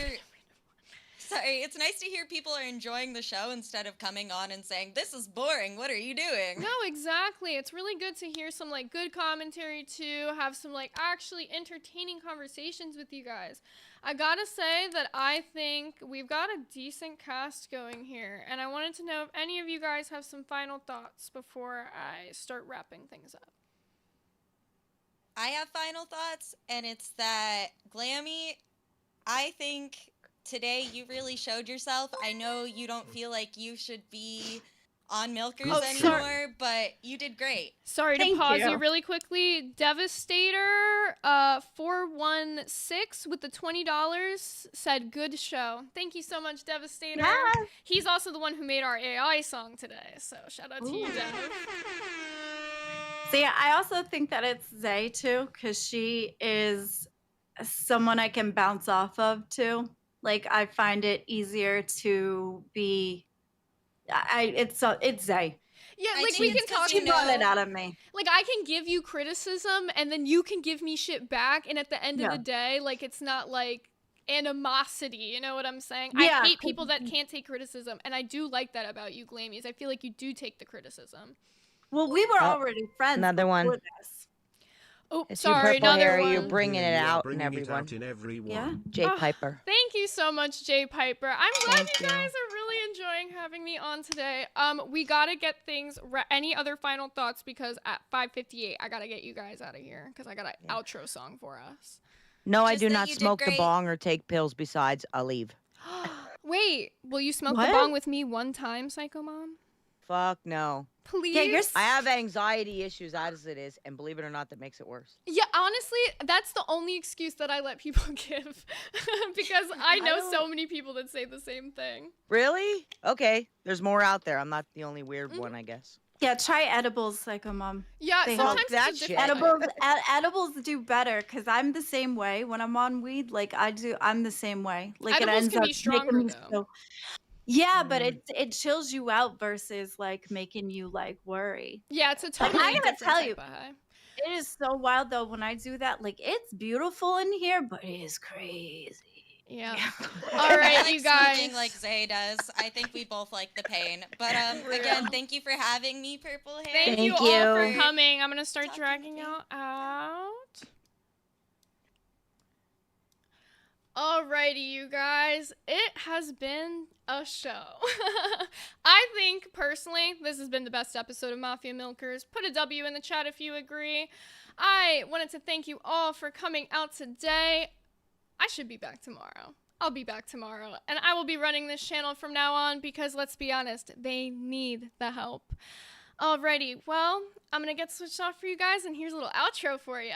Sorry, it's nice to hear people are enjoying the show instead of coming on and saying, this is boring, what are you doing? No, exactly. It's really good to hear some, like, good commentary, too. Have some, like, actually entertaining conversations with you guys. I gotta say that I think we've got a decent cast going here. And I wanted to know if any of you guys have some final thoughts before I start wrapping things up. I have final thoughts, and it's that, Glamy, I think... today, you really showed yourself. I know you don't feel like you should be on Milkers anymore, but you did great. Sorry to pause you really quickly. Devastator 416 with the $20 said, good show. Thank you so much, Devastator. Yeah. He's also the one who made our AI song today, so shout out to you, Dev. See, I also think that it's Zay, too, because she is someone I can bounce off of, too. Like I find it easier to be. It's Zay. Yeah, I like think we it's can 'cause talk you about Run it know- out of me. Like I can give you criticism and then you can give me shit back, and at the end of Yeah. the day, like it's not like animosity, you know what I'm saying? Yeah, I hate people that can't take criticism, and I do like that about you, Glammies. I feel like you do take the criticism. Well, we were already friends. Another one. before this. Oh, It's your sorry, purple another hair. one. You're bringing it You are out in bringing it everyone. out in everyone. Yeah. Jay Ah, Piper. Thank you so much, Jay Piper. I'm glad Thank you you. guys are really enjoying having me on today. We gotta get things. Any other final thoughts? Because at 5:58, I gotta get you guys out of here because I got an outro song for us. No, I Just do that not you did smoke the great. bong or take pills. Besides, I'll leave. Wait, will you smoke the What? bong with me one time, Psycho Mom? Fuck no. Please. Yeah, you're. I have anxiety issues as it is, and believe it or not, that makes it worse. Yeah, honestly, that's the only excuse that I let people give because I know so many people that say the same thing. Really? Okay. There's more out there. I'm not the only weird one, I guess. Yeah, try edibles, Psycho Mom. Yeah, They sometimes help. that it's a shit. different Edibles do better because I'm the same way when I'm on weed. Like I'm the same way. Like Edibles it ends can up be stronger, making me though. so. Yeah, but it chills you out versus like making you like worry. Yeah, it's a Like totally I gotta different tell type you, of high. it is so wild though when I do that. Like it's beautiful in here, but it is crazy. Yeah. I All right, like you guys. smoking like Zay does. I think we both like the pain. But again, thank you for having me, Purple Hair. Thank you Thank all for you. coming. I'm gonna start dragging y'all out. Alrighty, you guys. It has been a show. I think, personally, this has been the best episode of Mafia Milkers. Put a W in the chat if you agree. I wanted to thank you all for coming out today. I should be back tomorrow. I'll be back tomorrow. And I will be running this channel from now on because, let's be honest, they need the help. Alrighty, well, I'm gonna get switched off for you guys, and here's a little outro for ya.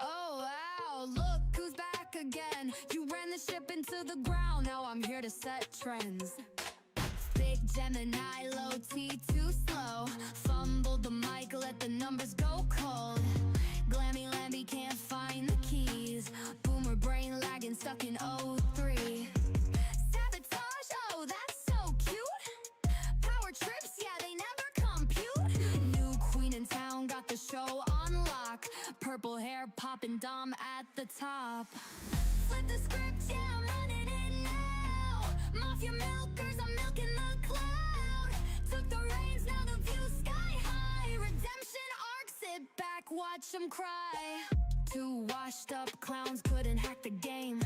Oh wow, look who's back again. You ran the ship into the ground, now I'm here to set trends. Big Gemini, low T, too slow. Fumbled the mic, let the numbers go cold. Glammy Lamby can't find the keys. Boomer brain lagging, stuck in 03. Sabotage, oh that's so cute. Power trips, yeah they never compute. New queen in town, got the show on lock. Purple hair popping, Dom at the top. Flip the script, yeah I'm running it now. Mafia milkers, I'm milking the cloud. Took the reins, now the view sky high. Redemption arc, sit back, watch them cry. Two washed up clowns couldn't hack the game.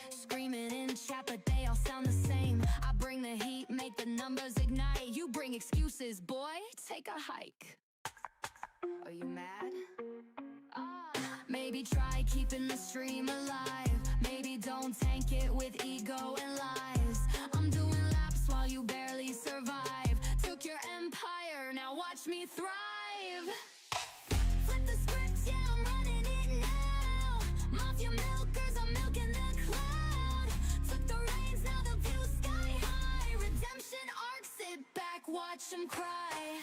Screaming in chat, but they all sound the same. I bring the heat, make the numbers ignite. You bring excuses, boy, take a hike. Are you mad? Maybe try keeping the stream alive. Maybe don't tank it with ego and lies. I'm doing laps while you barely survive. Took your empire, now watch me thrive. Flip the script, yeah, I'm running it now. Mafia milkers, I'm milking the cloud. Took the reins, now the view sky high. Redemption arc, sit back, watch them cry.